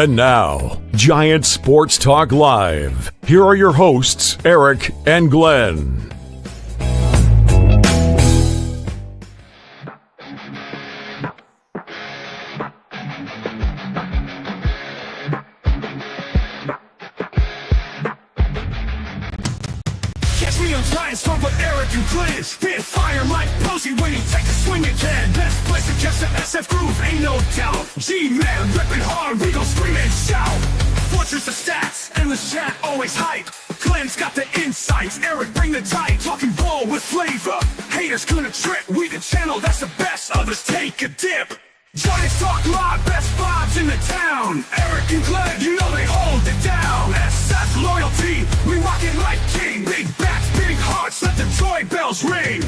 And now, Giant Sports Talk Live. Here are your hosts, Eric and Glenn. Spit fire like Posey when he takes a swing again. Best place to catch the SF groove, ain't no doubt. G-Man, ripping hard, we gon' scream and shout. Fortress of stats, endless chat, always hype. Glenn's got the insights, Eric bring the tight. Talking ball with flavor, haters gonna trip. We the channel that's the best, others take a dip. Giants Talk Live, best vibes in the town. Eric and Glenn, you know they hold it down. SF loyalty, we rock it like king. Big backs, big hearts, let the joy bells ring.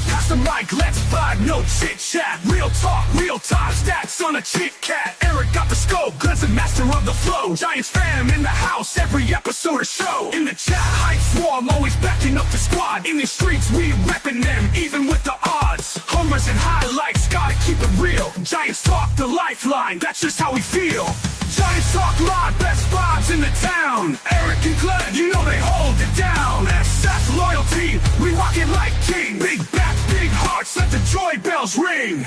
Pass the mic, let's vibe, no chit chat. Real talk, real time, stats on a chit cat. Eric got the scope, Glenn's the master of the flow. Giants fam in the house, every episode or show. In the chat, hype swarm, always backing up the squad. In the streets, we repping them, even with the odds. Homers and highlights, gotta keep it real. Giants Talk, the lifeline, that's just how we feel. Giants Talk Live, best vibes in the town. Eric and Glenn, you know they hold it down. SF loyalty, we rock it like king. Big back, big hearts, let the joy bells ring.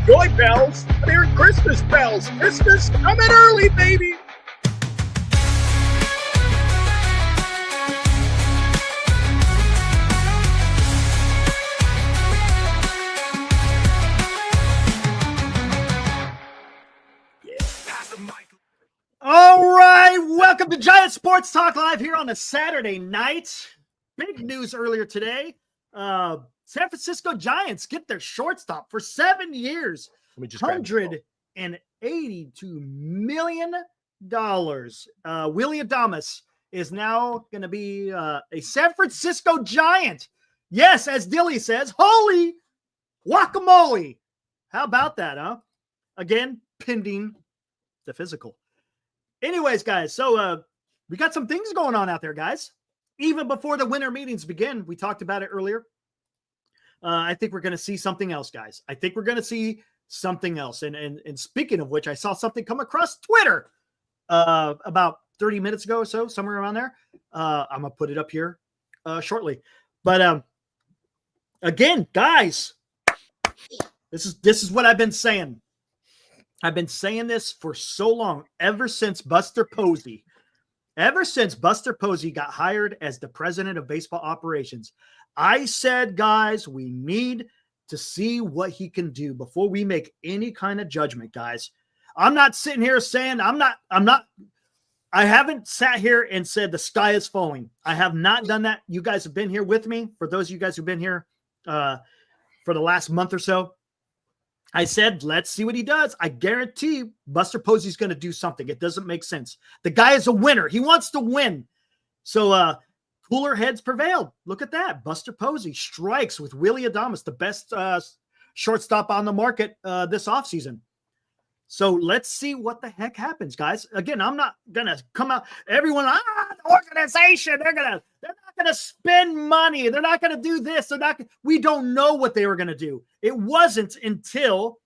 Joy bells? I'm hearing Christmas bells. Christmas coming early, baby. All right, welcome to Giant Sports Talk Live here on a Saturday night. Big news earlier today. San Francisco Giants get their shortstop for 7 years, $182 million. Willy Adames is now going to be a San Francisco Giant. Yes, as Dilly says, holy guacamole. How about that, huh? Again, pending the physical. Anyways, guys, so we got some things going on out there, guys. Even before the winter meetings begin, we talked about it earlier. I think we're going to see something else, guys. I think we're going to see something else. And speaking of which, I saw something come across Twitter about 30 minutes ago or so, somewhere around there. I'm going to put it up here shortly. But again, guys, this is what I've been saying. I've been saying this for so long, ever since Buster Posey got hired as the president of baseball operations. I said, guys, we need to see what he can do before we make any kind of judgment, guys. I'm not sitting here saying I haven't sat here and said the sky is falling. I have not done that. You guys have been here with me. For those of you guys who've been here for the last month or so, I said, let's see what he does. I guarantee Buster Posey's going to do something. It doesn't make sense. The guy is a winner. He wants to win. So cooler heads prevailed. Look at that. Buster Posey strikes with Willy Adames, the best shortstop on the market this offseason. So let's see what the heck happens, guys. Again, I'm not going to come out. Everyone, the organization, they're not going to spend money. They're not going to do this. We don't know what they were going to do. It wasn't until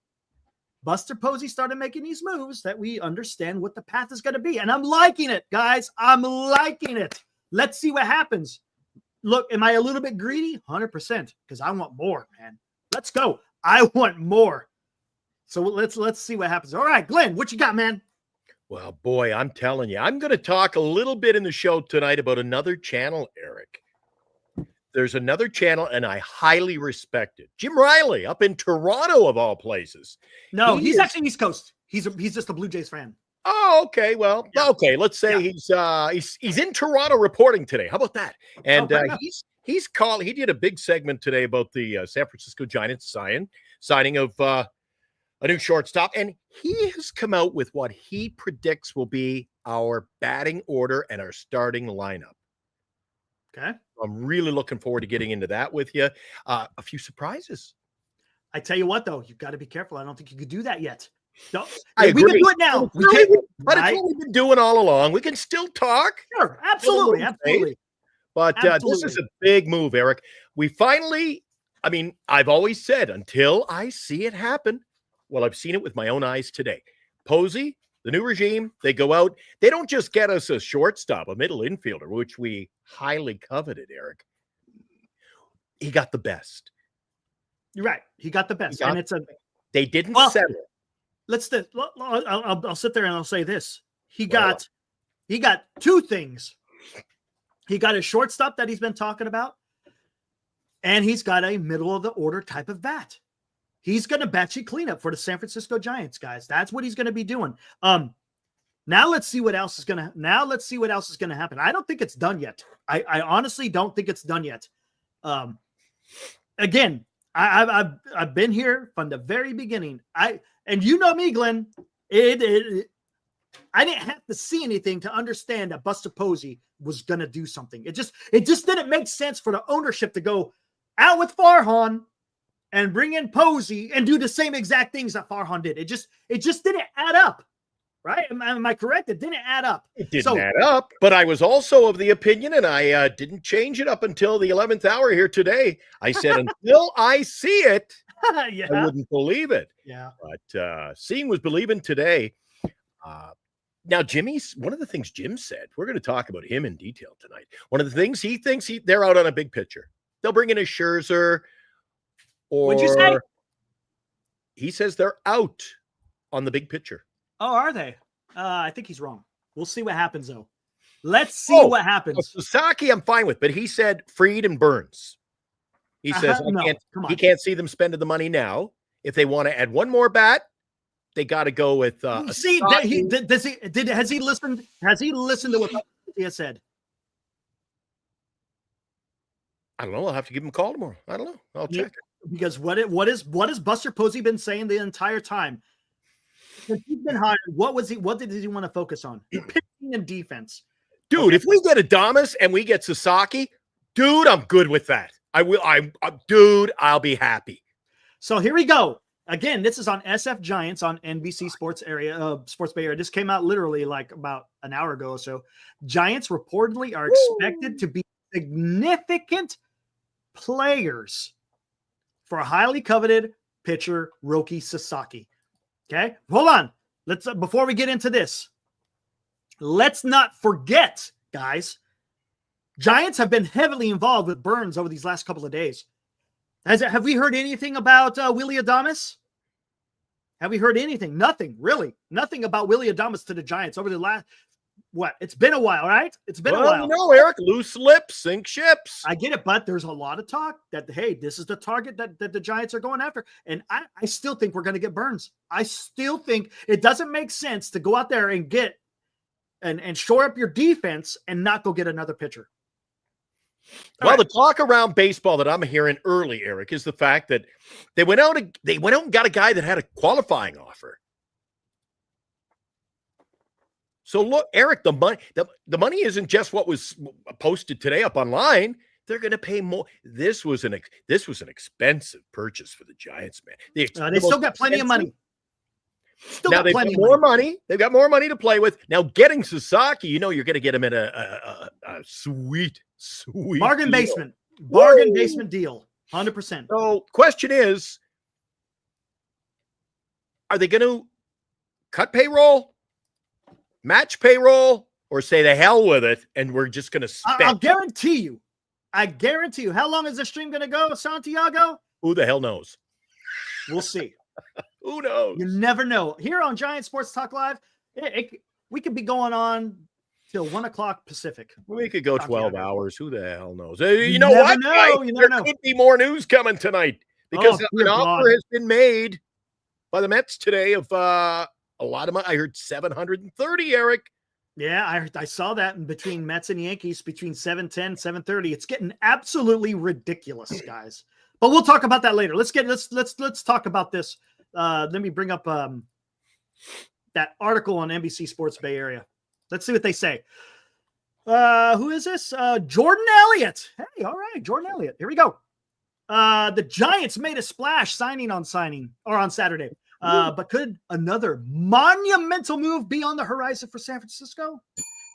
Buster Posey started making these moves that we understand what the path is going to be. And I'm liking it, guys. I'm liking it. Let's see what happens. Look, am I a little bit greedy? 100%, because I want more, man. Let's go. I want more. So let's see what happens. All right, Glenn, what you got, man? Well, boy, I'm telling you, I'm going to talk a little bit in the show tonight about another channel, Eric. There's another channel, and I highly respect it. Jim Riley up in Toronto, of all places. No, he's actually East Coast. He's just a Blue Jays fan. Oh, okay. Well, yeah. Okay. Let's say he's in Toronto reporting today. How about that? And he did a big segment today about the San Francisco Giants signing of a new shortstop, and he has come out with what he predicts will be our batting order and our starting lineup. Okay. I'm really looking forward to getting into that with you. A few surprises. I tell you what, though, you've got to be careful. I don't think you could do that yet. No, I we agree. can do it now. We But can't, it's right? what we've been doing all along. We can still talk. Sure, absolutely, absolutely. But this is Absolutely. a big move, Eric. We finally, I mean, I've always said until I see it happen. Well, I've seen it with my own eyes today. Posey, the new regime, they go out. They don't just get us a shortstop, a middle infielder, which we highly coveted, Eric. He got the best. You're right. He got the best. And it's a they didn't settle. I'll sit there and I'll say this. He got two things. He got a shortstop that he's been talking about, and he's got a middle of the order type of bat. He's going to bat you cleanup for the San Francisco Giants, guys. That's what he's going to be doing. Now let's see what else is going to happen. I don't think it's done yet. I honestly don't think it's done yet. Again, I've been here from the very beginning. And you know me, Glenn. I didn't have to see anything to understand that Buster Posey was going to do something. It just didn't make sense for the ownership to go out with Farhan and bring in Posey and do the same exact things that Farhan did. It just didn't add up. Right? Am I correct? It didn't add up. It didn't add up, but I was also of the opinion, and I didn't change it up until the 11th hour here today. I said, until I see it, yeah. I wouldn't believe it. Yeah. But seeing was believing today. Now, one of the things Jim said, we're going to talk about him in detail tonight. One of the things he thinks they're out on a big pitcher. They'll bring in a Scherzer, or what'd you say? He says they're out on the big pitcher. Oh, are they? I think he's wrong. We'll see what happens, though. Let's see what happens. Sasaki, I'm fine with, but he said Fried and Burns. He says he can't see them spending the money now. If they want to add one more bat, they got to go with. Has he listened? Has he listened to what he has said? I don't know. I'll have to give him a call tomorrow. I don't know. I'll check. Because what has Buster Posey been saying the entire time? Since he's been hired, what did he want to focus on? Pitching and defense. Dude, if we get Adames and we get Sasaki, dude, I'm good with that. I'll be happy. So here we go. Again, this is on SF Giants on NBC Sports Bay Area. This came out literally like about an hour ago or so. Giants reportedly are expected to be significant players for a highly coveted pitcher, Roki Sasaki. Okay, hold on. Let's before we get into this, let's not forget, guys. Giants have been heavily involved with Burns over these last couple of days. Have we heard anything about Willy Adames? Have we heard anything? Nothing, really. Nothing about Willy Adames to the Giants over the last, it's been a while, right? It's been a while. No, Eric, loose lips, sink ships. I get it, but there's a lot of talk that, hey, this is the target that the Giants are going after. And I still think we're going to get Burns. I still think it doesn't make sense to go out there and get and shore up your defense and not go get another pitcher. The talk around baseball that I'm hearing early, Eric, is the fact that they went out and got a guy that had a qualifying offer. So look, Eric, the money isn't just what was posted today up online. They're going to pay more. This was an expensive purchase for the Giants, man. They still got plenty of money. They've got more money. They've got more money to play with. Now, getting Sasaki, you're going to get him in a sweet bargain deal. basement deal, 100%. So, question is, are they going to cut payroll, match payroll, or say the hell with it and we're just going to spend? I guarantee you. How long is the stream going to go, Santiago? Who the hell knows? We'll see. Who knows? You never know. Here on Giant Sports Talk Live, we could be going on till 1 o'clock Pacific. We could go 12 hours. Who the hell knows? You know what? There could be more news coming tonight because an offer has been made by the Mets today of a lot of money. I heard 730, Eric. Yeah, I saw that in between Mets and Yankees between 7:10, 7:30. It's getting absolutely ridiculous, guys. But we'll talk about that later. Let's talk about this. Let me bring up that article on NBC Sports Bay Area. Let's see what they say. Who is this? Jordan Elliott. Hey, all right, Jordan Elliott. Here we go. The Giants made a splash on Saturday. But could another monumental move be on the horizon for San Francisco?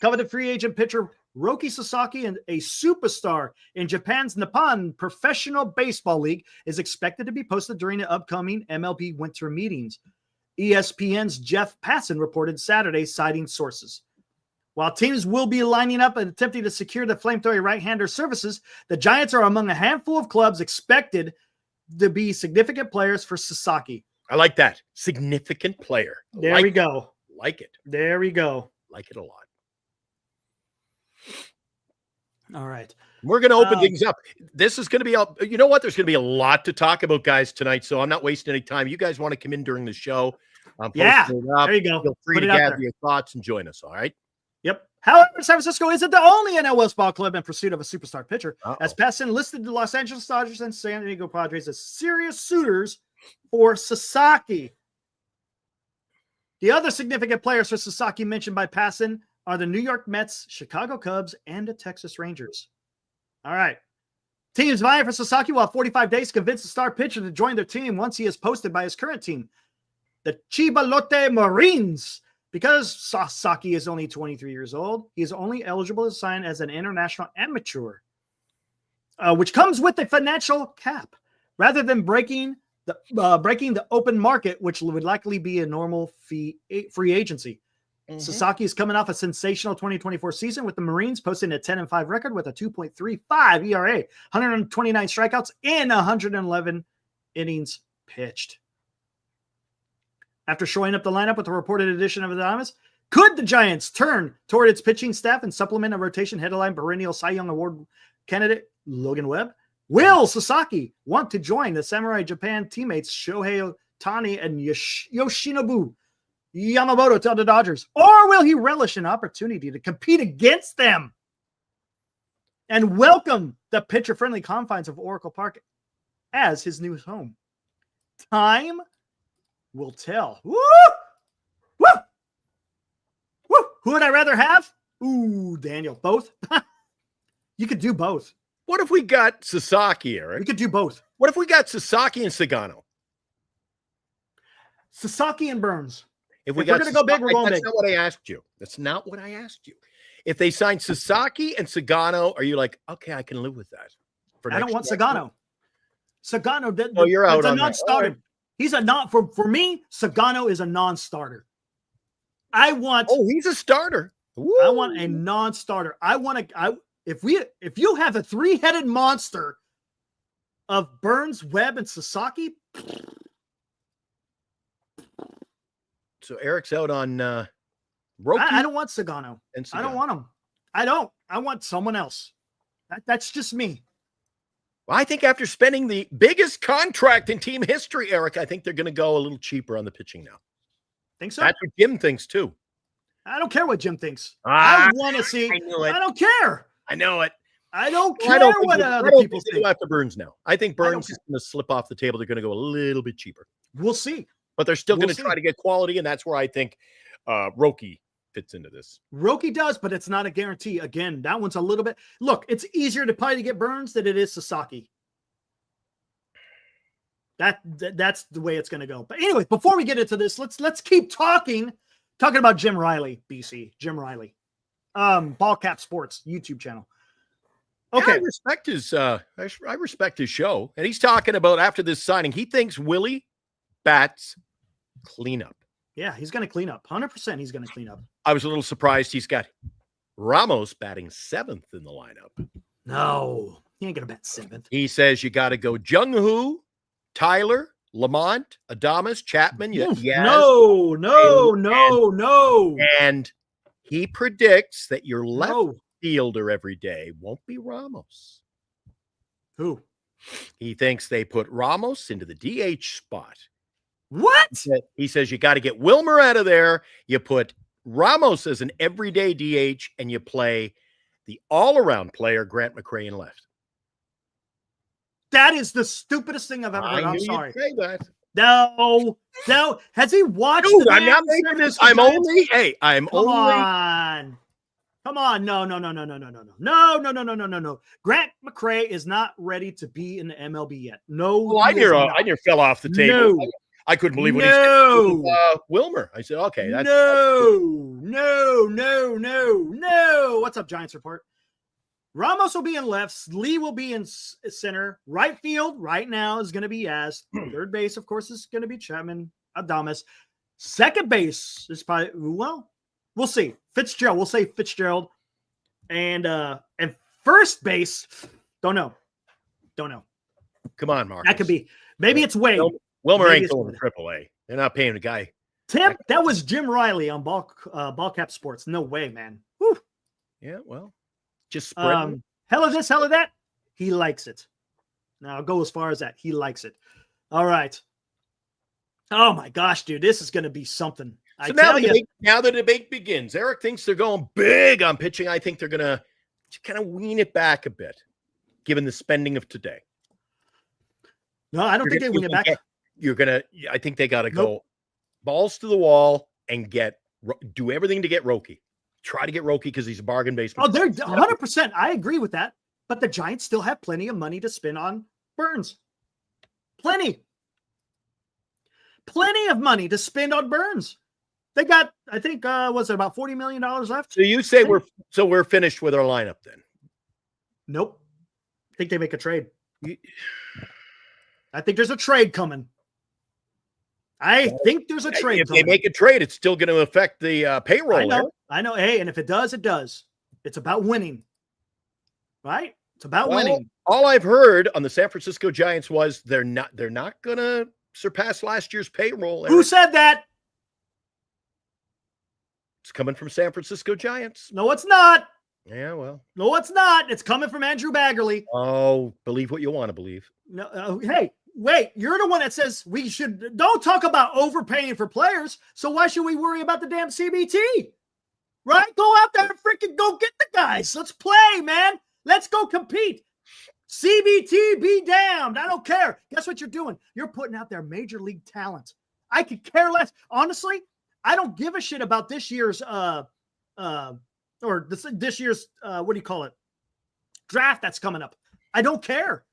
Coveted free agent pitcher Roki Sasaki, and a superstar in Japan's Nippon Professional Baseball League, is expected to be posted during the upcoming MLB winter meetings. ESPN's Jeff Passan reported Saturday, citing sources. While teams will be lining up and attempting to secure the flamethrower right-hander services, the Giants are among a handful of clubs expected to be significant players for Sasaki. I like that. Significant player. There we go. Like it. There we go. Like it a lot. All right. We're going to open things up. This is going to be, you know what? There's going to be a lot to talk about, guys, tonight. So I'm not wasting any time. You guys want to come in during the show? Yeah. There you go. Feel free to gather your thoughts and join us. All right. Yep. However, San Francisco isn't the only NL West ball club in pursuit of a superstar pitcher, as Passan listed the Los Angeles Dodgers and San Diego Padres as serious suitors for Sasaki. The other significant players for Sasaki mentioned by Passan are the New York Mets, Chicago Cubs, and the Texas Rangers. All right. Teams vying for Sasaki will have 45 days to convince the star pitcher to join their team once he is posted by his current team, the Chibalote Marines. Because Sasaki is only 23 years old, he is only eligible to sign as an international amateur, which comes with a financial cap, rather than breaking the open market, which would likely be a normal free agency. Mm-hmm. Sasaki is coming off a sensational 2024 season with the Marines, posting a 10-5 record with a 2.35 ERA, 129 strikeouts, and 111 innings pitched. After showing up the lineup with the reported addition of Adames, could the Giants turn toward its pitching staff and supplement a rotation headline perennial Cy Young Award candidate Logan Webb? Will Sasaki want to join the Samurai Japan teammates Shohei Ohtani and Yoshinobu Yamamoto to the Dodgers? Or will he relish an opportunity to compete against them and welcome the pitcher-friendly confines of Oracle Park as his new home? Time will tell. Woo! Woo! Woo! Who would I rather have? Ooh, Daniel. Both? You could do both. What if we got Sasaki, Eric? We could do both. What if we got Sasaki and Sagano? Sasaki and Burns. If we're going to go big, we're going big. That's not what I asked you. That's not what I asked you. If they sign Sasaki and Sagano, are you like, okay, I can live with that? I don't want Sagano. Sagano. Oh, you're out on a non-starter. Right. He's a not for me. Sagano is a non-starter. I want. Oh, he's a starter. Woo. I want a non-starter. I want to. If you have a three-headed monster of Burns, Webb, and Sasaki. So Eric's out on Roki. I don't want Sagano. I don't want him. I don't. I want someone else. That's just me. Well, I think after spending the biggest contract in team history, Eric, I think they're going to go a little cheaper on the pitching now. Think so? That's what Jim thinks too. I don't care what Jim thinks. I want to see. I knew it. I don't care. I know it. I don't care what other people think. Go after Burns now. I think Burns is going to slip off the table. They're going to go a little bit cheaper. We'll see. But they're still going to try to get quality, and that's where I think Roki fits into this. Roki does, but it's not a guarantee. Again, that one's a little bit. Look, it's easier to probably get Burns than it is Sasaki. That's the way it's going to go. But anyway, before we get into this, let's keep talking about Jim Riley, BC. Jim Riley, Ball Cap Sports YouTube channel. Okay, yeah, I respect his show, and he's talking about after this signing, he thinks Willy bats cleanup. Yeah, he's going to clean up. 100%. He's going to clean up. I was a little surprised he's got Ramos batting 7th in the lineup. No, he ain't going to bat 7th. He says you got to go Jung-Hoo, Tyler, Lamont, Adames, Chapman. No. And he predicts that your left fielder every day won't be Ramos. Who? He thinks they put Ramos into the DH spot. What? He says you got to get Wilmer out of there. You put Ramos as an everyday DH, and you play the all-around player, Grant McCray, in left. That is the stupidest thing I've ever heard. I'm sorry. Say that. No. Has he watched? Dude, I'm not making this. I'm only. Come on. No. Grant McCray is not ready to be in the MLB yet. No. Well, I near fell off the table. No. I couldn't believe what he said with Wilmer. I said, okay, that's no. What's up, Giants Report? Ramos will be in left. Lee will be in center. Right field right now is going to be Yaz. Third base, of course, is going to be Chapman, Adames. Second base is probably, well, we'll see. Fitzgerald. We'll say Fitzgerald. And first base, don't know. Come on, Marcus. That could be. Maybe it's Wade. Wilmer ain't going to AAA. They're not paying the guy. Tim, that was Jim Riley on Ball Cap Sports. No way, man. Whew. Yeah, well, just spread. Hell of this, hell of that. He likes it. Now I'll go as far as that. He likes it. All right. Oh my gosh, dude, this is going to be something. So now the debate begins. Eric thinks they're going big on pitching. I think they're going to kind of wean it back a bit, given the spending of today. No, I don't think they wean it back. I think they got to go balls to the wall and do everything to get Roki. Try to get Roki because he's a bargain basement. Oh, they're 100%. I agree with that. But the Giants still have plenty of money to spend on Burns. Plenty of money to spend on Burns. They got, I think, was it about $40 million left? So you say we're finished with our lineup then? Nope. I think they make a trade. I think there's a trade coming. If they make a trade, it's still going to affect the payroll. I know. Hey, and if it does, it does. It's about winning, right? It's about winning. All I've heard on the San Francisco Giants was they're not going to surpass last year's payroll. Who said that? It's coming from San Francisco Giants. No, it's not. Yeah, well. No, it's not. It's coming from Andrew Baggerly. Oh, believe what you want to believe. No, hey, wait. You're the one that says we don't talk about overpaying for players. So why should we worry about the damn CBT? Right? Go out there and freaking go get the guys. Let's play, man. Let's go compete. CBT be damned. I don't care. Guess what you're doing? You're putting out their major league talent. I could care less. Honestly, I don't give a shit about this year's this year's what do you call it? Draft that's coming up. I don't care.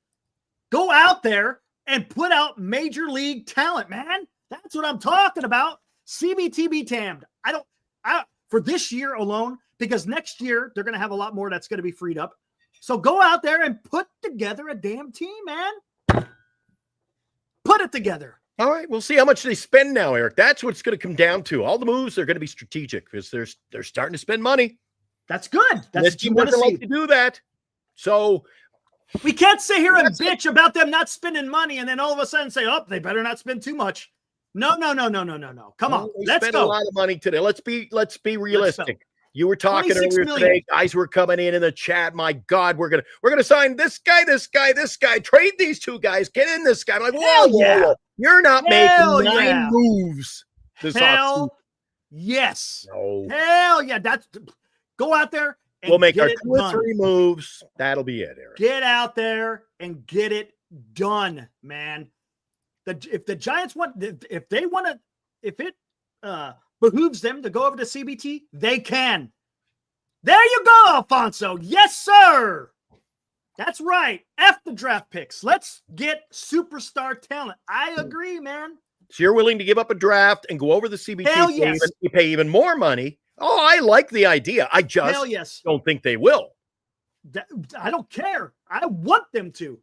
Go out there and put out major league talent, man. That's what I'm talking about. CBT be damned. For this year alone, because next year they're going to have a lot more that's going to be freed up. So go out there and put together a damn team, man. Put it together. All right, we'll see how much they spend now, Eric. That's what it's going to come down to. All the moves are going to be strategic because they're starting to spend money. That's good. That's what you want to see. Like to do that. So we can't sit here and bitch about them not spending money and then all of a sudden say, "Oh, they better not spend too much." No. Come on, let's spend go. A lot of money today. Let's be realistic. You were talking earlier today. Guys were coming in the chat. My God, we're gonna sign this guy. Trade these two guys. Get in this guy. I'm like, whoa. You're not making 9 moves this offseason. Yes. No. Hell yeah. Go out there. And we'll make our 2 or 3 moves. That'll be it, Eric. Get out there and get it done, man. If the Giants if it behooves them to go over to CBT, they can. There you go, Alfonso. Yes, sir. That's right. F the draft picks. Let's get superstar talent. I agree, man. So you're willing to give up a draft and go over the CBT? Hell yes. You pay even more money. Oh, I like the idea. I just don't think they will. I don't care. I want them to.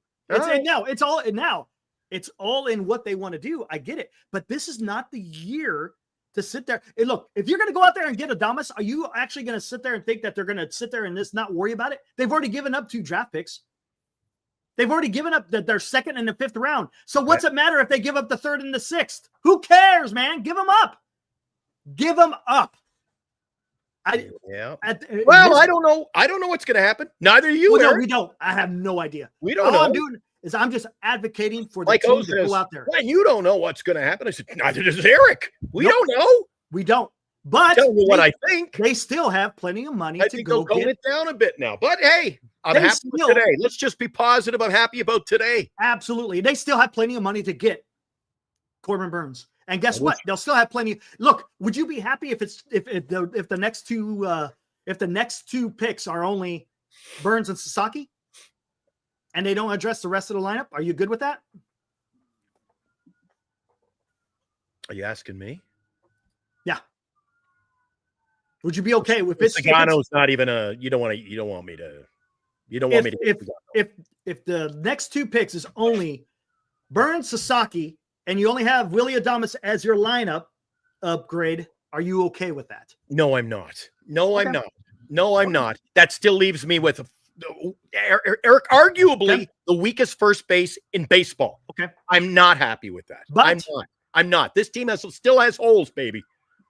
It's all in what they want to do. I get it. But this is not the year to sit there. And look, if you're going to go out there and get Adames, are you actually going to sit there and think that they're going to sit there and not worry about it? They've already given up 2 draft picks. They've already given up their 2nd and the 5th round. So what's it matter if they give up the 3rd and the 6th? Who cares, man? Give them up. Give them up. I don't know. I don't know what's going to happen. Neither you. No, we don't. I have no idea. We don't know. All I'm doing is I'm just advocating for the team to go out there. Well, you don't know what's going to happen. I said, neither does Eric. We don't know. We don't. But tell me what I think. They still have plenty of money to go get. They'll it down a bit now. But hey, I'm happy with today. Let's just be positive. I'm happy about today. Absolutely. They still have plenty of money to get Corbin Burns. And guess what? They'll still have plenty. Look, would you be happy if the next two picks are only Burns and Sasaki, and they don't address the rest of the lineup? Are you good with that? Are you asking me? Yeah. Would you be okay with it? Sagano's not even a. You don't want me to. If the next two picks is only Burns, Sasaki, and you only have Willy Adames as your lineup upgrade, are you okay with that? No, I'm not. No, I'm not. That still leaves me with Eric, arguably the weakest first base in baseball. Okay. I'm not happy with that. But I'm not. This team still has holes, baby.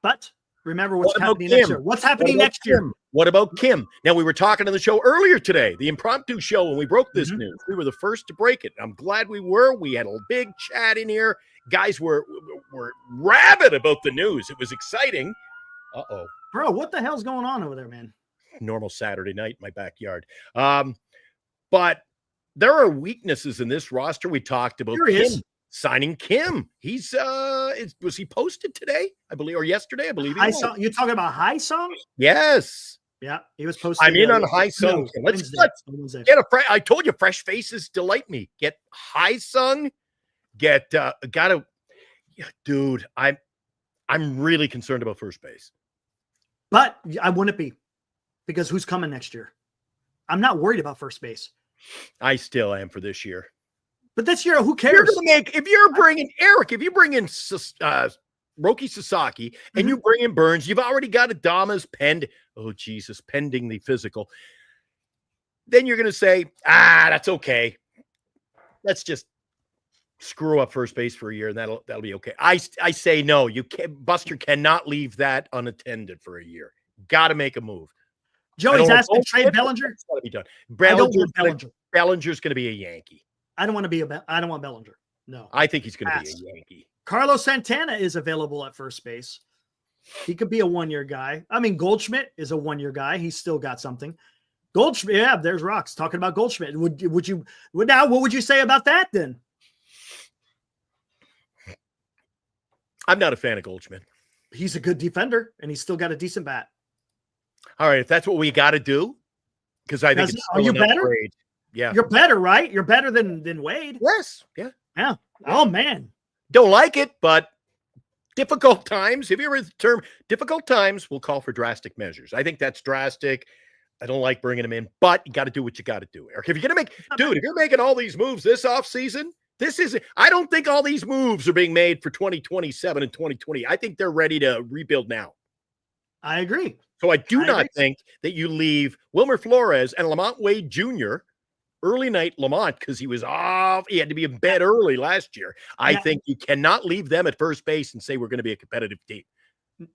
But remember what's happening next year. What's happening next year? What about Kim? Now, we were talking on the show earlier today, the impromptu show, when we broke this news. We were the first to break it. I'm glad we were. We had a big chat in here. Guys were rabid about the news. It was exciting. Uh-oh. Bro, what the hell's going on over there, man? Normal Saturday night in my backyard. But there are weaknesses in this roster. We talked about Kim, signing Kim. He's was he posted today, I believe, or yesterday? I believe. You're talking about High Song? Yes. Yeah, he was posted. I'm in on High Sung. Let's get I told you, fresh faces delight me. Get High Sung. Dude. I'm really concerned about first base. But I wouldn't be, because who's coming next year? I'm not worried about first base. I still am for this year. But this year, who cares? If you bring in Roki Sasaki and you bring in Burns, you've already got Adames pending the physical. Then you're going to say, that's okay. Let's just screw up first base for a year, and that'll be okay. I say no. Buster cannot leave that unattended for a year. Got to make a move. Joey's asking trade Bellinger. It's got to be done. Bellinger's going to be a Yankee. I don't want Bellinger. No. I think he's going to be a Yankee. Carlos Santana is available at first base. He could be a one-year guy. I mean, Goldschmidt is a one-year guy. He's still got something. Goldschmidt, yeah, there's Rocks talking about Goldschmidt. What would you say about that then? I'm not a fan of Goldschmidt. He's a good defender, and he's still got a decent bat. All right, if that's what we got to do, because I think are you better? Upgrade. Yeah, you're better, right? You're better than Wade. Yes, yeah. Oh man, don't like it, but difficult times. Have you ever heard the term difficult times will call for drastic measures? I think that's drastic. I don't like bringing them in, but you got to do what you got to do, Eric. If you're making all these moves this offseason, I don't think all these moves are being made for 2027 and 2020. I think they're ready to rebuild now. I agree. So I do not think that you leave Wilmer Flores and Lamont Wade Jr. early night Lamont, because he was off. He had to be in bed early last year. I think you cannot leave them at first base and say we're going to be a competitive team.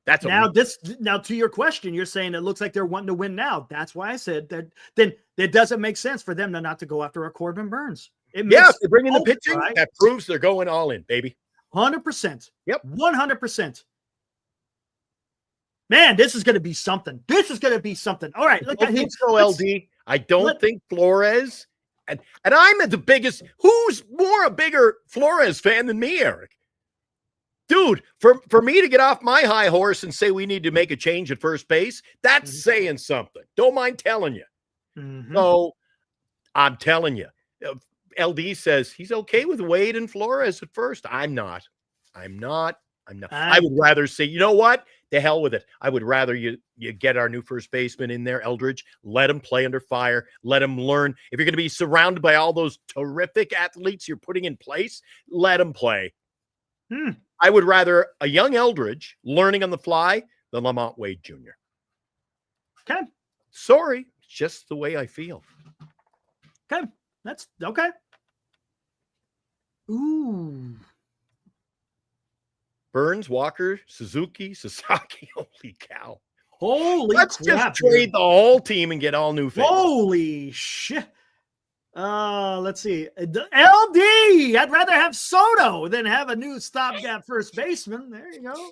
That's now to your question, you're saying it looks like they're wanting to win now. That's why I said that. Then it doesn't make sense for them not to go after a Corbin Burns. If they bring in the pitching, right? That proves they're going all in, baby. 100%. Yep. 100%. Man, this is going to be something. All right. Look, I think so, LD. I don't think Flores, and I'm the biggest. Who's a bigger Flores fan than me, Eric? Dude, for me to get off my high horse and say we need to make a change at first base, that's saying something. Don't mind telling you. So I'm telling you, LD says he's okay with Wade and Flores at first. I'm not. I would rather say, you know what? The hell with it. I would rather you get our new first baseman in there, Eldridge. Let him play under fire. Let him learn. If you're going to be surrounded by all those terrific athletes you're putting in place, let him play. I would rather a young Eldridge learning on the fly than Lamont Wade Jr. Okay. Sorry. It's just the way I feel. Okay. That's okay. Ooh. Burns, Walker, Suzuki, Sasaki. Holy cow. Let's just trade the whole team and get all new faces. Holy shit. Let's see. LD. I'd rather have Soto than have a new stopgap first baseman. There you go.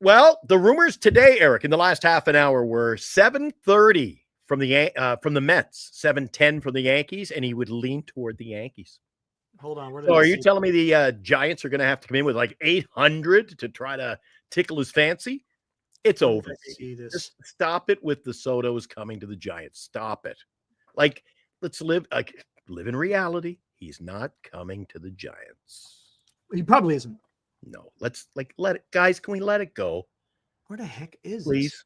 Well, the rumors today, Eric, in the last half an hour were 7:30 from the Mets, 7:10 from the Yankees, and he would lean toward the Yankees. Hold on. So are you telling me the Giants are going to have to come in with like 800 to try to tickle his fancy? It's over. Just stop it with the Soto's coming to the Giants. Stop it. Like, let's live in reality. He's not coming to the Giants. He probably isn't. No, let's let it, guys. Can we let it go, Where the heck is please? this?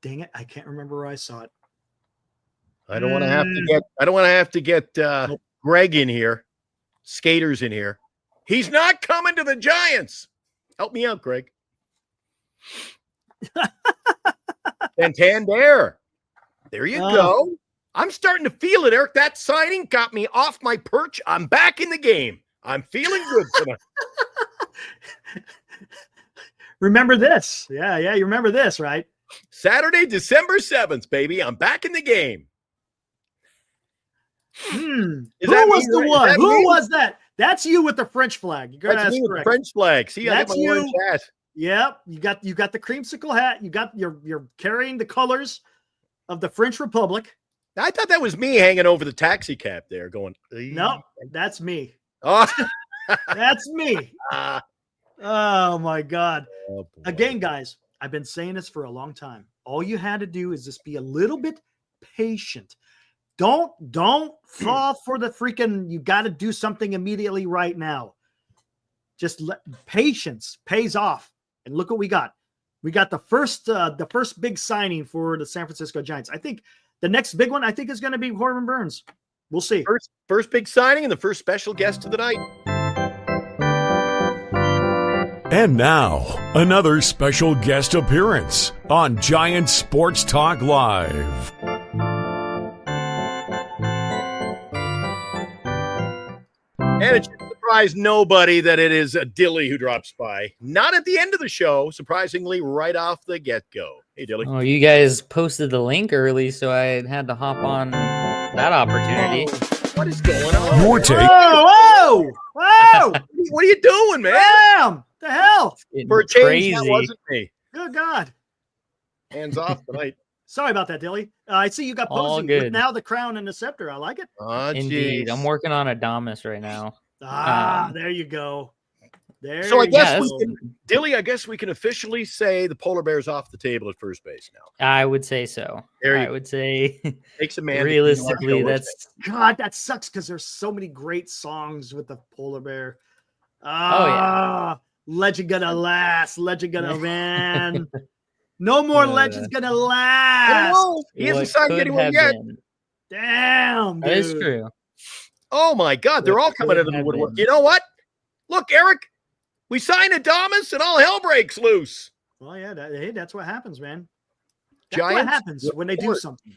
Dang it! I can't remember where I saw it. I don't want to have to get. I don't want to have to get Nope. Greg in here. Skaters in here. He's not coming to the Giants. Help me out, Greg. Santander. There you go. I'm starting to feel it, Eric. That signing got me off my perch. I'm back in the game. I'm feeling good tonight. Remember this? Yeah. You remember this, right? Saturday, December 7th, baby. I'm back in the game. Who was the one? Who was that? That's you with the French flag. You got That's me with the French flag. See, I got my orange hat. Yep, you got the creamsicle hat. You're carrying the colors of the French Republic. I thought that was me hanging over the taxi cab there, going. No, that's me. Oh, that's me. Oh my God! Oh, Again, guys, I've been saying this for a long time. All you had to do is just be a little bit patient. Don't fall for the freaking. You got to do something immediately right now. Just patience pays off. And look what we got. We got the first big signing for the San Francisco Giants. I think the next big one, is going to be Corbin Burns. We'll see. First big signing and the first special guest of the night. And now, another special guest appearance on Giants Sports Talk Live. And it should surprise nobody that it is Dilly who drops by. Not at the end of the show, surprisingly, right off the get-go. Hey, Dilly. Oh, you guys posted the link early, so I had to hop on that opportunity. What is going on? Your take. Whoa! What are you doing, man? Damn! The hell! For a change, Crazy. that wasn't me. Good God! Hands off tonight. Sorry about that, Dilly. I see you got All Posey with good. now the crown and the scepter. I like it. Oh, Indeed. geez. I'm working on Adames right now. There you go. So I guess Yeah, we can, Dilly, I guess we can officially say the polar bear's off the table at first base now. I would say so. I would say Takes a man. realistically, that's God, that sucks because there's so many great songs with the polar bear. Legend gonna last. Legend gonna win. No more legends gonna last. Oh, he hasn't signed anyone yet. Damn, dude. That is true. Oh my God, they're all coming out of the woodwork. You know what? Look, Eric, we sign Adames and all hell breaks loose. Well, yeah, that's what happens, man. That's Giants what happens when they do report. something.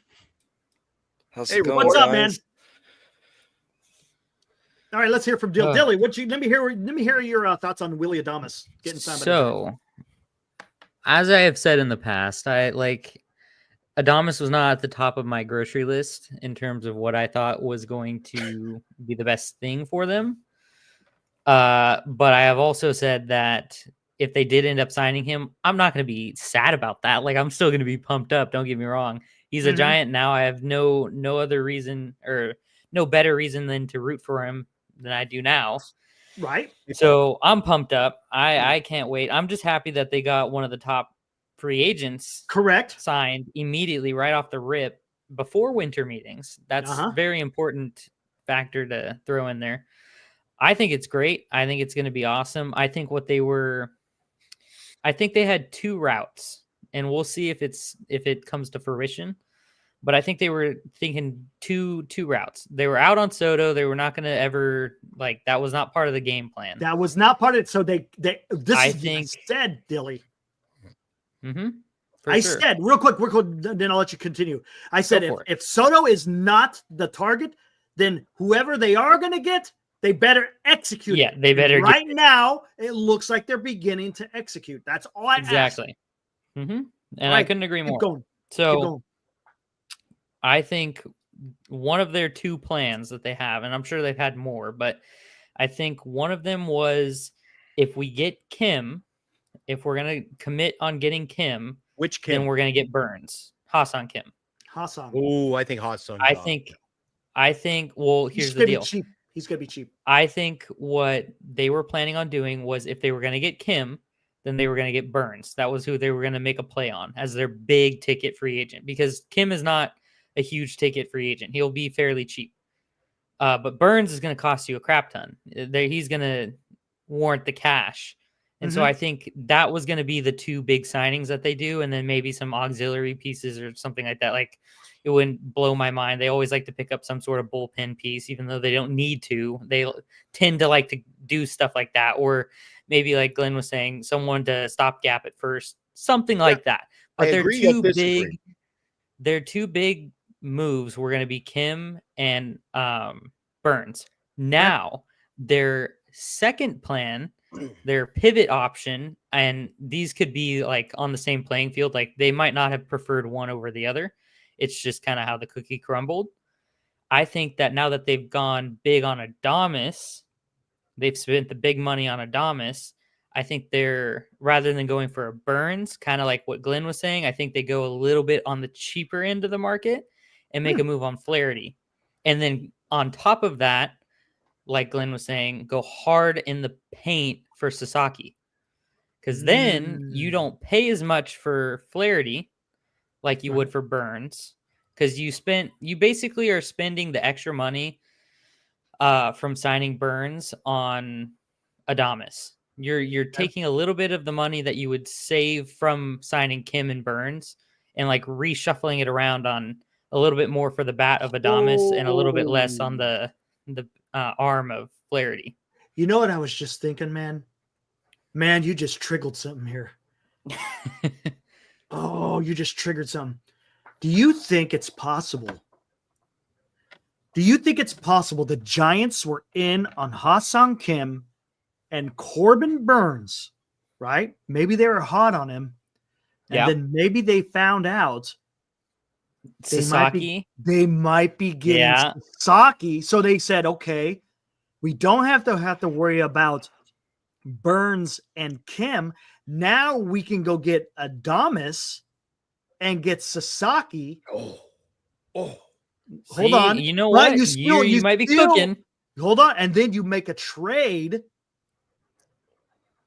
How's Hey, it going, What's up, guys? man? All right, let's hear from Dill. Dilly, let me hear your thoughts on Willy Adames getting signed. So, as I have said in the past, Adames was not at the top of my grocery list in terms of what I thought was going to be the best thing for them. But I have also said that if they did end up signing him, I'm not going to be sad about that. Like, I'm still going to be pumped up. Don't get me wrong. He's a Giant now. I have no other reason or no better reason than to root for him than I do now. Right. So I'm pumped up. I can't wait. I'm just happy that they got one of the top free agents Correct. signed immediately right off the rip before winter meetings. That's a very important factor to throw in there. I think it's great. I think it's going to be awesome. I think they had two routes, and we'll see if it comes to fruition. But I think they were thinking two routes. They were out on Soto. They were not going to ever that was not part of the game plan. That was not part of it. So I said, Dilly. Said real quick, then I'll let you continue. I said if Soto is not the target, then whoever they are going to get, they better execute. Yeah, they better. Right now, it looks like they're beginning to execute. That's all I exactly. And I couldn't agree more. Keep going. I think one of their two plans that they have, and I'm sure they've had more, but I think one of them was if we get Kim, if we're going to commit on getting Kim, which Kim? Then we're going to get Burns. Ha-Seong Kim. Ha-Seong. Oh, I think Ha-Seong. I think, well, here's the deal. He's going to be cheap. I think what they were planning on doing was if they were going to get Kim, then they were going to get Burns. That was who they were going to make a play on as their big ticket free agent, because Kim is not a huge ticket free agent. He'll be fairly cheap. But Burns is going to cost you a crap ton. He's going to warrant the cash. And so I think that was going to be the two big signings that they do, and then maybe some auxiliary pieces or something like that. Like, it wouldn't blow my mind. They always like to pick up some sort of bullpen piece, even though they don't need to. They tend to like to do stuff like that, or maybe like Glenn was saying, someone to stopgap at first, something like that. But they're two big moves were going to be Kim and Burns. Now, their second plan, their pivot option, and these could be like on the same playing field. Like, they might not have preferred one over the other. It's just kind of how the cookie crumbled. I think that now that they've gone big on Adames, they've spent the big money on Adames. I think they're, rather than going for a Burns, kind of like what Glenn was saying, I think they go a little bit on the cheaper end of the market and make a move on Flaherty. And then on top of that, like Glenn was saying, go hard in the paint for Sasaki. Because then you don't pay as much for Flaherty like you would for Burns. Because you basically are spending the extra money from signing Burns on Adames. You're taking a little bit of the money that you would save from signing Kim and Burns and like reshuffling it around on a little bit more for the bat of Adames and a little bit less on the arm of Flaherty. You know what I was just thinking, man? Man, you just triggered something here. You just triggered something. Do you think it's possible? Do you think it's possible the Giants were in on Ha-Seong Kim and Corbin Burns, right? Maybe they were hot on him. And then maybe they found out Sasaki. They might be getting Sasaki. So they said, okay, we don't have to worry about Burns and Kim. Now we can go get Adames and get Sasaki. Hold on. You know what? You might be cooking. Hold on. And then you make a trade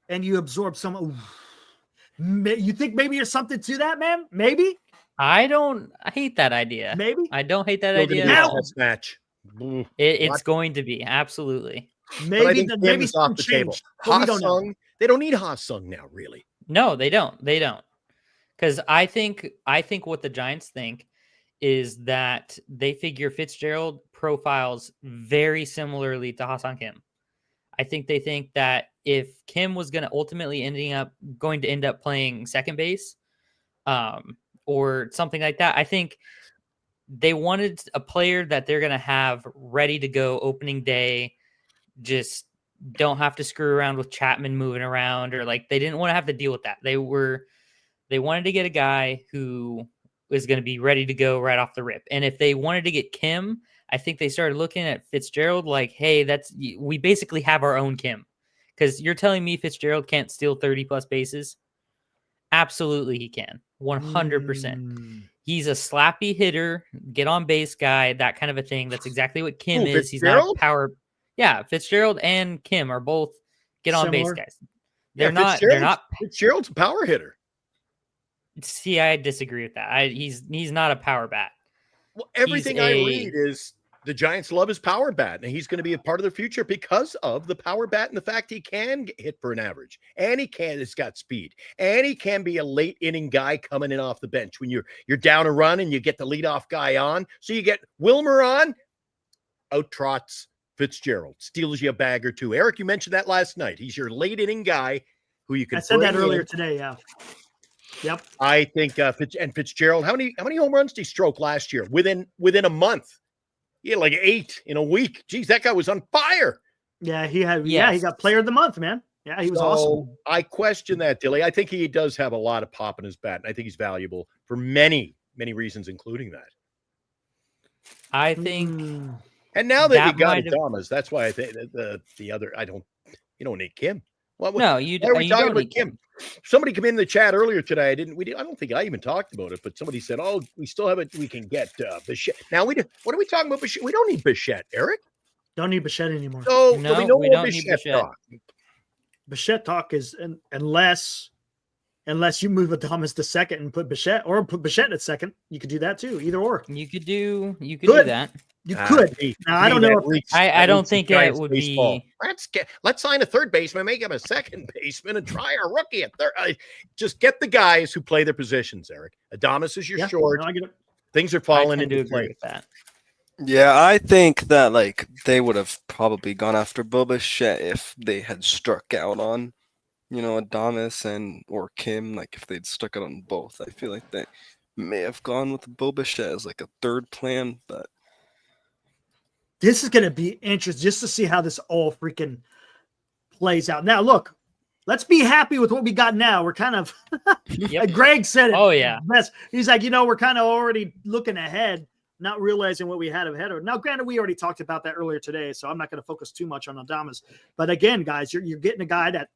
and you absorb some. You think maybe there's something to that, man? Maybe. I hate that idea. Maybe. I don't hate that idea. Match. It's going to be. Absolutely. Maybe it's off the table. Ha-Seong, they don't need Ha-Seong now, really. No, they don't. They don't. Because I think what the Giants think is that they figure Fitzgerald profiles very similarly to Ha-Seong Kim. I think they think that if Kim was going to ultimately end up playing second base, or something like that, I think they wanted a player that they're going to have ready to go opening day. Just don't have to screw around with Chapman moving around, or like they didn't want to have to deal with that. They wanted to get a guy who was going to be ready to go right off the rip. And if they wanted to get Kim, I think they started looking at Fitzgerald like, hey, we basically have our own Kim. Because you're telling me Fitzgerald can't steal 30 plus bases? Absolutely he can. 100%. He's a slappy hitter, get on base guy, that kind of a thing. That's exactly what Kim is. He's not a power. Yeah, Fitzgerald and Kim are both get on base guys. They're not. Fitzgerald's a power hitter. See, I disagree with that. He's not a power bat. Well, everything I read is the Giants love his power bat, and he's going to be a part of their future because of the power bat and the fact he can hit for an average, and he's got speed, and he can be a late inning guy coming in off the bench when you're down a run and you get the leadoff guy on. So you get Wilmer on, out trots Fitzgerald, steals you a bag or two. Eric, you mentioned that last night. He's your late inning guy who you can. I said that earlier today. Yeah. Yep. I think Fitzgerald. How many home runs did he stroke last year? Within a month, he had like 8 in a week. Geez, that guy was on fire. Yeah, he had. Yes. Yeah, he got Player of the Month, man. Yeah, he was awesome. I question that, Dilly. I think he does have a lot of pop in his bat, and I think he's valuable for many reasons, including that. I think. And now that you got Adames, that's why I think the other. You don't need Kim. Well, no, you don't. You don't need Kim. Somebody came in the chat earlier today. I don't think I even talked about it, but somebody said, "Oh, we still have it. We can get Bichette." Now what are we talking about? Bichette? We don't need Bichette, Eric. Don't need Bichette anymore. So we don't need Bichette talk. Bichette talk is unless Unless you move Adames to second and put Bichette, or put Bichette at second. You could do that too. Either or. You could do Good. that. You could. Now, I don't know. I don't think it would be. Let's sign a third baseman, make him a second baseman, and try a rookie at third. Just get the guys who play their positions, Eric. Adames is your short. No, I get it. Things are falling into agree place. with that. Yeah, I think that like they would have probably gone after Bichette if they had struck out on, Adames or Kim. Like if they'd stuck out on both, I feel like they may have gone with Bichette as like a third plan. But this is going to be interesting just to see how this all freaking plays out. Now, look, let's be happy with what we got now. We're kind of, Greg said it. Oh, yeah. Best. He's like, we're kind of already looking ahead, not realizing what we had ahead of it. Now, granted, we already talked about that earlier today, so I'm not going to focus too much on Adames. But again, guys, you're getting a guy that,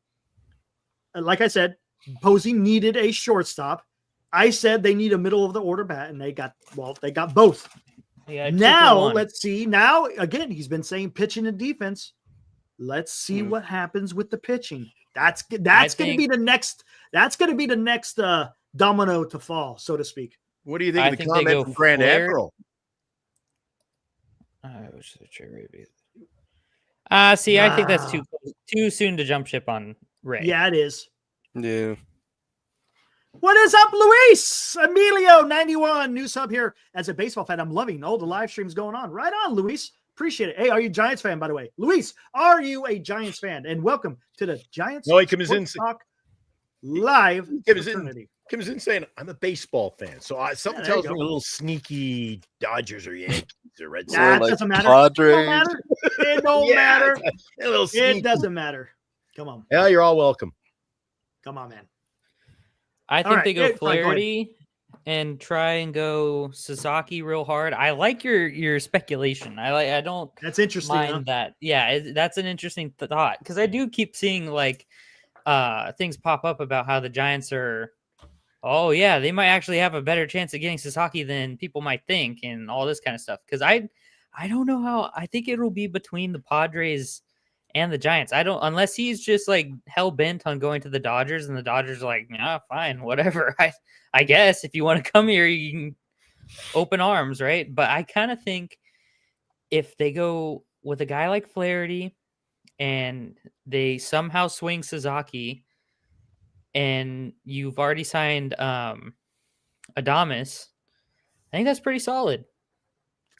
like I said, Posey needed a shortstop. I said they need a middle of the order bat, and they got both. Yeah, now let's see. Now again, he's been saying pitching and defense. Let's see what happens with the pitching. That's going to be the next. That's going to be the next domino to fall, so to speak. What do you think of the comment from Grand Admiral? I wish the trade Ray. I think that's too soon to jump ship on Ray. Yeah, it is. Yeah. What is up, Luis? Emilio 91 new sub here. As a baseball fan, I'm loving all the live streams going on. Right on, Luis. Appreciate it. Hey, are you a Giants fan, by the way? Luis, are you a Giants fan? And welcome to the Giants Talk Live. Comes in saying, I'm a baseball fan. So something tells me a little sneaky Dodgers or Yankees or Red Sox. Nah, it doesn't matter. Padres. It don't matter. A little sneaky. It doesn't matter. Come on. Yeah, you're all welcome. Come on, man. I think they go Flaherty and try and go Sasaki real hard. I like your speculation. I don't. That's interesting. Mind that. Yeah, that's an interesting thought because I do keep seeing like things pop up about how the Giants are. Oh yeah, they might actually have a better chance of getting Sasaki than people might think, and all this kind of stuff. Because I don't know how. I think it'll be between the Padres and the Giants. Unless he's just like hell bent on going to the Dodgers, and the Dodgers are like, yeah, fine, whatever. I guess if you want to come here, you can open arms, right? But I kind of think if they go with a guy like Flaherty and they somehow swing Sasaki, and you've already signed Adames, I think that's pretty solid.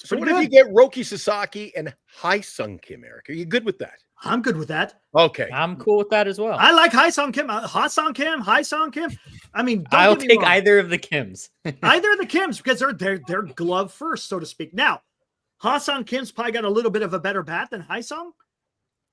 So what if you get Roki Sasaki and Hai-Sung Kim, Eric? Are you good with that? I'm good with that. Okay. I'm cool with that as well. I like Hai-Sung Kim. Ha-Sung Kim, Hai-Sung Kim. I mean, I'll take either of the Kims. Either of the Kims because they're glove first, so to speak. Now, Ha-Sung Kim's probably got a little bit of a better bat than Hai-Sung.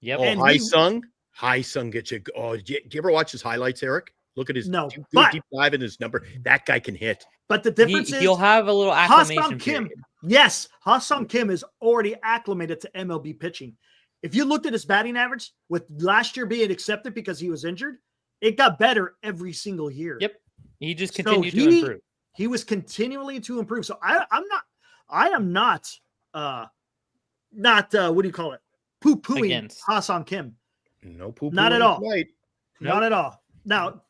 Yep. Oh, Hai-Sung gets you. Oh, do you ever watch his highlights, Eric? Look at his deep dive in his number. That guy can hit. But the difference is he'll have a little acclimation period. Yes, Ha-Sung Kim is already acclimated to MLB pitching. If you looked at his batting average with last year being accepted because he was injured, it got better every single year. Yep. He just continued to improve. He was continually to improve. So I am not what do you call it? Poo-pooing Ha-Sung Kim. No poo-poo. Not at all. Right. Not at all. Now,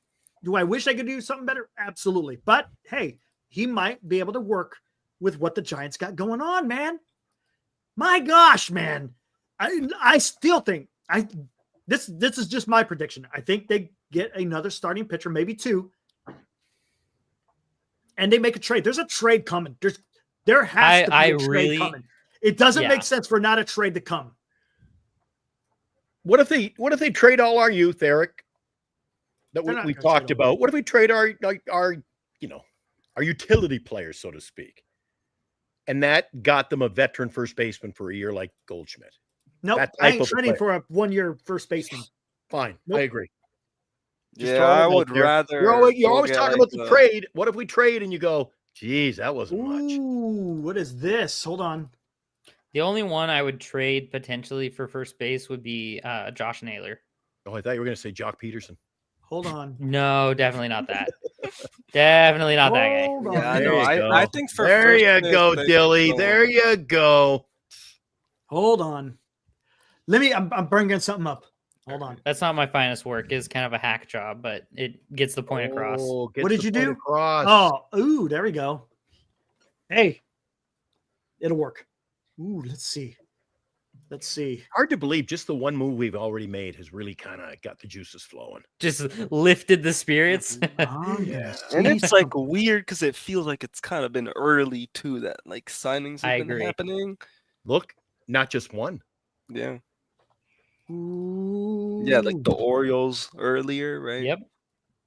do I wish I could do something better? Absolutely. But hey, he might be able to work with what the Giants got going on, man. My gosh, man. I still think this is just my prediction. I think they get another starting pitcher, maybe two, and they make a trade. There's a trade coming. There has to be a trade coming. It doesn't make sense for not a trade to come. What if they trade all our youth, Eric? That we talked about. What if we trade our utility players, so to speak, and that got them a veteran first baseman for a year like Goldschmidt? No, nope, I ain't trading for a 1-year first baseman. Fine, nope. I agree. I would rather. You're always talking about the trade. What if we trade and you go, geez, that wasn't much. Ooh, what is this? Hold on. The only one I would trade potentially for first base would be Josh Naylor. Oh, I thought you were going to say Jock Peterson. Hold on. No, definitely not that. Definitely not that guy. Yeah, no, I think for there you go, Dilly. There you go. Hold on. I'm bringing something up. Hold on. That's not my finest work. It's kind of a hack job, but it gets the point across. Gets What did the you point do? Across. Oh, ooh, there we go. Hey, it'll work. Ooh, let's see. Let's see. Hard to believe just the one move we've already made has really kind of got the juices flowing. Just lifted the spirits. Oh, Yeah. And it's like weird because it feels like it's kind of been early too, that like signings I have been agree. happening. Look, not just one. Yeah. Ooh. Yeah, like the Orioles earlier, right? Yep.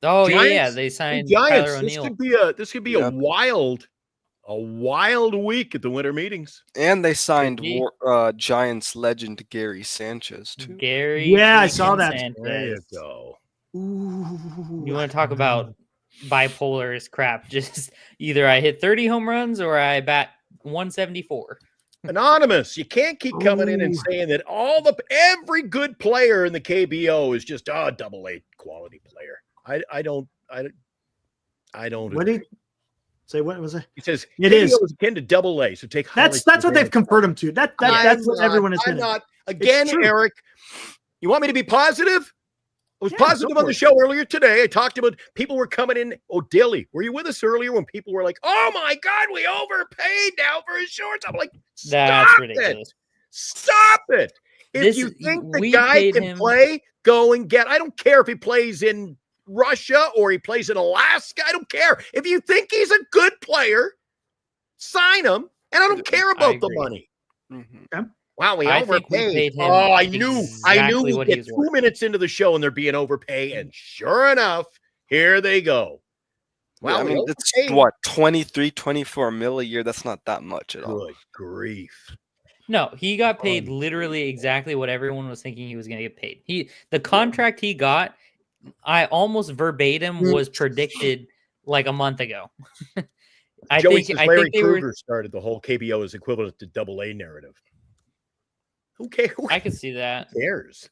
Oh yeah, Giants- they signed Giants, Tyler O'Neill. this could be Yep. a wild week at the winter meetings. And they signed be. Giants legend Gary Sanchez too. Gary. Yeah, I saw freaking that. Sanchez. There you go. Ooh. You want to talk about bipolar is crap? Just either I hit 30 home runs or I bat 174. Anonymous, you can't keep coming in and Ooh. saying that every good player in the KBO is just a double-A quality player. I don't. What did he say? What was it? He says It KBO is. akin to double-A. So take That's Holly what they've converted him to. That's what everyone is I'm saying. not. Again, true. Eric, you want me to be positive? I was Yeah, positive go on for the it. show earlier today. I talked about people were coming in. Oh, Dilly, were you with us earlier when people were like, "Oh my God, we overpaid now for his shorts"? I'm like, That's stop ridiculous. it! Stop it! If you think the we guy paid can him- play, go and get. I don't care if he plays in Russia or he plays in Alaska. I don't care. If you think he's a good player, sign him. And I don't care about the agree. money. Mm-hmm. Wow, we I think we overpaid. paid him Oh, I knew exactly we'd what he get was 2 worth. minutes into the show and they're being overpaid. And sure enough, here they go. Yeah, Wow, I we mean, it's overpaid. what, 23, 24 mil a year? That's not that much at all. Good grief. No, he got paid literally exactly what everyone was thinking he was going to get paid. The contract he got, I almost verbatim was predicted like a month ago. I Joey think says I Larry think they Krueger were. started the whole KBO is equivalent to double-A narrative. Who cares? I could see that. Who cares?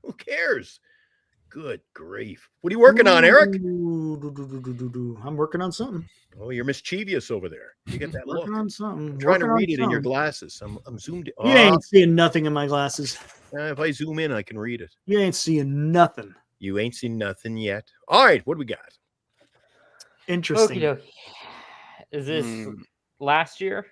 Who cares? Good grief. What are you working on, Eric? I'm working on something. Oh, you're mischievous over there. You get that look. Working on something. I'm trying to Working on read it in your something. glasses. I'm zoomed in. You ain't seeing nothing in my glasses. If I zoom in, I can read it. You ain't seeing nothing. You ain't seen nothing yet. All right, what do we got? Interesting. Okie dokie. Is this last year?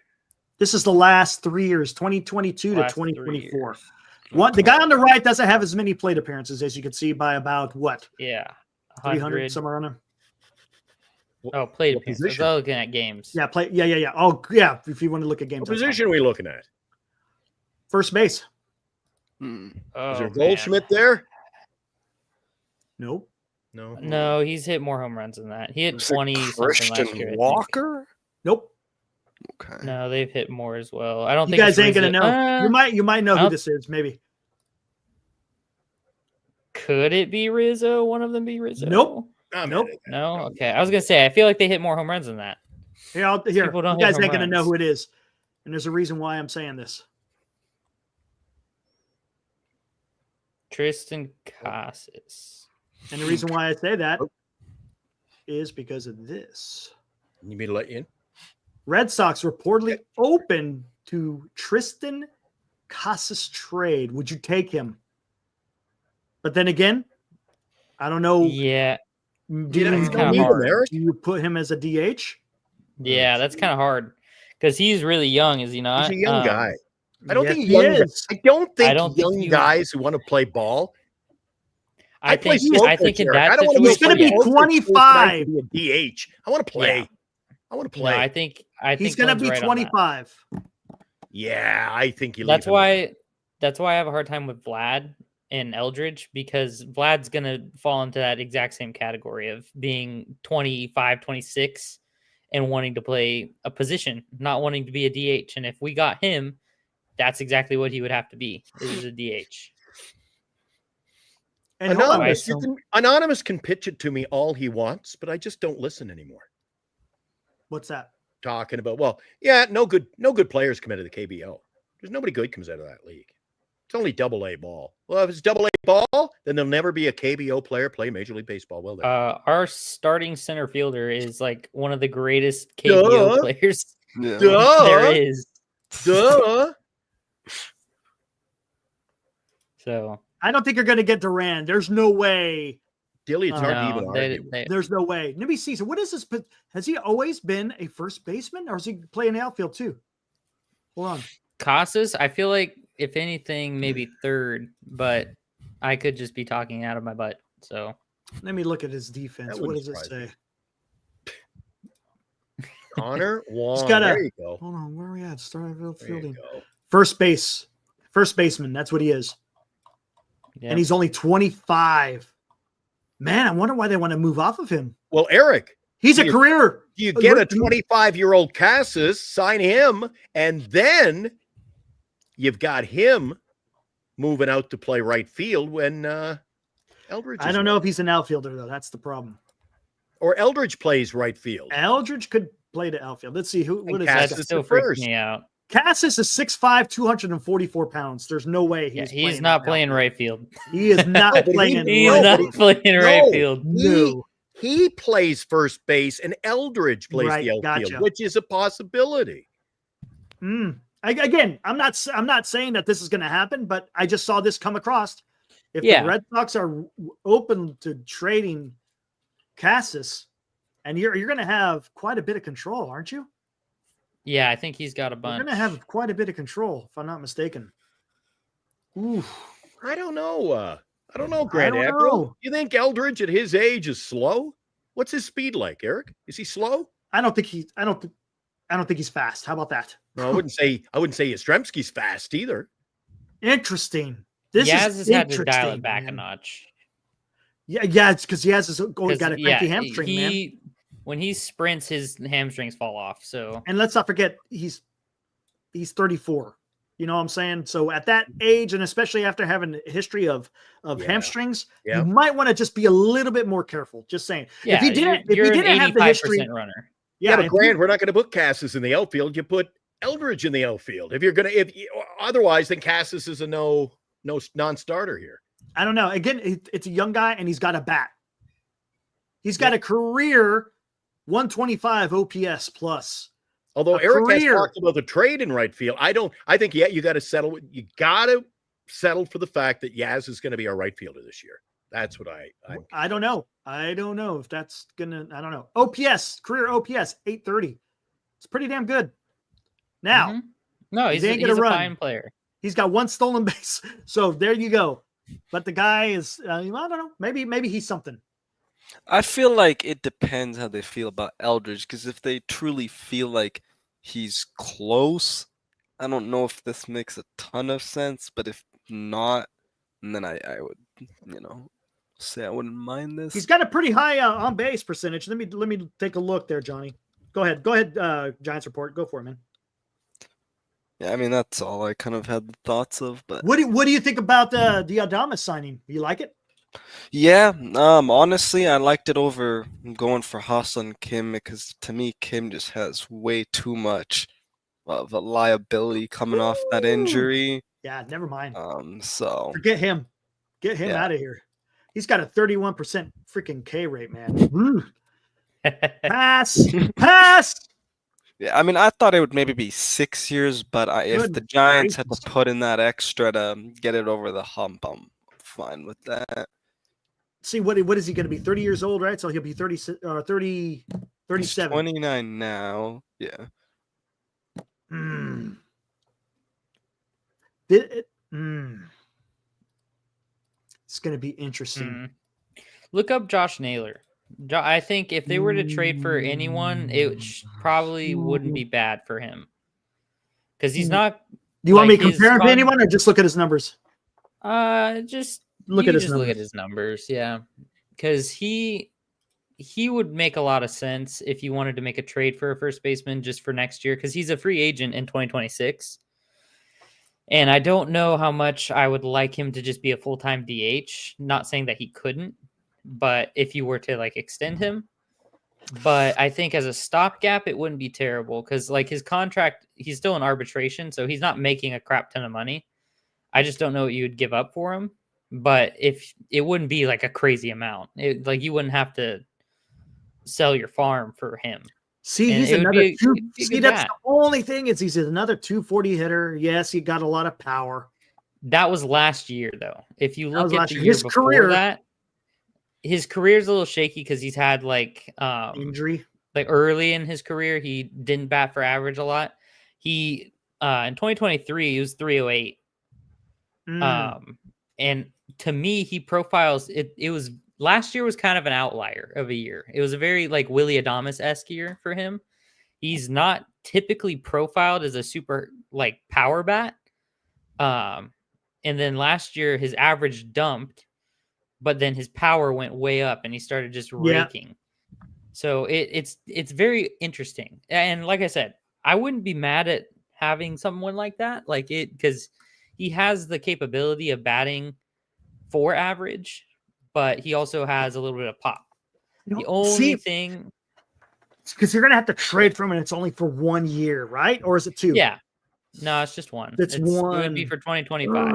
This is the last 3 years, 2022 to Last 3 2024. years. What the guy on the right doesn't have as many plate appearances as you can see by about what Yeah. 300 100. somewhere on there. Oh, plate What appearances. position? I was looking at games. Yeah, play. Yeah. Oh, yeah. If you want to look at games, What that's fine. position are we looking at? First base. Hmm. Oh, Is there man. Goldschmidt there? Nope. No. No, he's hit more home runs than that. He hit Was it 20 something last year. I Christian think. Walker? Nope. Okay. No, they've hit more as well. I don't You think guys it's ain't gonna Rizzo. know. You might know I who don't- this is. Maybe. Could it be Rizzo? One of them be Rizzo? Nope. I'm Nope. in it. No. Okay. I was gonna say I feel like they hit more home runs than that. Here, People don't you hit guys home ain't gonna know runs. who it is, and there's a reason why I'm saying this. Tristan Casas. And the reason why I say that is because of this. You mean to let you in? Red Sox reportedly open to Tristan Casas trade. Would you take him? But then again, I don't know. Yeah. Do Yeah, you, it's kinda do hard. Eric. you put him as a DH? Yeah, that's kind of hard because he's really young, is he not? He's a young guy. I don't Yes, think he young. is. I don't think don't think young he- guys who want to play ball. I play think slow I think pitch, in Eric. that I don't want to He's situation, gonna be yeah. 25. Be a DH. I want to play. Yeah. I want to No, play. I think He's going to Glenn's be right on that. 25. Yeah, I think you. That's why I have a hard time with Vlad and Eldridge because Vlad's going to fall into that exact same category of being 25, 26 and wanting to play a position, not wanting to be a DH. And if we got him, that's exactly what he would have to be, is a DH. And hold on, Anonymous, so- Anonymous can pitch it to me all he wants, but I just don't listen anymore. what's that? Talking about, well, yeah, no good players come out of the KBO. There's nobody good comes out of that league. It's only double-A ball. Well, if it's double-A ball, then there'll never be a KBO player play Major League Baseball, will there? Our starting center fielder is like one of the greatest KBO Duh. players Yeah. there is. Duh. So I don't think you're going to get Duran. There's no way. Dilly, it's hard to even No, argue. There's no way. Let me see. So what is this? Has he always been a first baseman, or is he playing the outfield too? Hold on. Casas, I feel like if anything, maybe third, but I could just be talking out of my butt. So Let me look at his defense. That What wouldn't does it surprise say? Connor Wong. gotta- There you go. Hold on. Where are we at? Starting There you fielding. go. First baseman. That's what he is. yeah. And he's only 25. Man, I wonder why they want to move off of him. Well, Eric, He's a You- career. you get a 25-year-old Cassis, sign him, and then you've got him moving out to play right field when Eldridge. I don't know if he's an outfielder, though. That's the problem. Or Eldridge plays right field. Eldridge could play to outfield. Let's see. What is Cassis that? That still the freaks first. me out. Cassis is 6'5", 244 pounds. There's no way He's not playing right field. He is not No, but playing He's right not field. playing right field. No. He plays first base, and Eldridge plays Right, the outfield, gotcha. which is a possibility. Again, I'm not saying that this is going to happen, but I just saw this come across. If Yeah. the Red Sox are open to trading Cassis, and you're going to have quite a bit of control, aren't you? Yeah, I think he's got a You're bunch. going to have quite a bit of control, if I'm not mistaken. Ooh, I don't know. Grand don't Admiral. know. You think Eldridge at his age is slow? What's his speed like, Eric? Is he slow? I don't think he's fast. How about that? No, I wouldn't say Yastrzemski's fast either. Interesting. This Yaz is has had to dial interesting, it back man. a notch. Yeah, it's because Yaz has always 'Cause, got a cranky hamstring, man. When he sprints, his hamstrings fall off. So And let's not forget, he's 34. You know what I'm saying? So at that age, and especially after having a history of Yeah. hamstrings, Yeah. you might want to just be a little bit more careful. Just saying. yeah, if he didn't, if you're he an didn't have the 85% history, runner. Yeah, but if Grant, we're not going to put Cassis in the outfield. You put Eldridge in the outfield. Otherwise, then Cassis is a non-starter here. I don't know. Again, it's a young guy, and he's got a bat. He's got a career 125 OPS plus. Although A Eric has career. talked about the trade in right field, I think you got to settle. You got to settle for the fact that Yaz is going to be our right fielder this year. That's what I don't know. I don't know if that's gonna. I don't know. OPS, career OPS 830. It's pretty damn good. Now Mhm. No, he's ain't a gonna run. fine player. he's got one stolen base. So there you go. But the guy is. I don't know. Maybe he's something. I feel like it depends how they feel about Eldridge, because if they truly feel like he's close, I don't know if this makes a ton of sense. But if not, then I would, say I wouldn't mind this. He's got a pretty high on base percentage. Let me take a look there, Johnny. Go ahead, Giants report. Go for it, man. Yeah, I mean that's all I kind of had the thoughts of. But What do you think about the Adames signing? You like it? yeah, honestly, I liked it over going for Hassel and Kim, because to me, Kim just has way too much of a liability coming off that injury. Yeah, never mind. So Forget him. Get him Yeah. out of here. He's got a 31% freaking K rate, man. Woo. Pass. yeah, I mean, I thought it would maybe be 6 years, but if the Goodness Giants had gracious. to put in that extra to get it over the hump, I'm fine with that. See, what is he going to be? 30 years old, right? So he'll be 30, 30 He's 37. 29 now. Yeah. Mm. It's going to be interesting. Mhm. Look up Josh Naylor. I think if they were to trade for anyone, it probably wouldn't be bad for him, because he's not. Do you want me to his compare him to con- anyone, or just look at his numbers? Just Look you at his just look numbers. at his numbers, yeah, because he would make a lot of sense if you wanted to make a trade for a first baseman just for next year, because he's a free agent in 2026. And I don't know how much I would like him to just be a full-time DH. Not saying that he couldn't, but if you were to extend him, but I think as a stopgap, it wouldn't be terrible, because his contract, he's still in arbitration, so he's not making a crap ton of money. I just don't know what you would give up for him, but if it wouldn't be a crazy amount, you wouldn't have to sell your farm for him. See, And he's it would another be two. a See, good that's bat. the only thing is he's another 240 hitter. Yes, he got a lot of power. That was last year, though. If you look at the year His before career, that, his career's a little shaky because he's had like injury. Like early in his career, he didn't bat for average a lot. He in 2023 he was 308. And to me, he profiles it. It was last year was kind of an outlier of a year. It was a very like Willy Adames-esque year for him. He's not typically profiled as a super like power bat. And then last year his average dumped, but then his power went way up and he started just raking. So it's very interesting. And like I said, I wouldn't be mad at having someone like that, like it, because he has the capability of batting for average, but he also has a little bit of pop. The only thing, because you're gonna have to trade from it. It's only for 1 year, right? Or is it 2? Yeah, no, it's just one. It's one. It would be for 2025.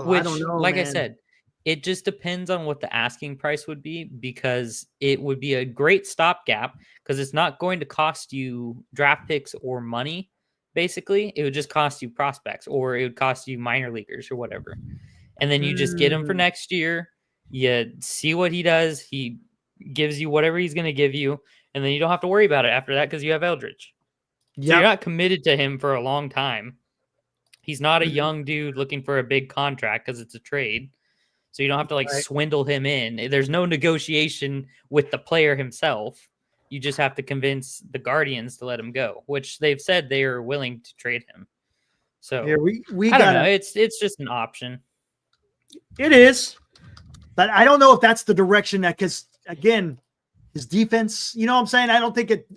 Which, I don't know, like man. I said, it just depends on what the asking price would be, because it would be a great stopgap because it's not going to cost you draft picks or money. Basically, it would just cost you prospects, or it would cost you minor leaguers or whatever. And then you just get him for next year. You see what he does. He gives you whatever he's going to give you. And then you don't have to worry about it after that because you have Eldridge. So you're not committed to him for a long time. He's not a young dude looking for a big contract because it's a trade. So you don't have to swindle him in. There's no negotiation with the player himself. You just have to convince the Guardians to let him go, which they've said they are willing to trade him. So we I don't know. It's just an option. It is, but I don't know if that's the direction that, because again, his defense, you know what I'm saying? I don't think it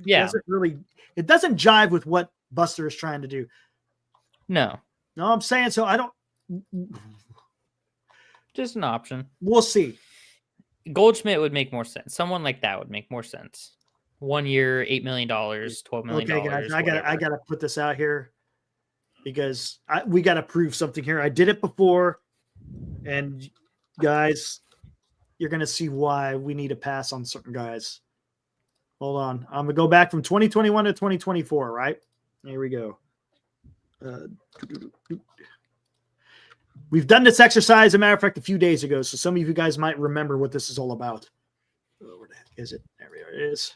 doesn't really, it doesn't jive with what Buster is trying to do. No, I'm saying, so I don't. Just an option. We'll see. Goldschmidt would make more sense. Someone like that would make more sense. 1 year, $8 million, $12 million. Okay, guys, I gotta put this out here because we gotta prove something here. I did it before, and guys, you're gonna see why we need to pass on certain guys. Hold on, I'm gonna go back from 2021 to 2024. Right, here we go. We've done this exercise, as a matter of fact, a few days ago, so some of you guys might remember what this is all about. Oh, where the heck is it? There it is.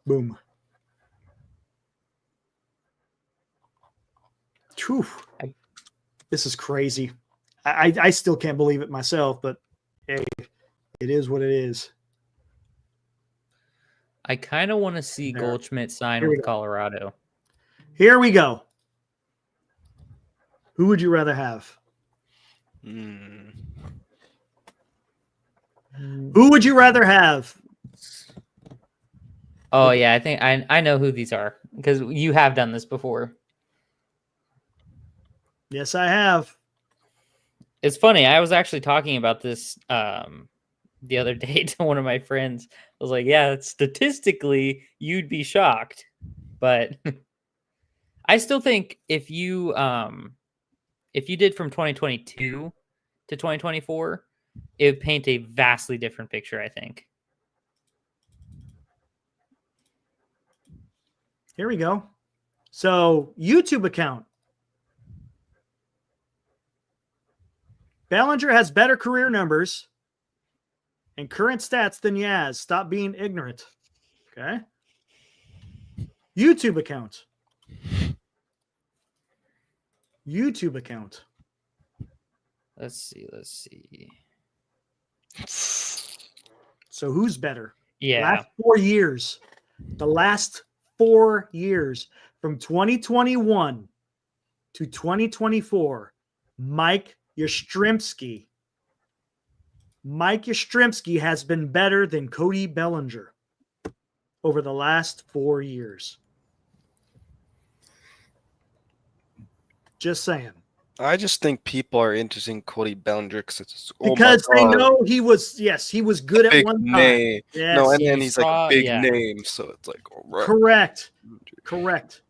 Boom. Whew. This is crazy. I still can't believe it myself, but hey, it is what it is. I kind of want to see Goldschmidt sign with Colorado. Here we go. Who would you rather have? Who would you rather have? Oh yeah, I think I know who these are because you have done this before. Yes, I have. It's funny. I was actually talking about this the other day to one of my friends. I was like, "Yeah, statistically, you'd be shocked," but I still think if you did from 2022 to 2024, it would paint a vastly different picture, I think. Here we go. So, YouTube account. Bellinger has better career numbers and current stats than Yaz. Stop being ignorant. Okay. YouTube account. YouTube account. Let's see. So who's better? Yeah. Last 4 years. The last 4 years from 2021 to 2024. Mike Yastrzemski. Mike Yastrzemski has been better than Cody Bellinger over the last 4 years. Just saying. I just think people are interested in Cody Bellinger because they know he was good at one time. Yes, no, and then he's like a big name, so it's like all right. Correct.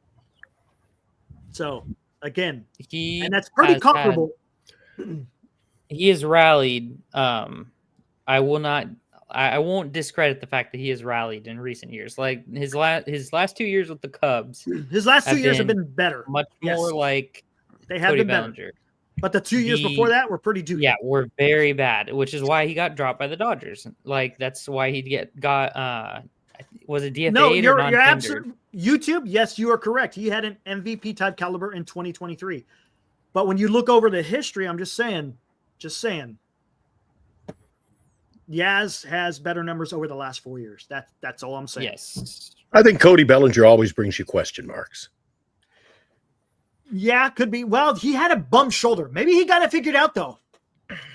So again, and that's pretty comparable. He has rallied. I won't discredit the fact that he has rallied in recent years. Like his last 2 years with the Cubs. His last 2 years have been better. Much more like They have Cody been better. Bellinger. But the 2 years before that were pretty dookie. Yeah, were very bad, which is why he got dropped by the Dodgers. Like that's why he got was it DFA'd No, or you're non-tendered? absolutely YouTube. Yes, you are correct. He had an MVP type caliber in 2023. But when you look over the history, I'm just saying, Yaz has better numbers over the last 4 years. That's all I'm saying. Yes. I think Cody Bellinger always brings you question marks. Yeah, could be. Well, he had a bum shoulder. Maybe he got it figured out though.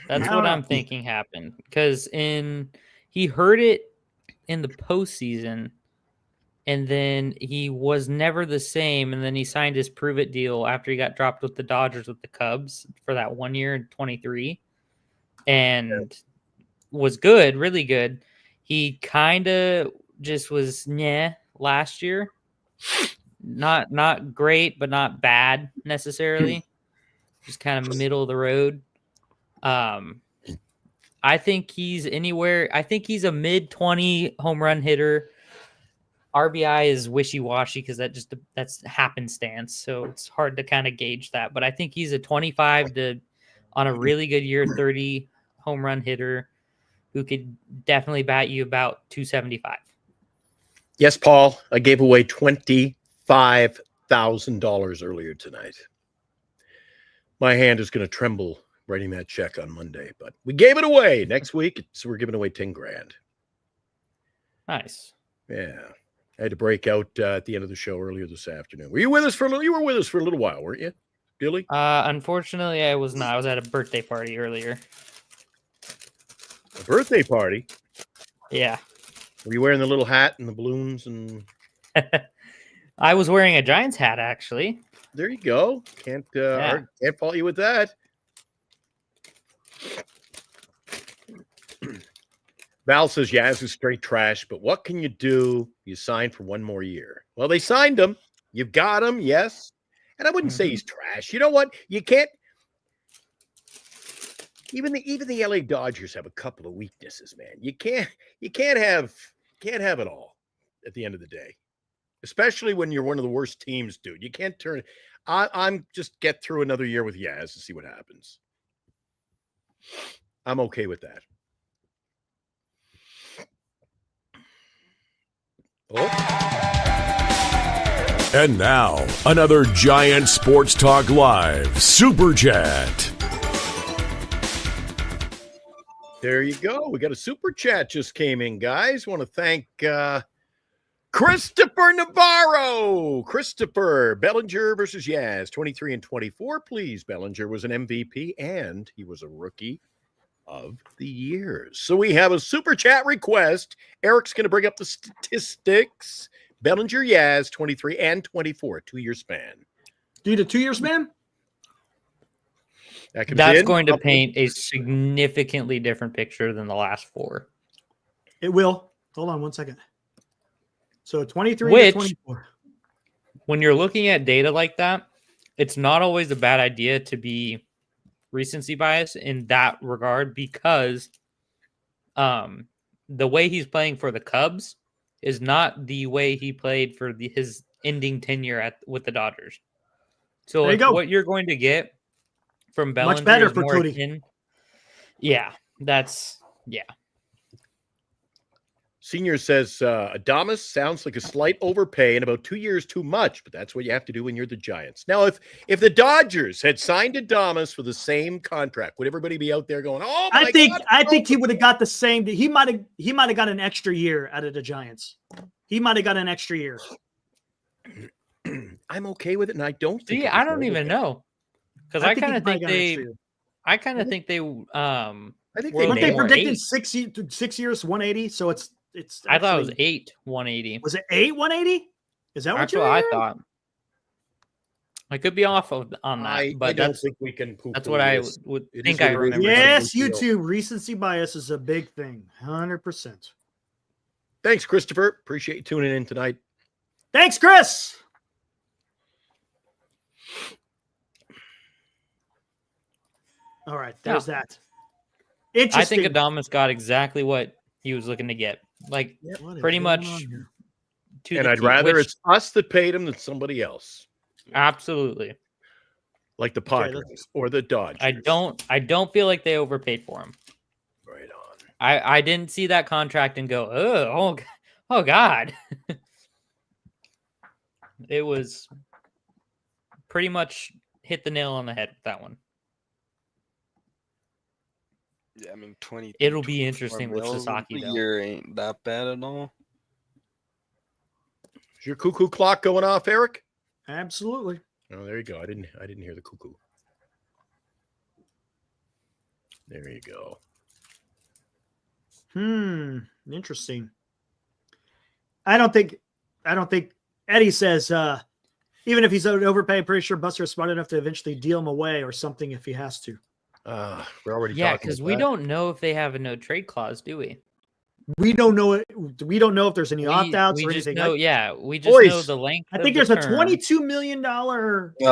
That's what I'm thinking happened because he hurt it in the postseason, and then he was never the same. And then he signed his prove it deal after he got dropped with the Dodgers with the Cubs for that 1 year in 23, and was good, really good. He kind of just was last year. Not great, but not bad necessarily. Just kind of middle of the road. I think he's anywhere. I think he's a mid-20 home run hitter. RBI is wishy-washy because that's happenstance, so it's hard to kind of gauge that. But I think he's a 25 to, on a really good year, 30 home run hitter who could definitely bat you about 275. Yes, Paul, I gave away $25,000 earlier tonight. My hand is going to tremble writing that check on Monday, but we gave it away. Next week, so we're giving away 10 grand. Nice. Yeah. I had to break out at the end of the show earlier this afternoon. Were you with us for a little? You were with us for a little while, weren't you, Dilly? Unfortunately, I was not. I was at a birthday party earlier. A birthday party? Yeah. Were you wearing the little hat and the balloons and? I was wearing a Giants hat, actually. There you go. Can't fault you with that. Val says Yaz is straight trash, but what can you do? You signed for one more year. Well, they signed him. You've got him, yes. And I wouldn't say he's trash. You know what? You can't. Even the LA Dodgers have a couple of weaknesses, man. You can't have it all at the end of the day. Especially when you're one of the worst teams, dude. You can't turn. I'm just get through another year with Yaz and see what happens. I'm okay with that. Oh. And now, another Giant Sports Talk Live Super Chat. There you go. We got a super chat just came in, guys. Want to thank Christopher Navarro. Christopher, Bellinger versus Yaz, 23 and 24. Please, Bellinger was an MVP, and he was a rookie of the year. So we have a super chat request. Eric's going to bring up the statistics. Bellinger, Yaz, 23 and 24, 2 year span. Dude, a 2 year span? That's going to paint a significantly different picture than the last four. It will. Hold on 1 second. So 23 Which, to 24. When you're looking at data like that, it's not always a bad idea to be recency bias in that regard because the way he's playing for the Cubs is not the way he played for his ending tenure with the Dodgers. So what you're going to get from Bellinger much better is for more Cody. akin. Senior says Adames sounds like a slight overpay and about 2 years too much, but that's what you have to do when you're the Giants. Now, if the Dodgers had signed Adames for the same contract, would everybody be out there going, "Oh my God"? I think he would have got the same. He might have got an extra year out of the Giants. He might have got an extra year. I'm okay with it, and I don't think. See, I don't even know because I kind of think they. I kind of think they. I think weren't they predicted 8. 6 years, 180. So it's. I thought it was 8, 180. Was it 8, 180? Is that That's what I thought? I could be off on that, but I don't think we can. That's what I would think. I remember. Yes, YouTube recency bias is a big thing. 100%. Thanks, Christopher. Appreciate you tuning in tonight. Thanks, Chris. All right, there's that. Interesting. I think Adames got exactly what he was looking to get. Like pretty much. And I'd rather it's us that paid him than somebody else. Absolutely. like the Padres or the Dodgers. I don't feel like they overpaid for him. Right on. I didn't see that contract and go, oh God. It was pretty much hit the nail on the head with that one. Yeah, I mean, 20. It'll be interesting with Sasaki, though. Year ain't that bad at all. Is your cuckoo clock going off, Eric? Absolutely. Oh, there you go. I didn't hear the cuckoo. There you go. Interesting. I don't think Eddie says even if he's overpaid, pretty sure Buster is smart enough to eventually deal him away or something if he has to. We're already talking because we don't know if they have a no trade clause, do we? We don't know it. We don't know if there's any opt-outs or anything. We just know the length. I think there's a $22 million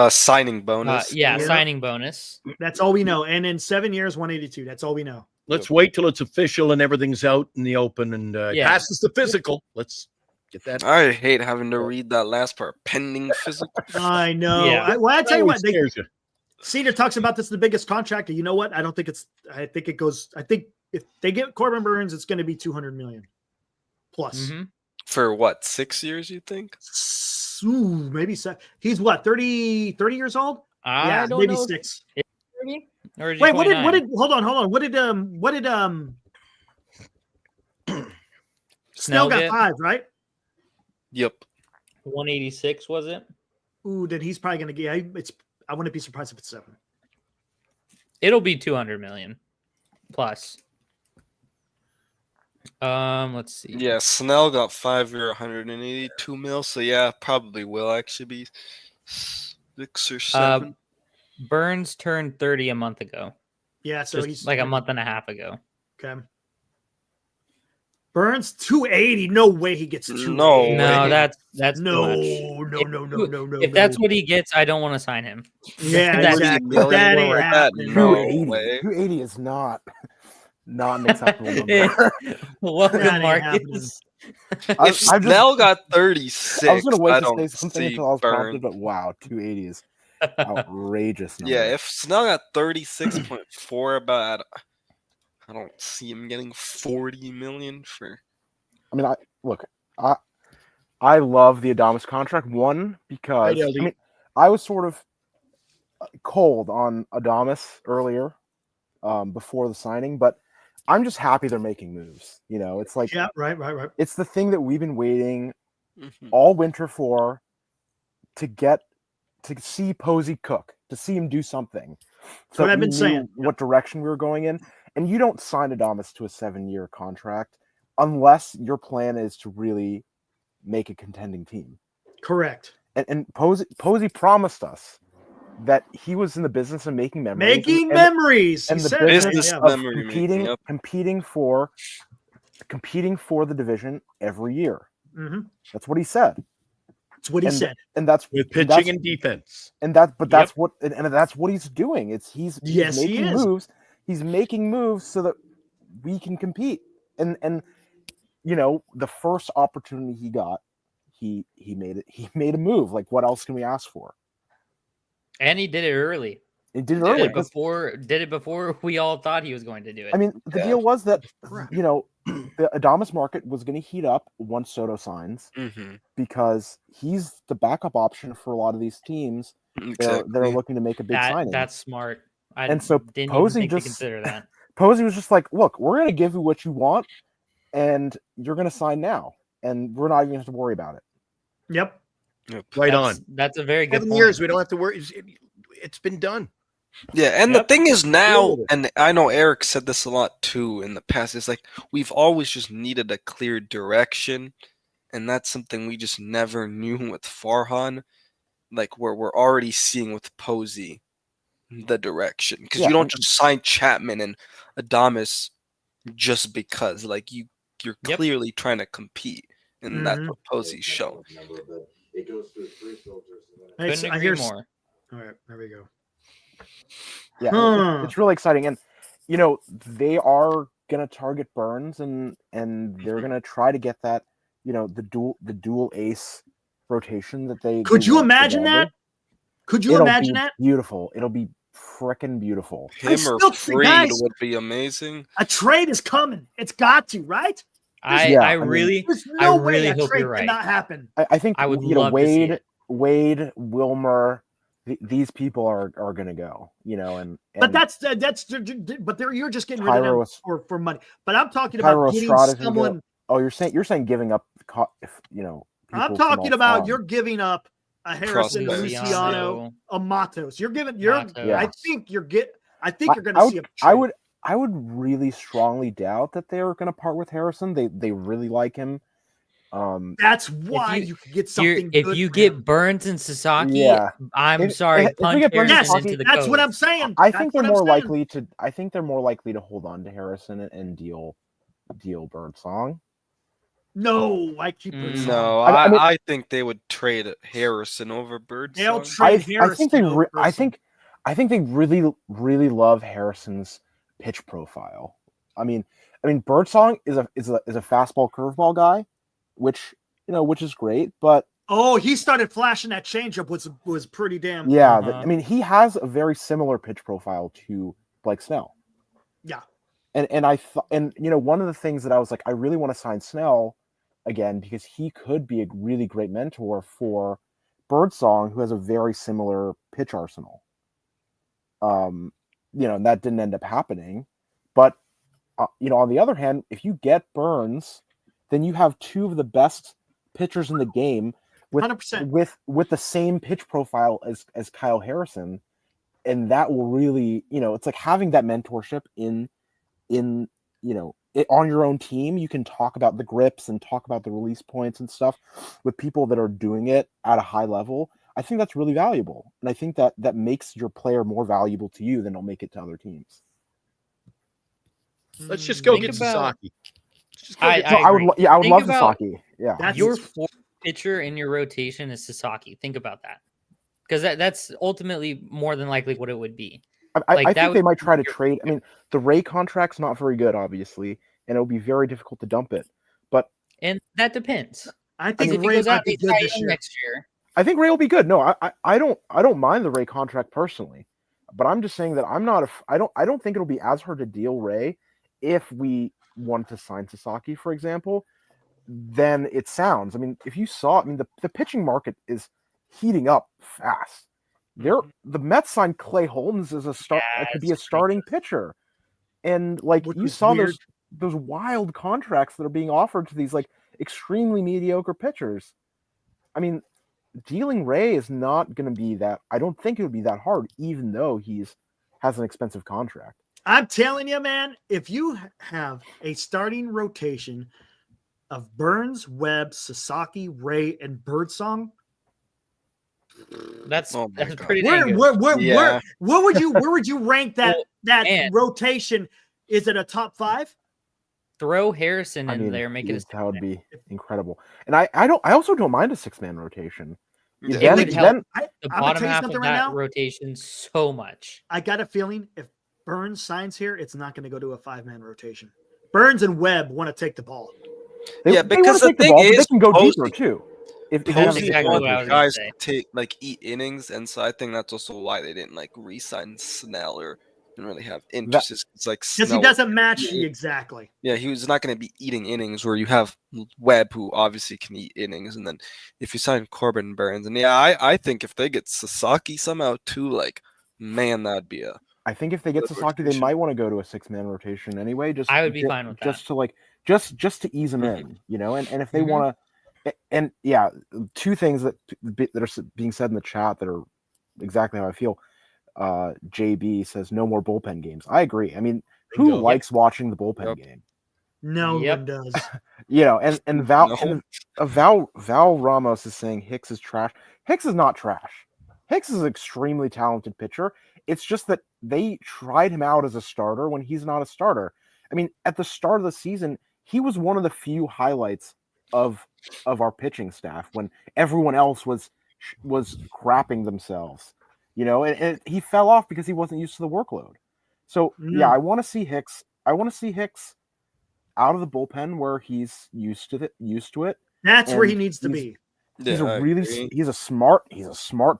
signing bonus. Signing bonus. That's all we know. And in 7 years, 182. That's all we know. Let's wait till it's official and everything's out in the open and passes the physical. Let's get that. I hate having to read that last part. Pending physical. I know. Yeah. I tell you what, Cedar talks about this the biggest contract. You know what? I think if they get Corbin Burns, it's going to be $200 million plus. Mm-hmm. For what, 6 years, you think? Ooh, maybe 7. He's what, 30 years old? I don't maybe know. 6. Or is he Wait, 29? what did hold on. What did Snell got get? 5, right? Yep. 186 was it? Ooh, then he's probably going to get I wouldn't be surprised if it's 7. It'll be 200 million plus. Let's see. Yeah, Snell got 5-year, 182 mil. So yeah, probably will actually be 6 or 7. Burns turned 30 a month ago. Yeah, so he's like a month and a half ago. Okay. Burns 280. No way he gets 280. No, that's no. If that's what he gets, I don't want to sign him. Yeah, exactly. That ain't happening. 280 is not an acceptable number. Welcome, Marcus. If Snell got 36, I was going to wait to say something see until I was Burns. prompted, but wow, 280 is outrageous number. Yeah, if Snell got 36.4, about I don't see him getting 40 million for. I mean, I love the Adames contract. One, because I was sort of cold on Adames earlier, before the signing, but I'm just happy they're making moves. You know, it's like right. It's the thing that we've been waiting all winter for, to see Posey cook, to see him do something. That's what I've been saying. What direction we were going in. And you don't sign Adames to a 7-year contract unless your plan is to really make a contending team. Correct. And Posey promised us that he was in the business of making memories. And the business of competing for the division every year. Mm-hmm. That's what he said. That's what he said. And that's with pitching and defense. That's what he's doing. He's making moves. He's making moves so that we can compete. And you know, the first opportunity he got, he made it. He made a move. Like, what else can we ask for? And he did it early. Did it before we all thought he was going to do it. I mean, the deal was that you know, the Adames market was going to heat up once Soto signs, because he's the backup option for a lot of these teams that are looking to make a big signing. That's smart. So didn't Posey even think just to consider that. Posey was just like, "Look, we're going to give you what you want, and you're going to sign now, and we're not even going to have to worry about it." Yep. That's a very good 7 point. years. We don't have to worry. It's been done. Yeah, and the thing is now, and I know Eric said this a lot too in the past, is like we've always just needed a clear direction, and that's something we just never knew with Farhan. Like where we're already seeing with Posey the direction, because you don't just sign Chapman and Adames just because. Like you're clearly trying to compete, and that's what Posey's shown. It goes through 3 filters. Couldn't agree more. All right, there we go. Yeah, it's really exciting, and you know they are gonna target Burns, and they're gonna try to get that, you know, the dual ace rotation that they. Could you imagine that? Could you imagine that? Beautiful. It'll be freaking beautiful. Him or Freed would be amazing. A trade is coming. It's got to, right? I really hope you're right. Cannot happen. I think I would love Wade, Wilmer, these people are going to go. And but but you're just getting rid of them for money. But I'm talking about getting someone. Oh, you're saying giving up. I'm talking about you're giving up a Harrison, a Luciano, a Matos. I think you're going to see a trade. I would really strongly doubt that they're going to part with Harrison. They really like him. That's why you could get something. If you get Burns and Sasaki, I'm sorry, punch Harrison into the That's coast. what I'm saying. I think they're more likely to hold on to Harrison and deal Birdsong. No, I keep Birdsong. No, I think they would trade Harrison over Birdsong. They'll trade Harrison. I think they really love Harrison's pitch profile. I mean, Birdsong is a fastball curveball guy, which is great, but he started flashing that changeup was pretty damn. Yeah, he has a very similar pitch profile to Blake Snell. Yeah, and I thought, one of the things that I was like, I really want to sign Snell again because he could be a really great mentor for Birdsong, who has a very similar pitch arsenal. And that didn't end up happening, but on the other hand, if you get Burns, then you have two of the best pitchers in the game with 100%. with the same pitch profile as Kyle Harrison, and that will really, it's like having that mentorship in on your own team. You can talk about the grips and talk about the release points and stuff with people that are doing it at a high level. I think that's really valuable, and I think that makes your player more valuable to you than it'll make it to other teams. Let's just go get Sasaki. I would love Sasaki. Yeah, your fourth pitcher in your rotation is Sasaki. Think about that, because that's ultimately more than likely what it would be. I think they might try to trade. I mean, the Ray contract's not very good, obviously, and it'll be very difficult to dump it. And that depends. I think if Ray might be good this year. Next year. I think Ray will be good. No, I don't mind the Ray contract personally, but I'm just saying that I don't think it'll be as hard to deal Ray if we want to sign Sasaki, for example. Then it sounds. I mean, if you saw, the pitching market is heating up fast. The Mets signed Clay Holmes as to be a starting pitcher, and you saw those wild contracts that are being offered to these extremely mediocre pitchers. I mean, dealing Ray is not going to be that. I don't think it would be that hard, even though has an expensive contract. I'm telling you, man, if you have a starting rotation of Burns, Webb, Sasaki, Ray, and Birdsong, that's pretty good. Where would you rank that rotation? Is it a top 5? Throw Harrison in there, make it that would be incredible. And I also don't mind a 6-man rotation. It would help the bottom half of that rotation so much. I got a feeling if Burns signs here, it's not going to go to a 5-man rotation. Burns and Webb want to take the ball. Because the thing is, they can go deeper too. If guys eat innings, and so I think that's also why they didn't re-sign Snell or didn't really have interest. Because he doesn't match exactly. Yeah, he was not going to be eating innings where you have Webb, who obviously can eat innings, and then if you sign Corbin Burns, and I think if they get Sasaki somehow too, man, that'd be a. I think if they get Sasaki, they might want to go to a 6-man rotation anyway. I would be fine with that. Just to ease them in, and if they want to, and two things that are being said in the chat that are exactly how I feel. JB says no more bullpen games. I agree. I mean, who likes watching the bullpen game? No one does. And Val Ramos is saying Hicks is trash. Hicks is not trash. Hicks is an extremely talented pitcher. It's just that they tried him out as a starter when he's not a starter. I mean, at the start of the season, he was one of the few highlights of our pitching staff when everyone else was crapping themselves. And he fell off because he wasn't used to the workload. So I want to see Hicks. I want to see Hicks out of the bullpen where he's used to it. That's where he needs to be. He's a smart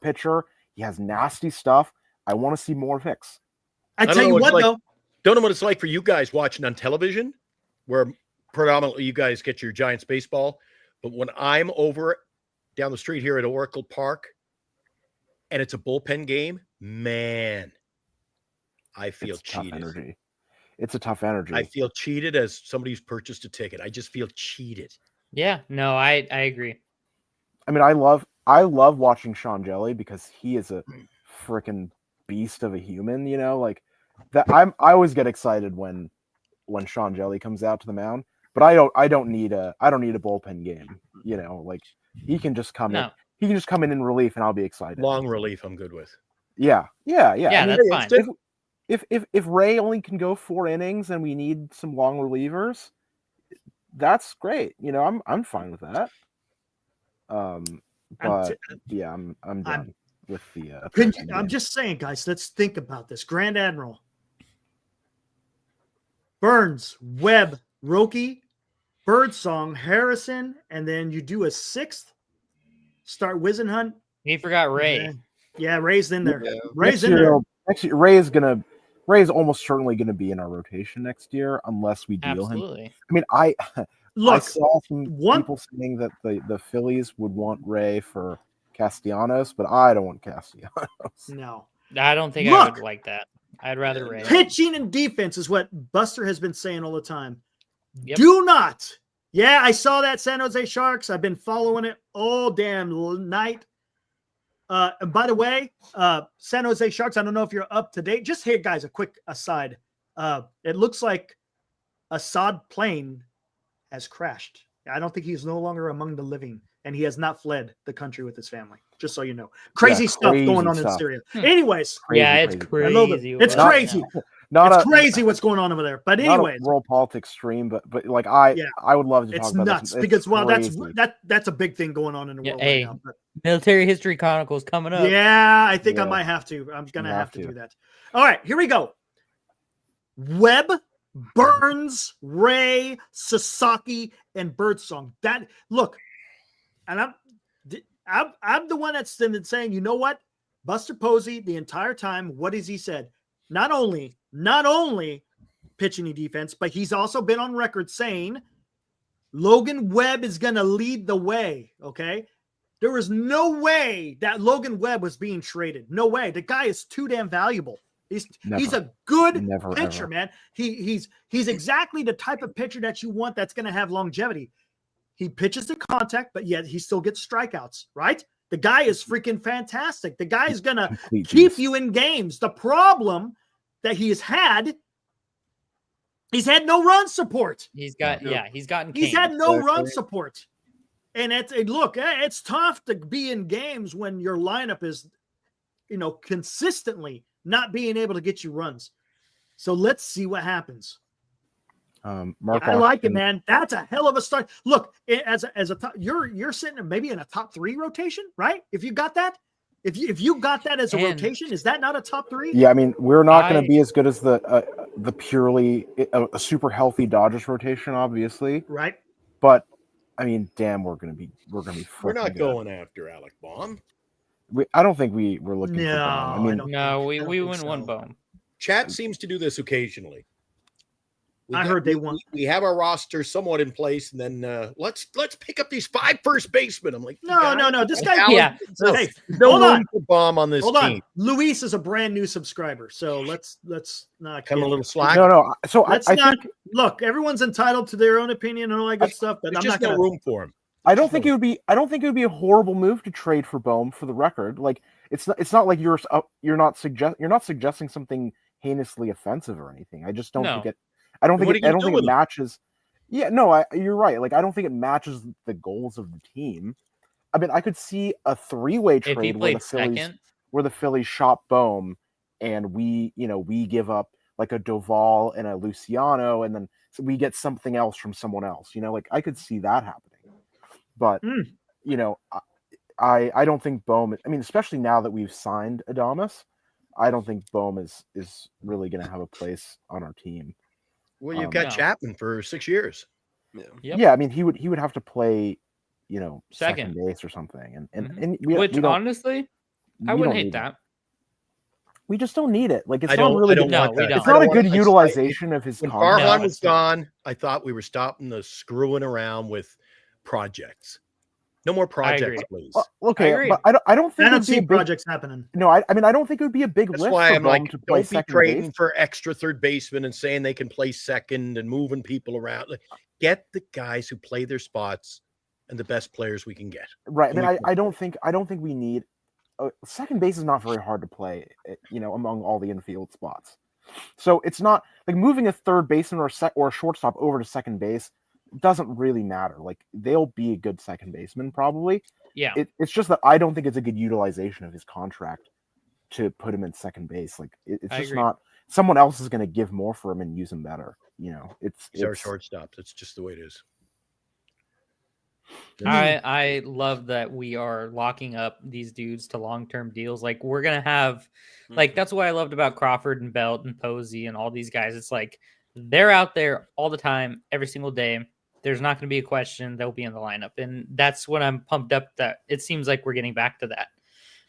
pitcher. He has nasty stuff. I want to see more Hicks. I tell you what, though. Don't know what it's like for you guys watching on television, where predominantly you guys get your Giants baseball. But when I'm over down the street here at Oracle Park and it's a bullpen game, man, I feel cheated. It's a tough energy. I feel cheated as somebody who's purchased a ticket. I just feel cheated. Yeah, no, I agree. I mean, I love watching Sean Jelly because he is a freaking beast of a human, you know, like that. I always get excited when Sean Jelly comes out to the mound, but I don't need a bullpen game, you know, like he can just come in. He can just come in relief and I'll be excited. Long relief I'm good with. Yeah. Yeah, I mean, that's fine. If Ray only can go 4 innings and we need some long relievers, that's great. You know, I'm fine with that. But yeah, I'm done with the. I'm just saying, guys. Let's think about this. Grand Admiral, Burns, Webb, Roki, Birdsong, Harrison, and then you do a 6th. Start Wisenhunt. He forgot Ray. Yeah, Ray's in there. Yeah. Ray's in there. Next year, Ray's almost certainly gonna be in our rotation next year unless we deal him. I mean, I saw some people saying that the Phillies would want Ray for Castellanos, but I don't want Castellanos. No, I don't think I would like that. I'd rather Ray. Pitching and defense is what Buster has been saying all the time. Yep. Do not. Yeah, I saw that San Jose Sharks. I've been following it all damn night. And by the way, San Jose Sharks, I don't know if you're up to date. Just here, guys, a quick aside. It looks like Assad plane has crashed. I don't think he's no longer among the living, and he has not fled the country with his family. Just so you know. Crazy stuff going on in Syria. Anyways. It's crazy. I love it. It's crazy. It's crazy what's going on over there. But anyways. Not a world politics stream, but like I would love to talk about nuts this. because that's a big thing going on in the world right now. But, Military History Chronicles coming up. Yeah, I think I might have to. I'm gonna have to do that. All right, here we go. Webb, Burns, Ray, Sasaki, and Birdsong. That look, and I'm the one that's been saying, you know what? Buster Posey, the entire time, what has he said? Not only pitching and defense, but he's also been on record saying Logan Webb is going to lead the way, okay? There was no way that Logan Webb was being traded. No way. The guy is too damn valuable. He's a good pitcher, man. He's exactly the type of pitcher that you want that's going to have longevity. He pitches to contact, but yet he still gets strikeouts, right? The guy is freaking fantastic. The guy is going to keep you in games. The problem that he's had no run support. He's gotten He's had no run support. And it's tough to be in games when your lineup is, consistently not being able to get you runs. So let's see what happens. I like it, man. That's a hell of a start. Look, as a top, you're sitting maybe in a top 3 rotation, right? If you got that, if you got that as a rotation, is that not a top 3? Yeah, I mean, we're not going to be as good as the purely a super healthy Dodgers rotation, obviously, right? But I mean, damn, we're going to be. We're not going after Alec Baum. I don't think we're looking. No, for Baum. I mean, we wouldn't want Baum. Chat seems to do this occasionally. I heard they want. We have our roster somewhat in place, and then let's pick up these 5 first basemen. I'm like, no. This guy, hey, no room for Bomb on this team. On. Luis is a brand new subscriber, so let's not come a little slack. No. So I think look, everyone's entitled to their own opinion and all that good stuff, but I'm just not no room for him. I don't think it would be a horrible move to trade for Bohm, for the record. Like it's not like you're not suggesting something heinously offensive or anything. I just don't think it. I don't think it matches. Yeah, no, you're right. Like I don't think it matches the goals of the team. I mean, I could see a 3-way trade where the Phillies shop Bohm and we give up like a Doval and a Luciano, and then we get something else from someone else. Like I could see that happening. But I don't think Bohm. I mean, especially now that we've signed Adames, I don't think Bohm is really going to have a place on our team. Well, you've got Chapman for 6 years. Yeah, I mean, he would have to play, second base or something. And which honestly, I we wouldn't don't hate need it. that. We just don't need it. Like it's I not don't. really. I don't No, want we that. don't. It's I not don't a good want- utilization of his When contract. Farhan No, was it's not. gone, I thought we were stopping the screwing around with projects. No more projects, agree. please. Okay, agree. but I don't think I don't it'd be see a big. projects happening. No, I mean I don't think it would be a big That's lift why for I'm Bohm like, to play don't be second trading base. for extra third baseman and saying they can play second and moving people around. Like, get the guys who play their spots and the best players we can get. Right. I mean, Only I don't think we need second base is not very hard to play, among all the infield spots. So it's not like moving a third baseman or a shortstop over to second base doesn't really matter. Like they'll be a good second baseman probably. Yeah. It's just that I don't think it's a good utilization of his contract to put him in second base. Like it's I just agree. not. Someone else is going to give more for him and use him better. He's our shortstop. That's just the way it is. I love that we are locking up these dudes to long-term deals. Like we're gonna have, like that's what I loved about Crawford and Belt and Posey and all these guys. It's like they're out there all the time, every single day. There's not going to be a question they'll be in the lineup, and that's what I'm pumped up that it seems like we're getting back to that,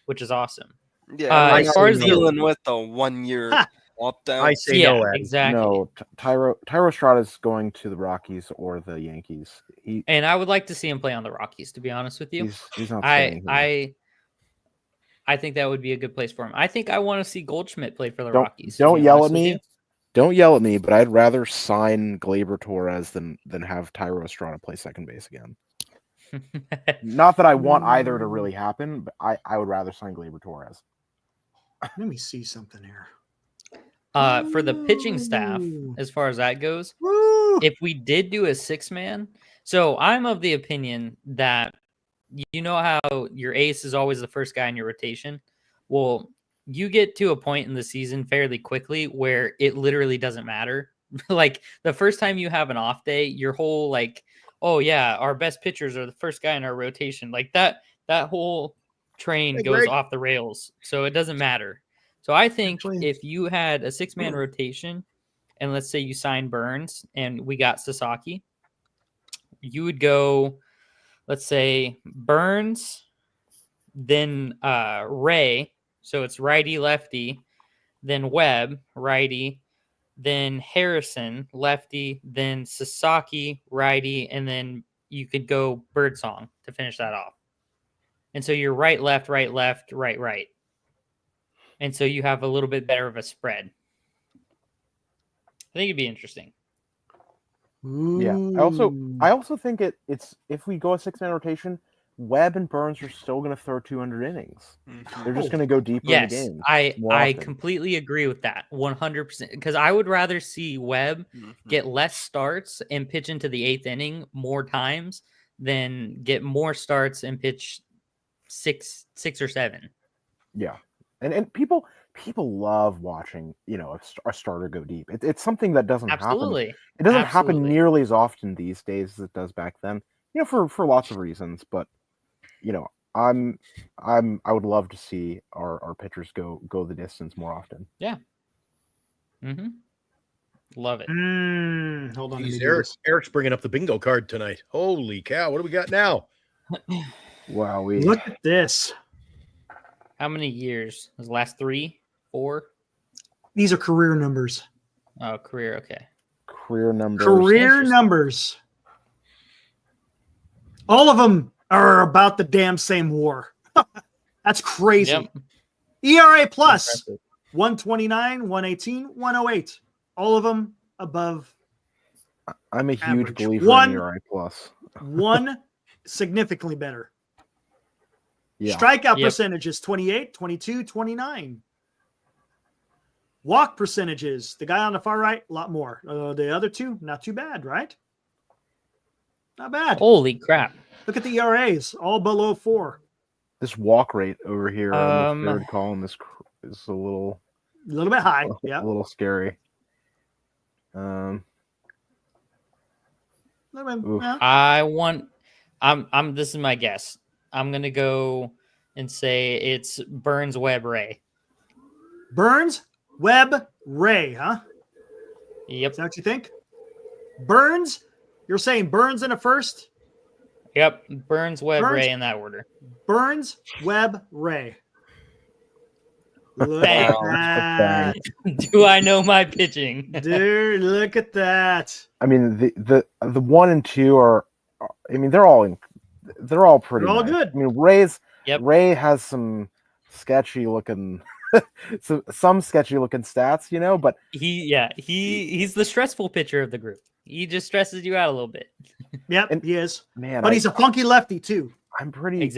which is awesome. Yeah, as far as dealing with a 1 year opt-out. I say yeah, no, Adam. exactly. No, Tyro Estrada is going to the Rockies or the Yankees. And I would like to see him play on the Rockies, to be honest with you. He's not staying here. I think that would be a good place for him. I think I want to see Goldschmidt play for the Don't Rockies. don't to be yell honest at with me. you. Don't yell at me, but I'd rather sign Gleyber Torres than have Tyro Estrada play second base again. Not that I want either to really happen, but I would rather sign Gleyber Torres. Let me see something here. For the pitching staff, as far as that goes, if we did do a 6-man, so I'm of the opinion that you know how your ace is always the first guy in your rotation. Well, you get to a point in the season fairly quickly where it literally doesn't matter. Like the first time you have an off day, your whole like, oh yeah, our best pitchers are the first guy in our rotation. Like that whole train goes off the rails. So it doesn't matter. So I think if you had a 6-man rotation and let's say you sign Burns and we got Sasaki, you would go, let's say Burns, then Ray. So it's righty, lefty, then Webb, righty, then Harrison, lefty, then Sasaki, righty, and then you could go Birdsong to finish that off. And so you're right, left, right, right. And so you have a little bit better of a spread. I think it'd be interesting. Yeah. I also think it's if we go a 6-man rotation, Webb and Burns are still going to throw 200 innings. They're just going to go deeper in the game. I completely agree with that 100%. Because I would rather see Webb get less starts and pitch into the 8th inning more times than get more starts and pitch six or 7. Yeah, and people love watching a starter go deep. It's something that doesn't happen. It doesn't happen nearly as often these days as it does back then. For lots of reasons, but I would love to see our pitchers go the distance more often. Yeah. Love it. Hold on. Jeez, Eric's bringing up the bingo card tonight. Holy cow! What do we got now? Wow, look at this. How many years? The last 3, 4? These are career numbers. Oh, career. Okay. Career numbers. Career numbers. All of them are about the damn same WAR. That's crazy. Yep. ERA plus 129, 118, 108. All of them above. I'm a huge average. believer in ERA plus. One significantly better. Yeah. Strikeout percentages 28, 22, 29. Walk percentages, the guy on the far right, a lot more. The other two, not too bad, right? Not bad. Holy crap. Look at the ERAs, all below 4. This walk rate over here on the third column is a little bit high. Yeah. A little scary. This is my guess. I'm gonna go and say it's Burns, Webb, Ray. Burns, Webb, Ray, huh? Yep. Is that what you think? Burns, you're saying Burns in a first? Yep. Burns, Webb, Ray in that order. Burns, Webb, Ray. Look at that. Do I know my pitching? Dude, look at that. I mean, the 1 and 2 are. I mean, they're all pretty. They're all nice. good. I mean, Yep. Ray has some sketchy looking, some sketchy looking stats, you know. But He's the stressful pitcher of the group. He just stresses you out a little bit. Yep, he is. Man, But he's a funky lefty too. I'm pretty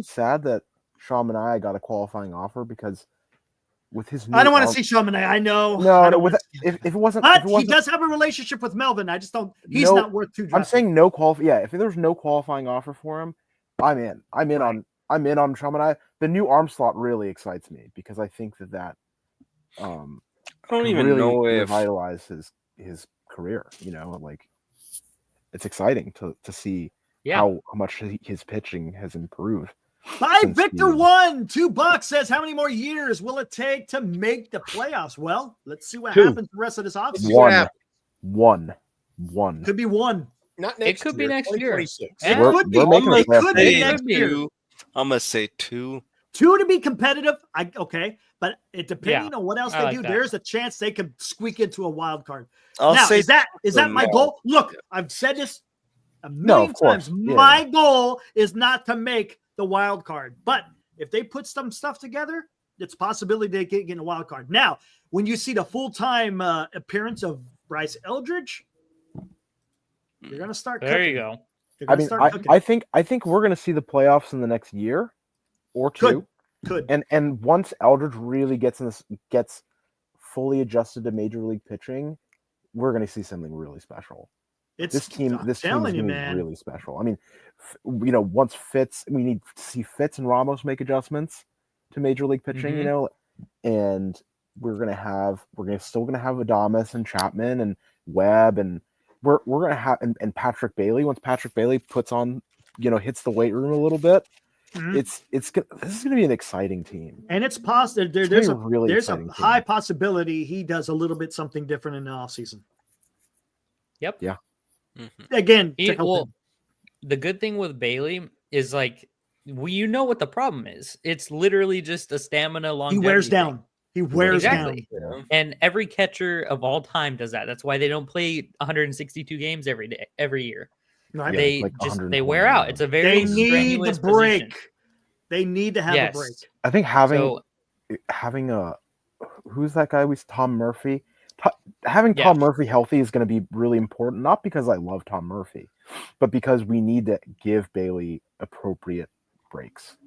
sad that Shaman and I got a qualifying offer because with his new I don't want to see Shaman. I know. No, if it wasn't, but he does have a relationship with Melvin. I just don't. He's not worth $2. I'm saying no qualifying. Yeah, if there's no qualifying offer for him, I'm in. I'm in on Shaman. The new arm slot really excites me because I think that I don't even really know if revitalize his career. You know, like it's exciting to see how much his pitching has improved. By Victor 1, $2 says, how many more years will it take to make the playoffs? Well, let's see what happens the rest of this offseason. One. Could be one. Not next It could year, be next year. 2026. It could be. It could be next year. I'm gonna say 2. 2 to be competitive. Okay, but it depending on what else they like do, that. there's a chance they could squeak into a wild card. I'll Now, say is that my goal? Look, I've said this a million of course. times. Yeah. My goal is not to make the wild card, but if they put some stuff together, it's a possibility they get in a wild card. Now, when you see the full-time appearance of Bryce Eldridge, you're gonna start. There you go. I mean, I think we're gonna see the playoffs in the next year or two. Could. And once Eldridge really gets fully adjusted to major league pitching, we're gonna see something really special. This team is going to be really special. I mean, once Fitz, we need to see Fitz and Ramos make adjustments to major league pitching, and we're still gonna have Adames and Chapman and Webb, and we're gonna have and Patrick Bailey. Once Patrick Bailey puts on, hits the weight room a little bit, this is gonna be an exciting team. And it's possible there's a high possibility he does a little bit something different in the offseason. Yep. Yeah. Mm-hmm. Again, the good thing with Bailey is what the problem is. It's literally just a stamina longevity. He wears thing. down. He wears down. Yeah. And every catcher of all time does that. That's why they don't play 162 games every year. Right. They wear out. It's a very they need the break. Position. They need to have a break. I think having a who's that guy? Tom Murphy. Having Tom Murphy healthy is going to be really important, not because I love Tom Murphy, but because we need to give Bailey appropriate breaks.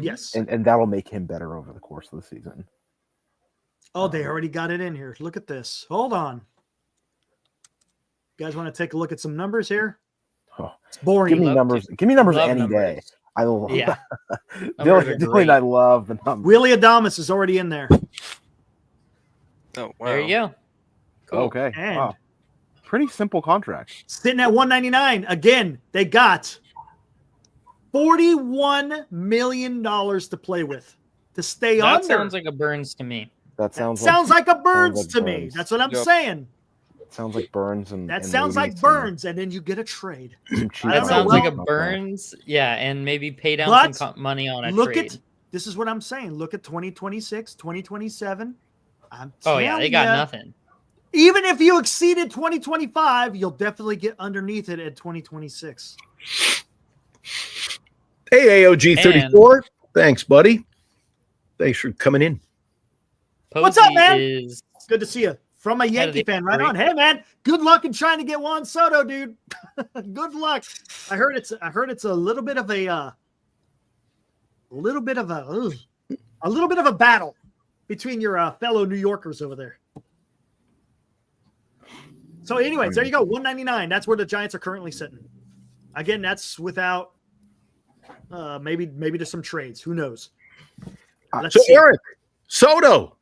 Yes. And that'll make him better over the course of the season. Oh, they already got it in here. Look at this. Hold on. You guys want to take a look at some numbers here? Oh, it's boring. Give me numbers any day. I love Dilly and I love the numbers. Willy Adames is already in there. Oh, wow. There you go. Cool. Okay. Wow. Pretty simple contract. Sitting at $199. Again, they got $41 million to play with to stay under. That sounds like a Burns to me. That sounds like a Burns to me. That's what I'm saying. It sounds like Burns and sounds like Burns, and then you get a trade. That sounds like a Burns, and maybe pay down some money on a trade. This is what I'm saying. Look at 2026, 2027. They got nothing. Even if you exceeded 2025, you'll definitely get underneath it at 2026. Hey, AOG 34. Thanks, buddy. Thanks for coming in. What's up, man? It's good to see you. From a Yankee fan, right on. Hey, man, good luck in trying to get Juan Soto, dude. Good luck. I heard it's a little bit of a battle between your fellow New Yorkers over there. So, anyways, there you go. $199. That's where the Giants are currently sitting. Again, that's without maybe there's some trades. Who knows? So, Eric Soto.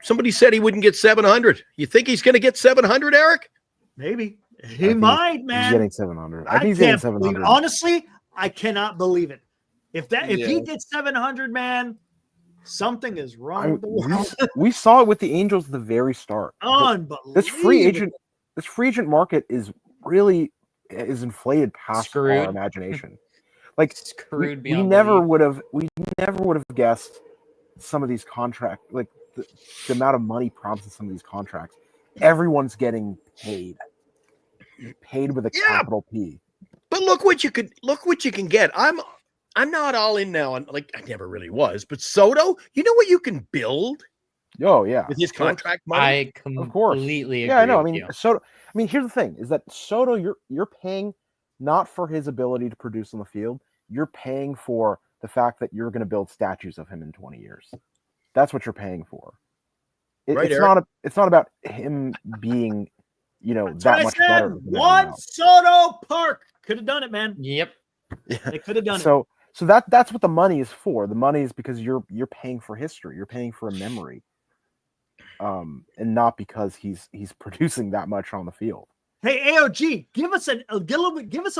Somebody said he wouldn't get 700. You think he's going to get 700, Eric? Maybe. He might, man. He's getting 700. I think he's getting 700. Honestly, I cannot believe it. If he gets 700, man, something is wrong with the world. We saw it with the Angels at the very start. Unbelievable. This free agent market is inflated past our imagination. Like screwed. We never would have guessed some of these contracts, like the amount of money prompts in some of these contracts, everyone's getting paid with a capital P. But look what you can get. I'm not all in now on, like, I never really was, but Soto, you know what you can build? Oh yeah, with his contract money. I completely agree. Yeah, I know. I with mean, you. Soto. I mean, here's the thing: is that Soto, you're paying not for his ability to produce on the field. You're paying for the fact that you're going to build statues of him in 20 years. That's what you're paying for. Right, it's not about him being, That's that what much I said. better. than everyone Juan else. Soto Park could have done it, man. Yep. They could have done it. So that's what the money is for. The money is because you're paying for history. You're paying for a memory. And not because he's producing that much on the field. Hey, AOG, give us a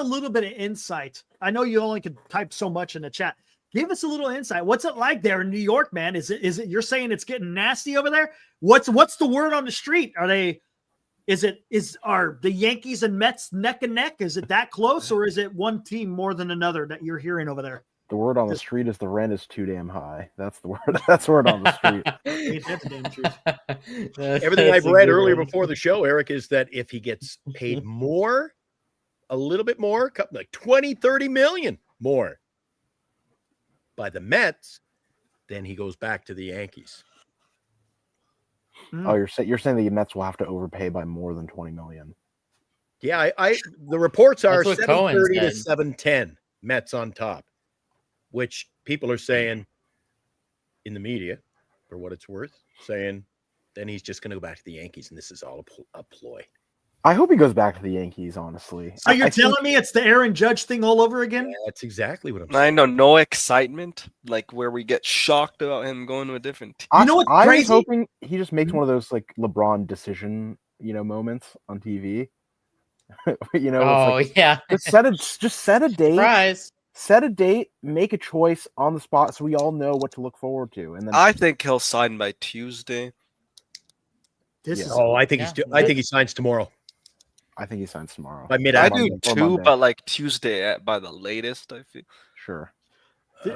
little bit of insight. I know you only can type so much in the chat. Give us a little insight. What's it like there in New York, man? Is it you're saying it's getting nasty over there? What's the word on the street? Are the Yankees and Mets neck and neck? Is it that close, or is it one team more than another that you're hearing over there? The word on the street is the rent is too damn high. That's the word. That's the word on the street. That's damn truth. Everything I've read earlier before the show, Eric, is that if he gets paid more, a little bit more, like 20, 30 million more by the Mets, then he goes back to the Yankees. Oh, you're saying the Mets will have to overpay by more than 20 million. Yeah, the reports are That's what Cohen 730 to said. 710 Mets on top, which people are saying in the media, for what it's worth, saying then he's just going to go back to the Yankees, and this is all a ploy. I hope he goes back to the Yankees, honestly. So you're telling me it's the Aaron Judge thing all over again? Yeah, that's exactly what I'm saying. I know, no excitement, like where we get shocked about him going to a different team. You know what's I crazy? was hoping he just makes one of those like LeBron decision, moments on TV. Yeah. Just set a date. Surprise. Set a date, make a choice on the spot, so we all know what to look forward to. And then I think he'll sign by Tuesday. I think he signs tomorrow. I think he signs tomorrow. By mid I Monday, do too, but like Tuesday by the latest, I feel. Sure.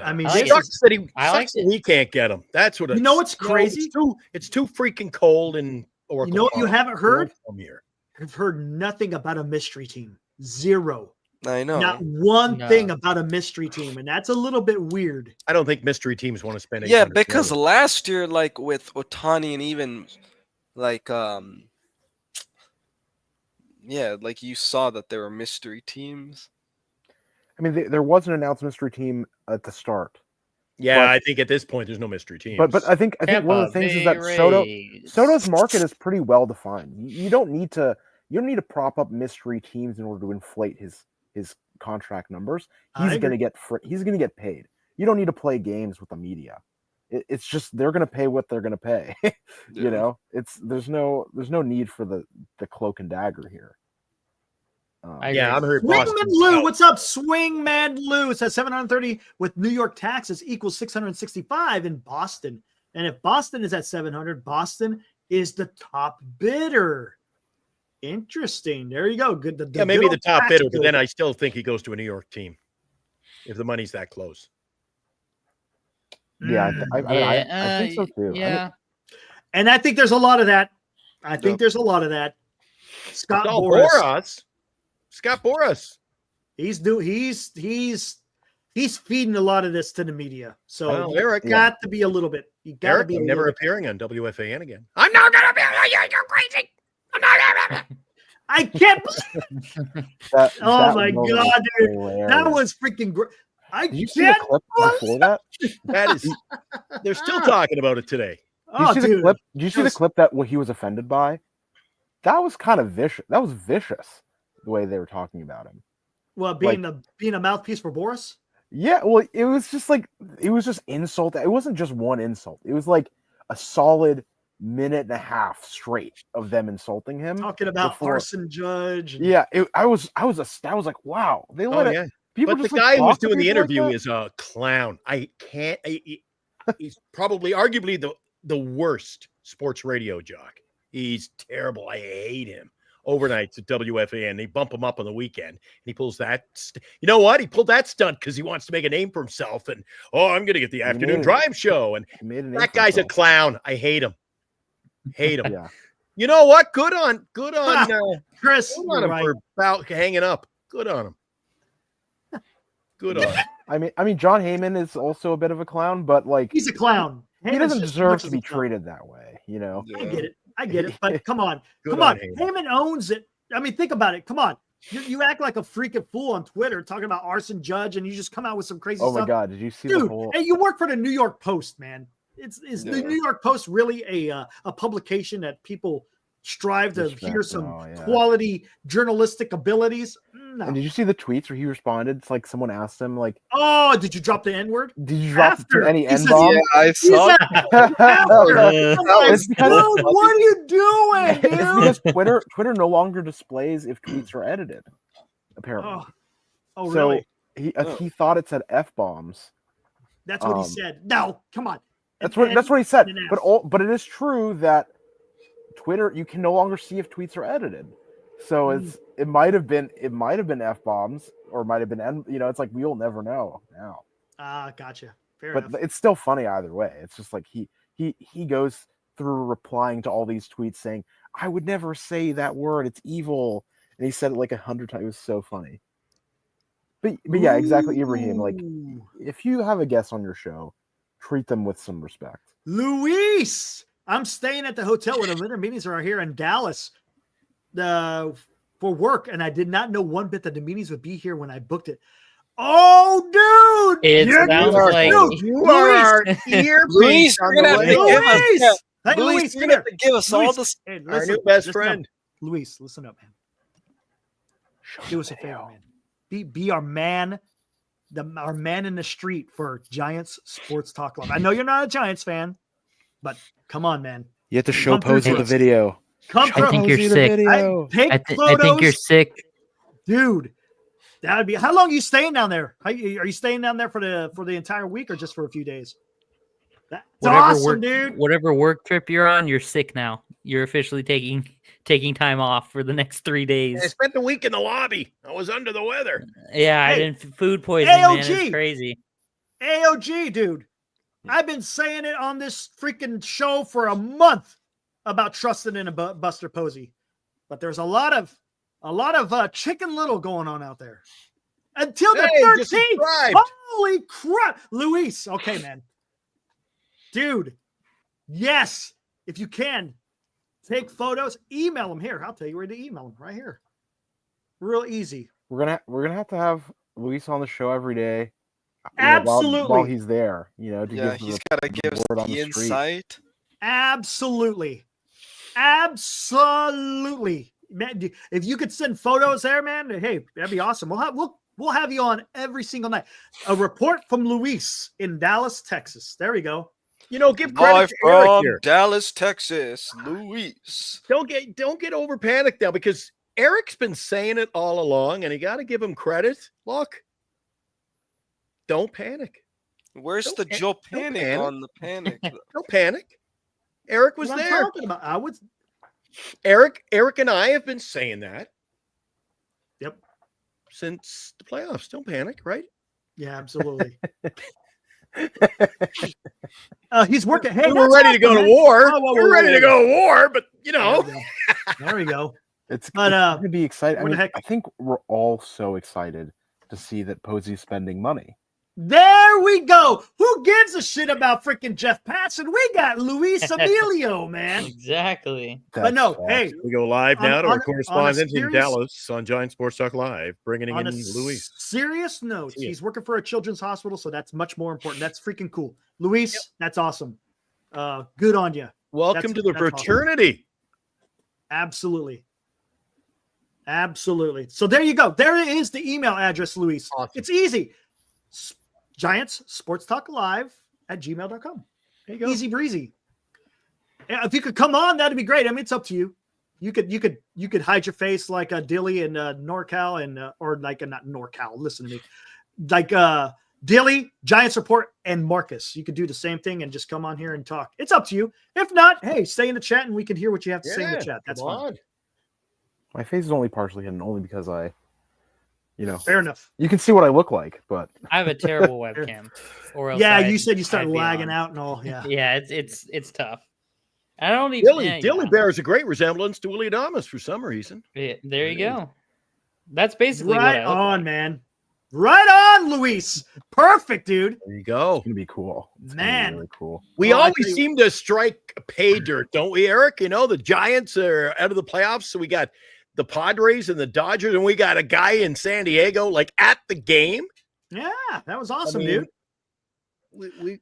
I mean, I like this sucks is, that we can't get him. That's what you know what's crazy? It's too freaking cold in Oracle. You know what you haven't heard? From here. I've heard nothing about a mystery team. Zero. I know. Not one thing about a mystery team, and that's a little bit weird. I don't think mystery teams want to spend. Yeah, because last year, like with Ohtani and even like like you saw that there were mystery teams. I mean, there was an announced mystery team at the start. Yeah, I think at this point there's no mystery teams. But I think one of the things is that Soto's market is pretty well defined. You don't need to prop up mystery teams in order to inflate his contract numbers. He's going to get paid. You don't need to play games with the media. It's just they're going to pay what they're going to pay. There's no need for the cloak and dagger here. I'm heard. Swingman Lou, what's up? Swingman Lou says 730 with New York taxes equals 665 in Boston. And if Boston is at 700, Boston is the top bidder. Interesting. There you go. Good. Maybe the top bidder, but then I still think he goes to a New York team if the money's that close. Yeah, I think so too. Yeah, and I think there's a lot of that. Scott Boras. Scott Boras. He's feeding a lot of this to the media. So Eric got to be a little bit. You got to be never appearing on WFAN again. I'm not gonna be. You're crazy. I'm not gonna. I can't. Oh my god, dude! Hilarious. That was freaking great. Did you see the clip before that? That is. They're still talking about it today. Did you see the clip? Did you see the clip that what he was offended by? That was kind of vicious. That was vicious the way they were talking about him. Well, being a mouthpiece for Boras. Yeah, well, it was just insult. It wasn't just one insult. It was like a solid minute and a half straight of them insulting him, talking about Carson Judge. Yeah, I was like, wow, they let it. Yeah. People but just the guy who's doing the interview like is a clown. I can't. He's probably, arguably, the worst sports radio jock. He's terrible. I hate him. overnights at WFAN. They bump him up on the weekend. And he pulls that. You know what? He pulled that stunt because he wants to make a name for himself. And, I'm going to get the afternoon drive show. And that guy's a clown. I hate him. Hate him. Yeah. You know what? Good on Chris. Good on him for about hanging up. Good on him. Good on him. I mean, John Heyman is also a bit of a clown, but like he's a clown. He doesn't deserve to be treated that way, you know. Yeah. I get it. But come on. Heyman owns it. I mean, think about it. Come on. You act like a freaking fool on Twitter talking about Arson Judge, and you just come out with some crazy stuff. Oh my God. Did you see the whole... Hey, you work for the New York Post, man. Is the New York Post really a publication that people strive to hear some quality journalistic abilities? No. And did you see the tweets where he responded? It's like someone asked him, like, "Oh, did you drop the N-word? Did you drop any N-bomb?" Yeah, I saw that. What are you doing, dude? It's because Twitter no longer displays if tweets are edited. Apparently. Oh really? So he thought it said F-bombs. That's what he said. No, come on. That's what he said. But it is true that Twitter, you can no longer see if tweets are edited. So it might have been F-bombs, or it might have been it's like we'll never know now. Gotcha. Fair enough. But it's still funny either way. It's just like he goes through replying to all these tweets saying, "I would never say that word. It's evil." And he said it like 100 times. It was so funny. But yeah, exactly, Ibrahim. Like, if you have a guest on your show, treat them with some respect. Luis, I'm staying at the hotel when the winter meetings are here in Dallas for work, and I did not know one bit that the meetings would be here when I booked it. Oh, dude! It sounds like you are Luis, you're gonna have to give us all this. Our new best friend. Luis, listen up, man. Do us a favor, man. Be our man, our man in the street for Giants Sports Talk Live. I know you're not a Giants fan, but come on, man. You have to show Posey the video. I think you're sick. I think you're sick, dude. That would be. How long are you staying down there? Are you staying down there for the entire week or just for a few days? That's awesome, dude. Whatever work trip you're on, you're sick now. You're officially taking time off for the next 3 days. I spent the week in the lobby. I was under the weather. Yeah, I didn't food poisoning. Man, it's crazy. AOG, dude. I've been saying it on this freaking show for a month about trusting in a Buster Posey, but there's a lot of Chicken Little going on out there until the 13th. Holy crap, Luis. Okay, man, dude. Yes, if you can take photos, email them here. I'll tell you where to email them right here. Real easy. We're gonna have to have Luis on the show every day. Absolutely. While he's there, he's got to give us the insight. Absolutely. Man, if you could send photos there, man, hey, that'd be awesome. We'll have you on every single night. A report from Luis in Dallas, Texas. There we go. Give credit to Eric here. Dallas, Texas, Luis. Don't get over panicked now, because Eric's been saying it all along, and you got to give him credit. Look. Don't panic. Where's the Joe Panic on the panic? Don't panic. Eric was there. Talking about. Eric and I have been saying that. Yep. Since the playoffs. Don't panic, right? Yeah, absolutely. He's working. Hey, we're ready to go to war. We're ready to go to war, but There we go. It's going to be exciting. I think we're all so excited to see that Posey's spending money. There we go. Who gives a shit about freaking Jeff Passan? We got Luis Emilio, man. Exactly. But no, hey. We go live now to our correspondent in Dallas on Giant Sports Talk Live, bringing in Luis. Serious note, he's working for a children's hospital, so that's much more important. That's freaking cool. Luis, that's awesome. Good on you. Welcome to the fraternity. Awesome. Absolutely. So there you go. There is the email address, Luis. Awesome. It's easy. Giants Sports Talk Live @gmail.com. There you go. Easy breezy. If you could come on, that'd be great. I mean, it's up to you. You could hide your face like a Dilly and NorCal or like not NorCal. Listen to me, like Dilly, Giants Report, and Marcus. You could do the same thing and just come on here and talk. It's up to you. If not, hey, stay in the chat and we can hear what you have to say in the chat. That's fine. My face is only partially hidden, only because Fair enough. you can see what I look like, but I have a terrible webcam. Or else Yeah, I'd- you said you started I'd be lagging on. out and all. Yeah. Yeah, it's tough. I don't even. Dilly bears a great resemblance to Willy Adames for some reason. Yeah, there you go. That's basically Right what I look on, like. man. Right on, Luis. Perfect, dude. There you go. it's gonna be cool. It's gonna be Man. really cool. We Oh, I always tell you- seem to strike pay dirt, don't we, Eric? You know, the Giants are out of the playoffs, so we got the Padres and the Dodgers, and we got a guy in San Diego, like at the game. Yeah, that was awesome, mean, dude. We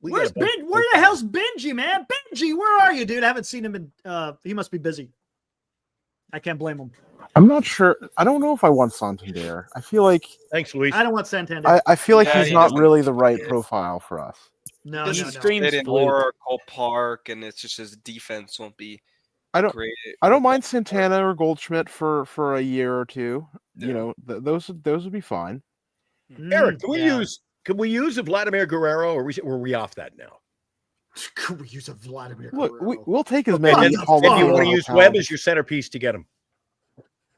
Where's got a bunch Ben? of Where the football. hell's Benji, man? Benji, where are you, dude? I haven't seen him in. He must be busy. I can't blame him. I'm not sure. I don't know if I want Santander. I feel like Thanks, Luis. I don't want Santander. I feel like Yeah, he's he not doesn't- really the right profile for us. no, This no, is no. Screams fit in fluke. Oracle Park, and it's just his defense won't be I don't. great. I don't mind Santana or Goldschmidt for a year or two. Yeah. You know, those would be fine. Eric, Mm, can we use a Vladimir Guerrero, or were we off that now? could we use a Vladimir? Look, Guerrero? we'll take as And many. then, Oh, if you want wow. to use Webb as your centerpiece to get him.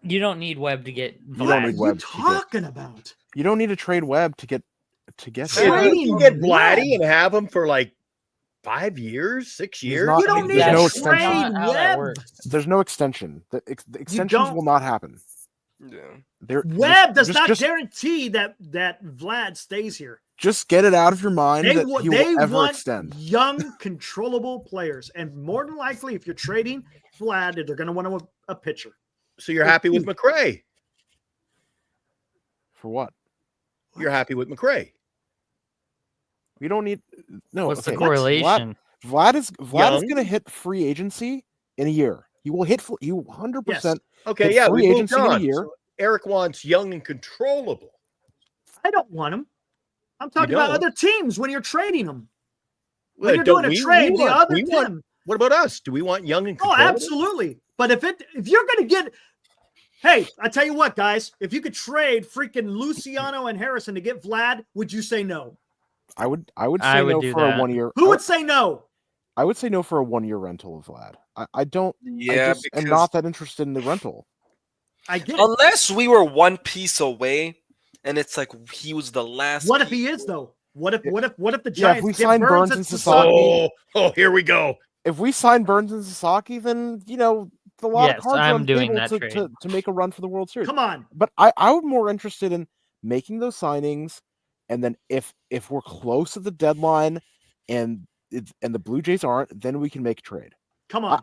You don't need Webb to get. don't What are need you Webb to get- talking about? You don't need to trade Webb to get If Yeah. him. you can get Webb. Vladdy and have him for like 5 years, 6 He's years. not- You don't need there's to no trade extension. Not how that Webb. works. There's no extension. The extensions don't- will not happen. Yeah. Webb does not just, guarantee that Vlad stays here. just get it out of your mind They, that wa- he they will ever want extend. young, controllable players, and more than likely, if you're trading Vlad, they're going to want a pitcher. So you're happy with McRae. For what? You're happy with McRae. We don't need. No. What's the okay, correlation? Vlad is Young? going to hit free agency in a year. He will hit. He will 100%. Okay, Hit yeah, free we moved agency in a on. year. So Eric wants young and controllable. I don't want him. I'm talking about don't? other teams when you're trading them. Well, When you're don't doing a we- trade, we the want- other we want- team. What about us? Do we want young and Oh, controllable? absolutely. But if you're going to get, hey, I tell you what, guys, if you could trade freaking Luciano and Harrison to get Vlad, would you say no? I would say I would no do for a that. 1 year. Who would say no? I would say no for a 1 year rental of Vlad. I don't. I Yeah, just am because not that interested in the rental. I get it. unless we were one piece away, and it's like he was the last. What if he piece. is though? What if the Yeah, if Giants we get sign Burns and and Sasaki? Oh, here we go. If we sign Burns and Sasaki, then a lot Yes, of cards are I'm on the doing table that to, trade. to make a run for the World Series. Come on. But I would more interested in making those signings, and then if we're close at the deadline, and the Blue Jays aren't, then we can make a trade. Come on.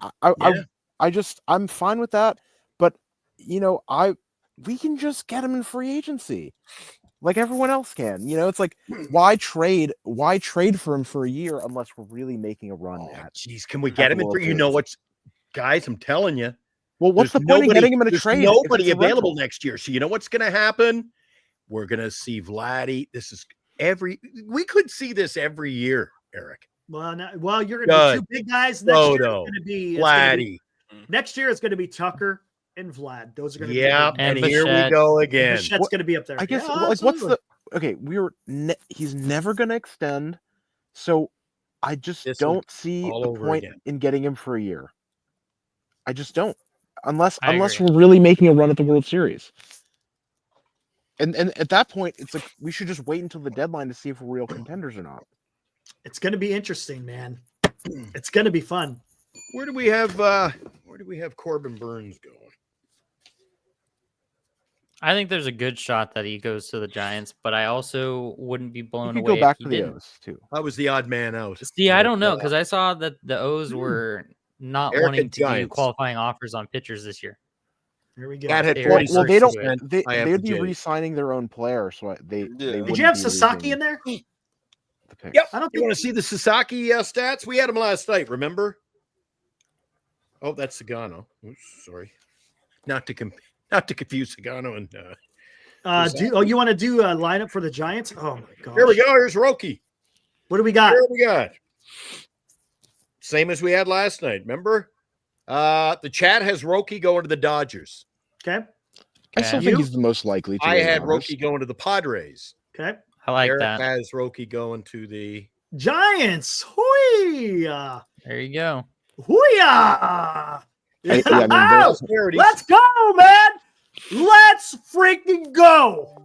I'm fine with that. But we can just get him in free agency, like everyone else can. It's like why trade for him for a year unless we're really making a run at. Jeez, can we get him in? World You know Series. what's, guys? I'm telling you. Well, what's There's the point of getting him in a there's trade? if Nobody it's a available rental? next year. So you know what's going to happen? We're going to see Vladdy. We could see this every year, Eric. Well, you're going to two big guys next year. It's Soto, going to be Vladdy. next year. It's going to be Tucker and Vlad. Those are going to Yeah, be and And here we Bichette. go again. Bichette's going to be up there. I guess Yeah, what's absolutely. he's never going to extend, so I just This is don't see all the over point again. in getting him for a year. I just don't, unless I agree. we're really making a run at the World Series. And at that point, it's like we should just wait until the deadline to see if we're real contenders or not. It's going to be interesting, man. It's going to be fun. Where do we have Corbin Burns going? I think there's a good shot that he goes to the Giants, but I also wouldn't be You blown could away go back if to he the didn't. O's too. I was the odd man out. See, I don't know because I saw that the O's were not Eric wanting and to do Giants. qualifying offers on pitchers this year. Here we go. That had They 40 were- Well, they don't. to it. They I have would the be Jays. re-signing their own player, so they. Did Did you have Sasaki in there? The pick. Yep. I don't You think want to see the Sasaki stats? We had him last night. Remember? Oh, that's Sagano. Oops, sorry, not to confuse Sagano and. you want to do a lineup for the Giants? Oh my god. Here we go. Here's Roki. What do we got? Here we got. Same as we had last night. Remember? The chat has Roki going to the Dodgers. Okay. I still Okay. think You? he's the most likely to. I go had Dodgers. Roki going to the Padres. Okay. I like Eric that. has Roki going to the. Giants. Hooyah. There you go. Hooyah. Let's go, man. Let's freaking go.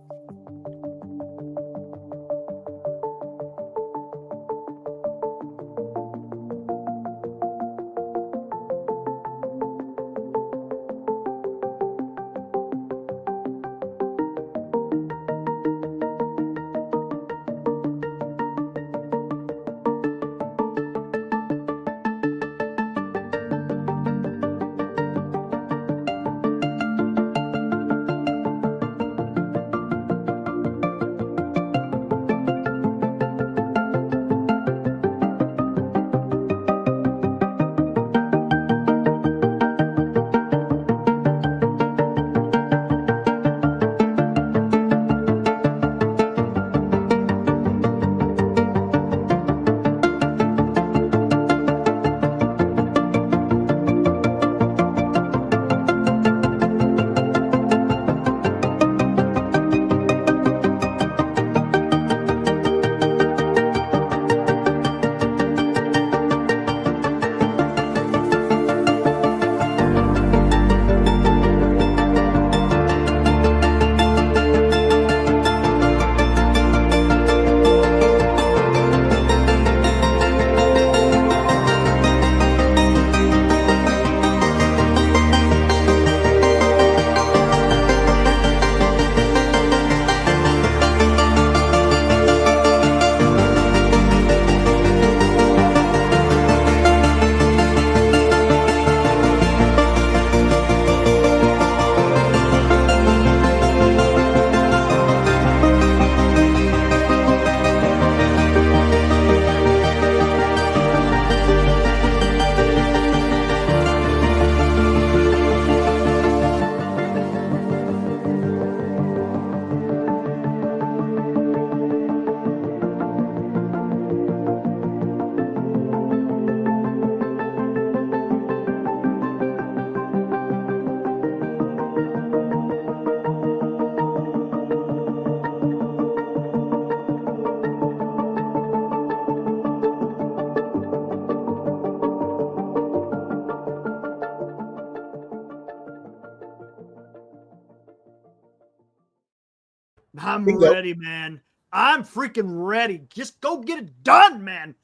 I'm ready, man. I'm freaking ready. Just go get it done, man.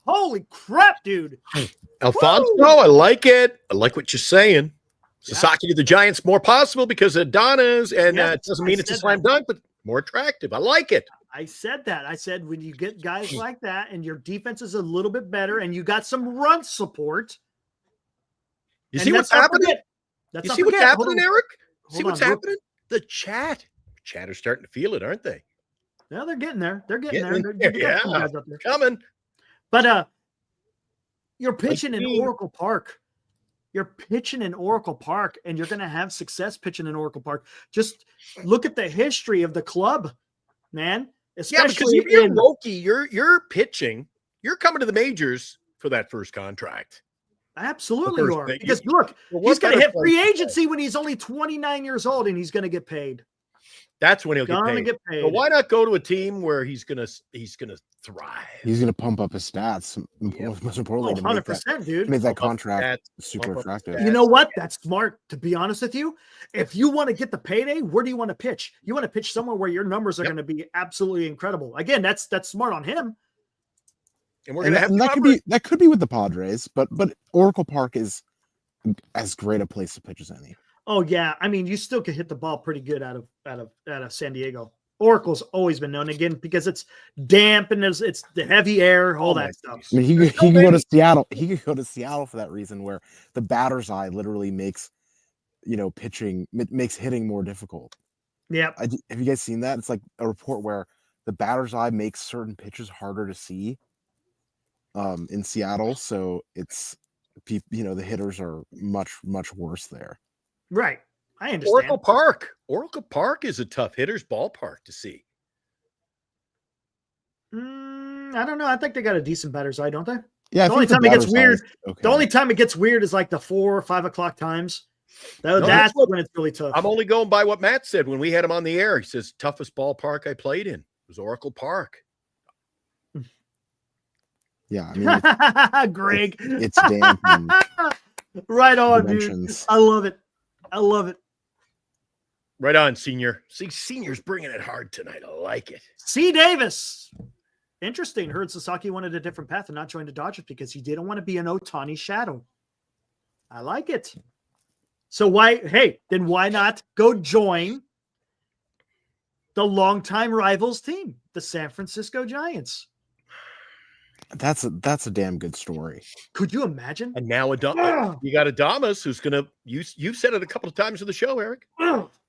Holy crap, dude. Alfonso, woo! I like it. I like what you're saying. Sasaki to the Giants more possible because of Adonis, and it doesn't mean it's a slam dunk, but more attractive. I like it. I said that. I said when you get guys like that and your defense is a little bit better and you got some run support. You see what's happening? You see what's happening, Eric? See what's happening? The chatters starting to feel it, aren't they? Yeah, they're getting there. They're getting there. Yeah, coming. But you're pitching in Oracle Park. You're pitching in Oracle Park, and you're going to have success pitching in Oracle Park. Just look at the history of the club, man. Especially because you're Roki, you're pitching. You're coming to the majors for that first contract. Absolutely, you are. Because look, he's going to hit free agency when he's only 29 years old, and he's going to get paid. That's when he'll get paid. So why not go to a team where he's gonna thrive? He's gonna pump up his stats. Most importantly, 100%, dude. Make that contract super attractive. You know what? That's smart. To be honest with you, if you want to get the payday, where do you want to pitch? You want to pitch somewhere where your numbers are going to be absolutely incredible. Again, that's smart on him. And we're gonna have that could be with the Padres, but Oracle Park is as great a place to pitch as any. Oh yeah, I mean, you still could hit the ball pretty good out of San Diego. Oracle's always been known, again, because it's damp and it's the heavy air, all that stuff. I mean, he can go to Seattle. He could go to Seattle for that reason, where the batter's eye literally makes, pitching makes hitting more difficult. Yeah. Have you guys seen that? It's like a report where the batter's eye makes certain pitches harder to see. In Seattle, so it's the hitters are much worse there. Right. I understand. Oracle Park is a tough hitter's ballpark to see. I don't know. I think they got a decent batter's eye, don't they? Yeah. The only time it gets weird. Okay. The only time it gets weird is like the 4 or 5 o'clock times. That's when it's really tough. I'm only going by what Matt said when we had him on the air. He says toughest ballpark I played in was Oracle Park. Yeah, I mean, Greg, it's damp. Right on, dude. dimensions. I love it. I love it. Right on, Senior. See, Senior's bringing it hard tonight. I like it. C. Davis. Interesting. Heard Sasaki wanted a different path and not join the Dodgers because he didn't want to be an Ohtani shadow. I like it. So why not go join the longtime rivals team, the San Francisco Giants? That's a damn good story. Could you imagine? And now you got Adames who's going to, you've said it a couple of times in the show, Eric.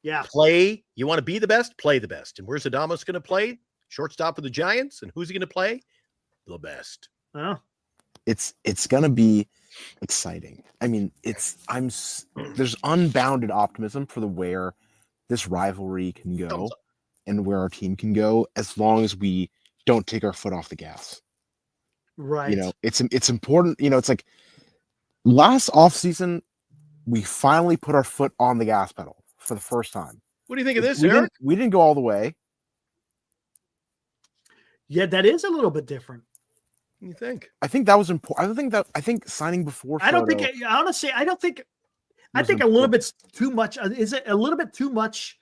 Yeah. Play. You want to be the best? Play the best. And where's Adames going to play? Shortstop for the Giants. And who's he going to play? The best. Oh. It's going to be exciting. I mean, there's unbounded optimism for where this rivalry can go and where our team can go as long as we don't take our foot off the gas. Right. You know, it's important. You know, it's like last offseason, we finally put our foot on the gas pedal for the first time. What do you think of this, Eric? We didn't go all the way. Yeah, that is a little bit different. What do you think? I think that was important. I think signing before Soto, I think a little bit too much. Is it a little bit too much?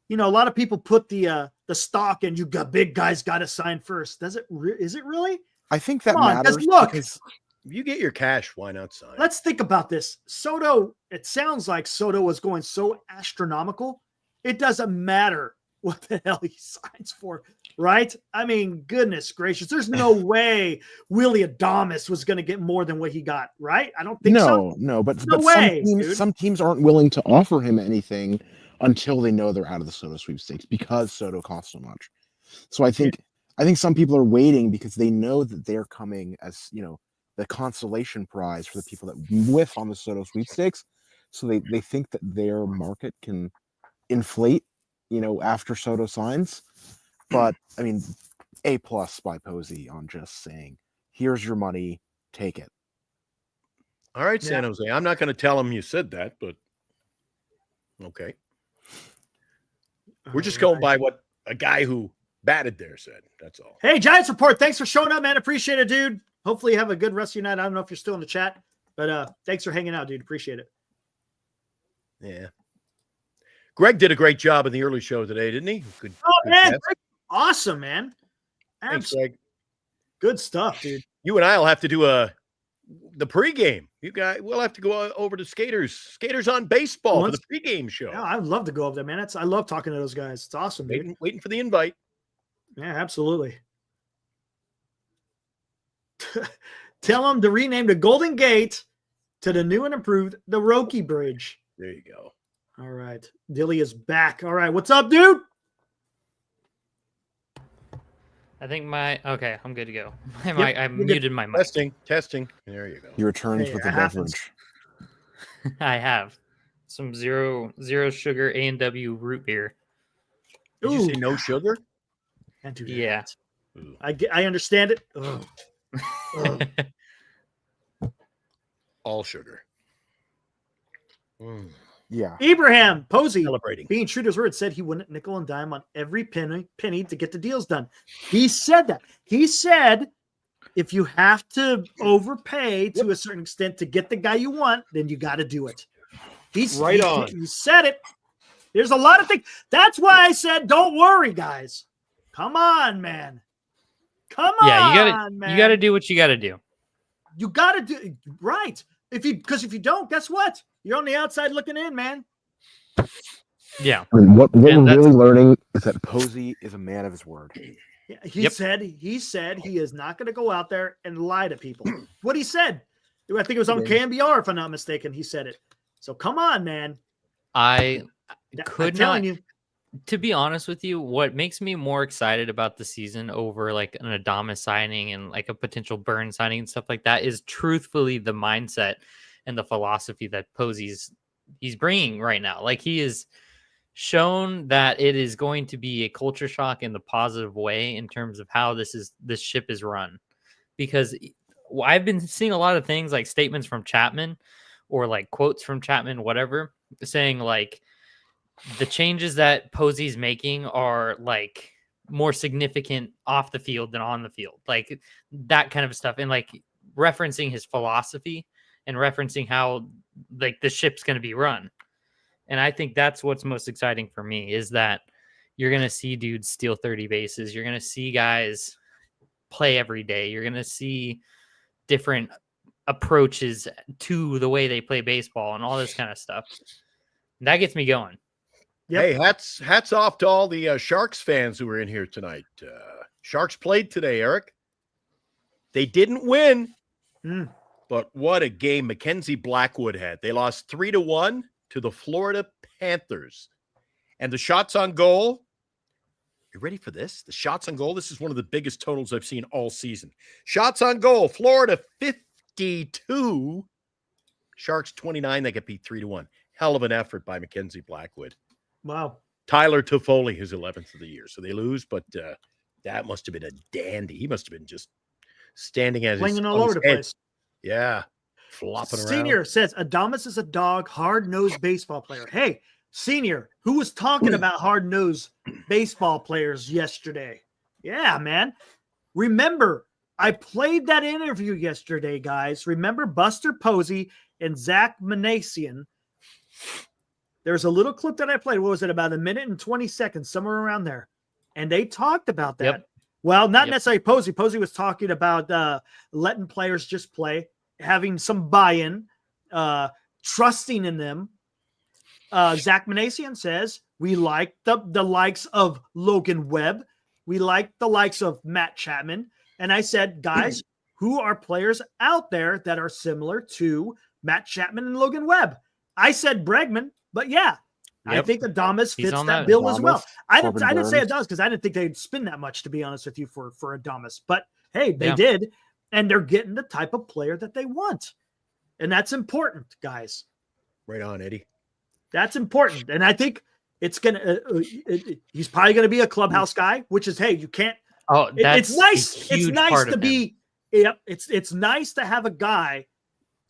You know, a lot of people put the stock and you got big guys got to sign first. Is it really? I think that matters. Look, if you get your cash, why not sign? Let's think about this. Soto, it sounds like Soto was going so astronomical. It doesn't matter what the hell he signs for, right? I mean, goodness gracious. There's no way Willy Adames was going to get more than what he got, right? I don't think so. No, but way, some teams aren't willing to offer him anything until they know they're out of the Soto sweepstakes because Soto costs so much. So I think some people are waiting because they know that they're coming as, you know, the consolation prize for the people that whiff on the Soto sweepstakes. So they think that their market can inflate, you know, after Soto signs. But I mean, A+ by Posey on just saying, here's your money, take it. All right, San Jose. I'm not going to tell him you said that, but okay. We're just going by what a guy who batted there said. That's all. Hey, Giants Report. Thanks for showing up, man. Appreciate it, dude. Hopefully you have a good rest of your night. I don't know if you're still in the chat, but thanks for hanging out, dude. Appreciate it. Yeah. Greg did a great job in the early show today, didn't he? Good. Man. Awesome, man. Thanks, Greg. Good stuff, dude. You and I will have to do the pregame. We'll have to go over to Skaters on Baseball for the pregame show. Yeah, I'd love to go over there, man. I love talking to those guys. It's awesome, dude. Waiting for the invite. Yeah, absolutely. Tell them to rename the Golden Gate to the new and improved the Roki Bridge. There you go. All right. Dilly is back. All right. What's up, dude? I think I'm good to go. I muted my mic. Testing. There you go. He returns with a beverage. I have some zero sugar A&W root beer. Did you say no sugar? Can't do that. Yeah. I understand it. Ugh. All sugar. Yeah. Abraham Posey, celebrating. Being true to his word, said he wouldn't nickel and dime on every penny to get the deals done. He said that. He said if you have to overpay to a certain extent to get the guy you want, then you got to do it. He's right on. He said it. There's a lot of things. That's why I said, don't worry, guys. Come on, man. Come on, man. You got to do what you got to do. You got to do right. Because if you don't, guess what? You're on the outside looking in, man. Yeah. I mean, what we're really learning is that Posey is a man of his word. Yeah, he said he is not going to go out there and lie to people. What he said. I think it was on KMBR, if I'm not mistaken. He said it. So come on, man. I could not. To be honest with you, what makes me more excited about the season over like an Adames signing and like a potential Burn signing and stuff like that is truthfully the mindset and the philosophy that Posey's bringing right now. Like he has shown that it is going to be a culture shock in the positive way in terms of how this ship is run. Because I've been seeing a lot of things like statements from Chapman or like quotes from Chapman, whatever, saying like, the changes that Posey's making are like more significant off the field than on the field, like that kind of stuff. And like referencing his philosophy and referencing how like the ship's going to be run. And I think that's what's most exciting for me is that you're going to see dudes steal 30 bases. You're going to see guys play every day. You're going to see different approaches to the way they play baseball and all this kind of stuff. That gets me going. Yep. Hey, hats off to all the Sharks fans who were in here tonight. Sharks played today, Eric. They didn't win, but what a game Mackenzie Blackwood had. They lost 3-1 to the Florida Panthers. And the shots on goal, you ready for this? The shots on goal, this is one of the biggest totals I've seen all season. Shots on goal, Florida 52, Sharks 29. They get beat 3-1. Hell of an effort by Mackenzie Blackwood. Wow. Tyler Toffoli, his 11th of the year. So they lose, but that must have been a dandy. He must have been just standing as Playing all over the place. Yeah. Flopping around. Senior says Adames is a dog, hard-nosed baseball player. Hey, Senior, who was talking about hard-nosed baseball players yesterday? Yeah, man. Remember, I played that interview yesterday, guys. Remember Buster Posey and Zach Manasian? There's a little clip that I played. What was it? About a minute and 20 seconds, somewhere around there. And they talked about that. Yep. Well, not necessarily Posey. Posey was talking about letting players just play, having some buy-in, trusting in them. Zach Manasian says, we like the likes of Logan Webb. We like the likes of Matt Chapman. And I said, guys, who are players out there that are similar to Matt Chapman and Logan Webb? I said Bregman, but yeah, I think Adames fits that bill as well. I didn't say Adames because I didn't think they'd spend that much, to be honest with you, for Adames. But hey, they did, and they're getting the type of player that they want. And that's important, guys. Right on, Eddie. That's important. And I think it's going to he's probably going to be a clubhouse guy, which is, hey, you can't. Oh, that's it's nice. It's nice to be. Yep. It's nice to have a guy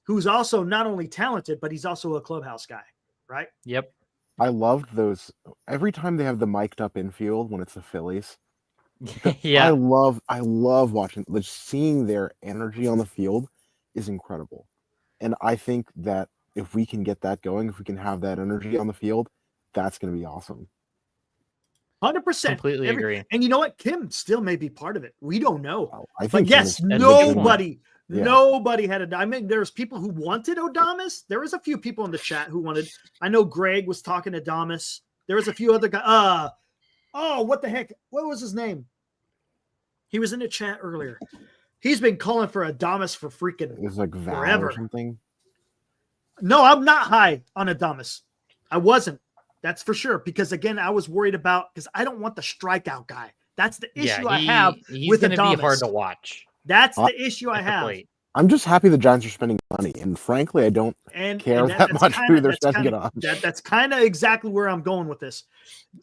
who's also not only talented, but he's also a clubhouse guy, right? Yep. I loved those every time they have the mic'd up infield when it's the Phillies. Yeah. I love watching, just seeing their energy on the field is incredible. And I think that if we can get that going, if we can have that energy on the field, that's going to be awesome. 100%. Completely agree. And you know what? Kim still may be part of it. We don't know. I think but yes, nobody had I mean, there's people who wanted Adames. There was a few people in the chat who wanted. I know Greg was talking to Adames. There was a few other guys. What the heck? What was his name? He was in the chat earlier. He's been calling for Adames for freaking it was like Val forever. Or something. No, I'm not high on Adames. I wasn't. That's for sure. Because again, I was worried about because I don't want the strikeout guy. That's the issue I have with Adames. He's going to be hard to watch. That's the issue I have. I'm just happy the Giants are spending money, and frankly, I don't care that much who they're spending it on. That's kind of exactly where I'm going with this.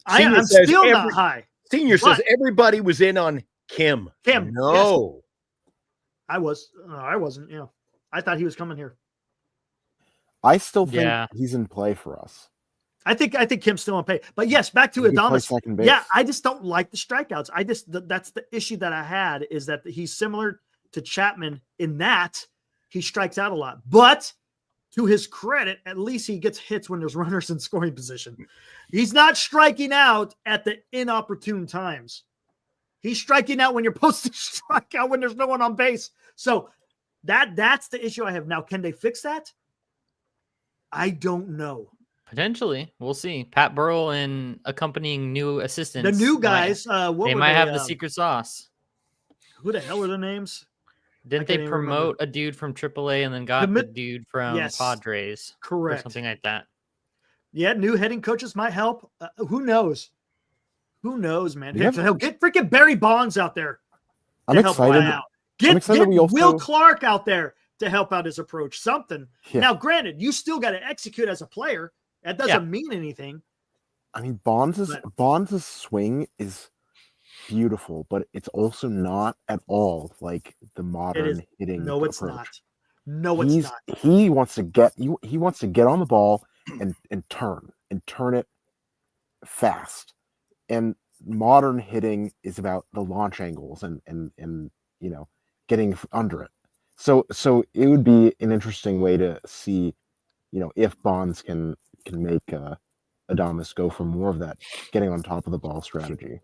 I'm still not high. Senior says everybody was in on Kim. No. Yes. I wasn't. Yeah. I thought he was coming here. I still think he's in play for us. I think Kim's still in play. But yes, back to Adames. Yeah, I just don't like the strikeouts. That's the issue that I had is that he's similar to Chapman in that he strikes out a lot. But to his credit, at least he gets hits when there's runners in scoring position. He's not striking out at the inopportune times. He's striking out when you're supposed to strike out when there's no one on base. So that's the issue I have. Now, can they fix that? I don't know. Potentially. We'll see. Pat Burrell and accompanying new assistants. The new guys. They might have the secret sauce. Who the hell are the names? Didn't they promote a dude from AAA and then got the dude from Padres? Correct. Or something like that. Yeah, new hitting coaches might help. Who knows? Who knows, man? Get freaking Barry Bonds out there to help out. Get Will Clark out there to help out his approach. Something. Yeah. Now, granted, you still got to execute as a player. That doesn't mean anything. I mean, Bonds' swing is beautiful, but it's also not at all like the modern hitting. No, it's approach. not. No, it's not. He wants to get on the ball and turn it fast. And modern hitting is about the launch angles and getting under it. So it would be an interesting way to see, if Bonds can make Adames go for more of that getting on top of the ball strategy.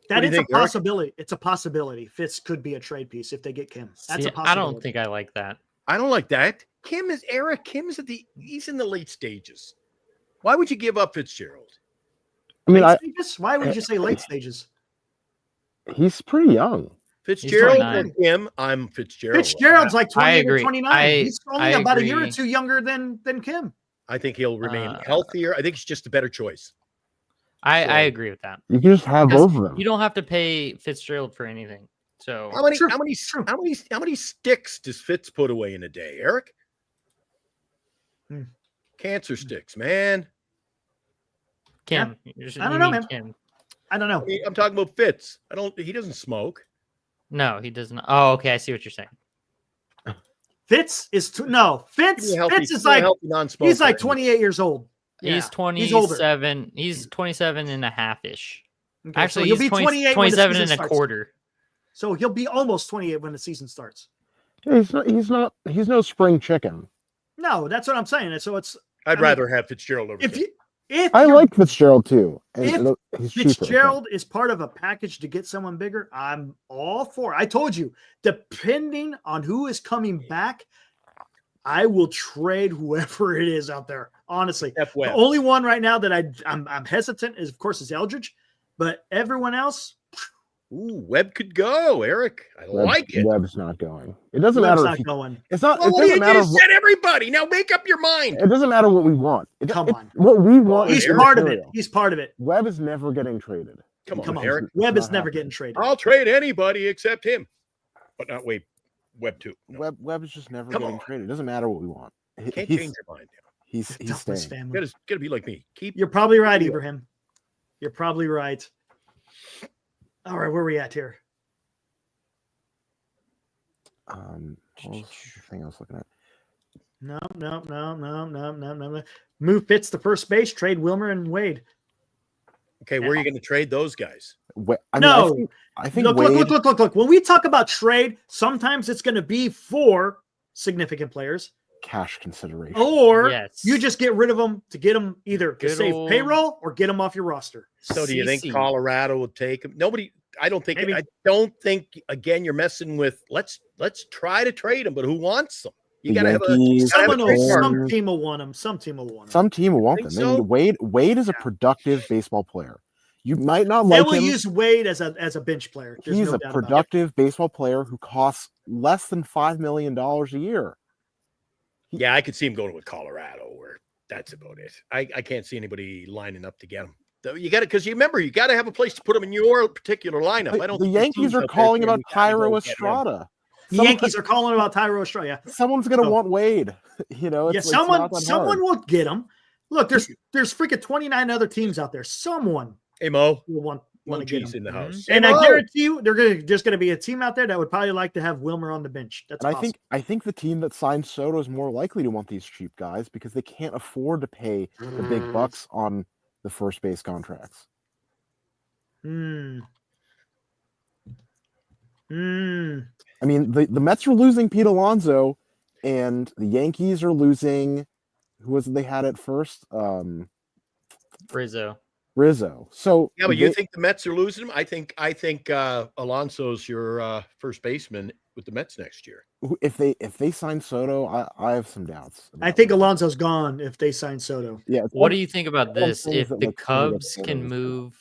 That is a possibility. It's a possibility. Fitz could be a trade piece if they get Kim. That's a possibility. I don't think I like that. I don't like that. Kim's he's in the late stages. Why would you give up Fitzgerald? I mean, why would you say late stages? He's pretty young. Fitzgerald or Kim? I'm Fitzgerald. Fitzgerald's like 28 or 29. He's only about a year or two younger than Kim. I think he'll remain healthier. I think it's just a better choice. I agree with that. You can just have both of them. You don't have to pay Fitzgerald for anything. So how many sticks does Fitz put away in a day, Eric? Cancer sticks, man. Kim. Yeah. I don't know, man. Kim. I don't know. I'm talking about Fitz. He doesn't smoke. No, he doesn't. Oh, okay. I see what you're saying. Fitz is Fitz is like he's like 28 years old. Yeah. He's 27. He's 27 and a half-ish. Okay, actually, so he'll be 27 and a quarter. So he'll be almost 28 when the season starts. He's no spring chicken. No, that's what I'm saying. So I'd rather have Fitzgerald over Kim. I like Fitzgerald too. And if Fitzgerald is part of a package to get someone bigger, I'm all for it. I told you, depending on who is coming back, I will trade whoever it is out there. Honestly, the only one right now that I'm hesitant is, of course, is Eldridge, but everyone else. Ooh, Webb could go, Eric. I like it. Webb's not going. It doesn't matter. Not going. It's not. Well, it doesn't matter. Said everybody. Now make up your mind. It doesn't matter what we want. Come on. What we want. He's part of it. He's part of it. Webb is never getting traded. Come on, Eric. Webb is never getting traded. I'll trade anybody except him, but not Webb too. No. Webb is just never getting traded. It doesn't matter what we want. Can't change your mind now. He's staying. Gotta be like me. You're probably right, Ibrahim. You're probably right. All right, where are we at here? What was the thing I was looking at? No. Move Fitz to first base. Trade Wilmer and Wade. Okay, where are you going to trade those guys? I think. Look. When we talk about trade, sometimes it's going to be for significant players, cash consideration, or you just get rid of them to get them either to save payroll or get them off your roster. So, do you think Colorado would take them? Nobody. I don't think. I don't think. Again, you're messing with. Let's try to trade them, but who wants them? You got to have some team will want them. Some team will want them. Some team will want them. So? I mean, Wade is a productive baseball player. You might not like him. They will use Wade as a bench player. He's a productive baseball player who costs less than $5 million a year. Yeah, I could see him going to Colorado, where that's about it. I can't see anybody lining up to get him. You got to, because you remember, you got to have a place to put him in your particular lineup. I don't. The Yankees are calling about Tyro Estrada. The Yankees are calling about Tyro Estrada. Yeah. Someone's going to want Wade. Someone will get him. Look, there's freaking 29 other teams out there. Someone. Hey Mo, will want to get him in the house. And I guarantee you, there's going to be a team out there that would probably like to have Wilmer on the bench. That's possible. I think the team that signed Soto is more likely to want these cheap guys because they can't afford to pay the big bucks on the first base contracts. I mean, the Mets are losing Pete Alonso, and the Yankees Rizzo. So yeah, but you think the Mets are losing him? I think Alonso's your first baseman with the Mets next year. If they sign Soto, I have some doubts. I think Alonso's gone if they sign Soto. Yeah. What do you think about this? If the Cubs can move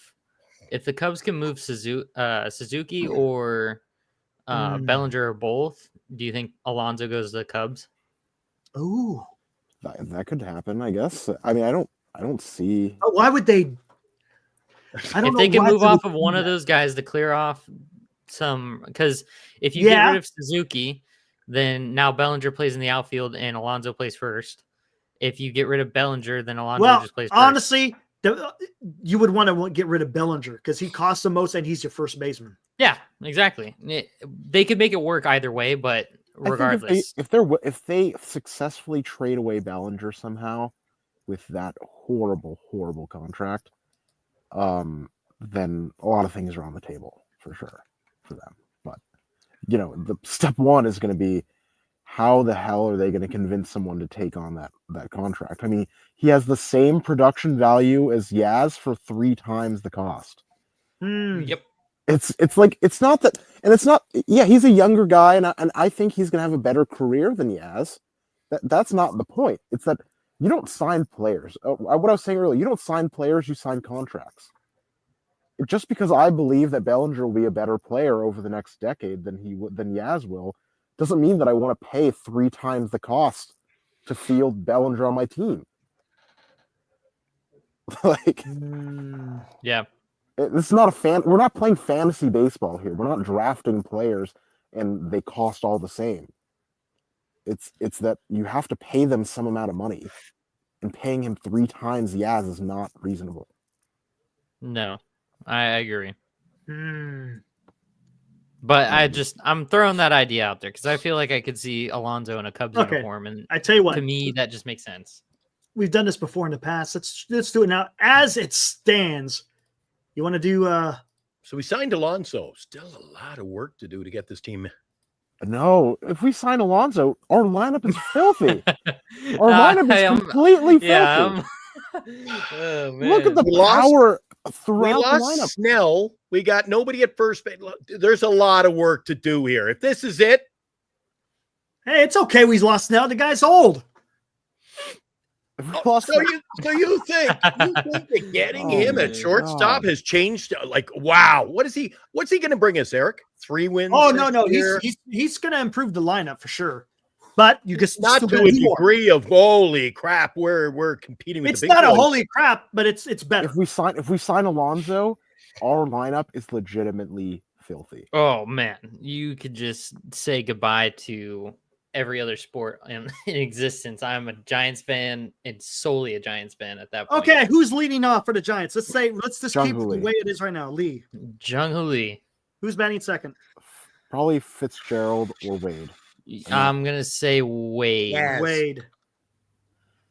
Suzuki or Bellinger or both, do you think Alonso goes to the Cubs? Ooh, that could happen. I guess. I mean, I don't see. Why would they? I don't know. If they can move off of one of those guys to clear off some, because if you get rid of Suzuki, then now Bellinger plays in the outfield and Alonso plays first. If you get rid of Bellinger, then Alonso just plays first. Honestly, you would want to get rid of Bellinger because he costs the most and he's your first baseman. Yeah, exactly. They could make it work either way, but regardless, if they successfully trade away Bellinger somehow with that horrible contract, then a lot of things are on the table for sure for them. But the step one is going to be how the hell are they going to convince someone to take on that contract? I mean, he has the same production value as Yaz for 3 times the cost. Yep. It's like, it's not that, and it's not. Yeah, he's a younger guy, and I think he's going to have a better career than Yaz. That's not the point. It's that you don't sign players. What I was saying earlier, you don't sign players, you sign contracts. Just because I believe that Bellinger will be a better player over the next decade than Yaz will, doesn't mean that I want to pay 3 times the cost to field Bellinger on my team. Like, yeah, this is not we're not playing fantasy baseball here. We're not drafting players and they cost all the same. It's that you have to pay them some amount of money, and paying him 3 times Yaz is not reasonable. No, I agree. But I'm throwing that idea out there because I feel like I could see Alonso in a Cubs uniform, and I tell you what, to me that just makes sense. We've done this before in the past. Let's do it now. As it stands, you want to do? So we signed Alonso. Still a lot of work to do to get this team. No, if we sign Alonso, our lineup is filthy. Our lineup is completely filthy. Yeah, oh, man. Look at the power throughout we lost the lineup. Snell. We got nobody at first base. There's a lot of work to do here. If this is it, hey, it's okay. We lost Snell. The guy's old. So you think that getting him at shortstop has changed? Like, wow, what's he going to bring us, Eric? 3 wins? Oh no, he's going to improve the lineup for sure. But you just not to a degree of holy crap. We're competing with. It's not a holy crap, but it's better. If we sign Alonso, our lineup is legitimately filthy. Oh man, you could just say goodbye to every other sport in existence. I'm a Giants fan and solely a Giants fan at that point. Okay, who's leading off for the Giants? Let's just keep it the way it is right now. Lee. Jung-Hoo Lee. Who's batting second? Probably Fitzgerald or Wade. I'm gonna say Wade. Yes. Wade.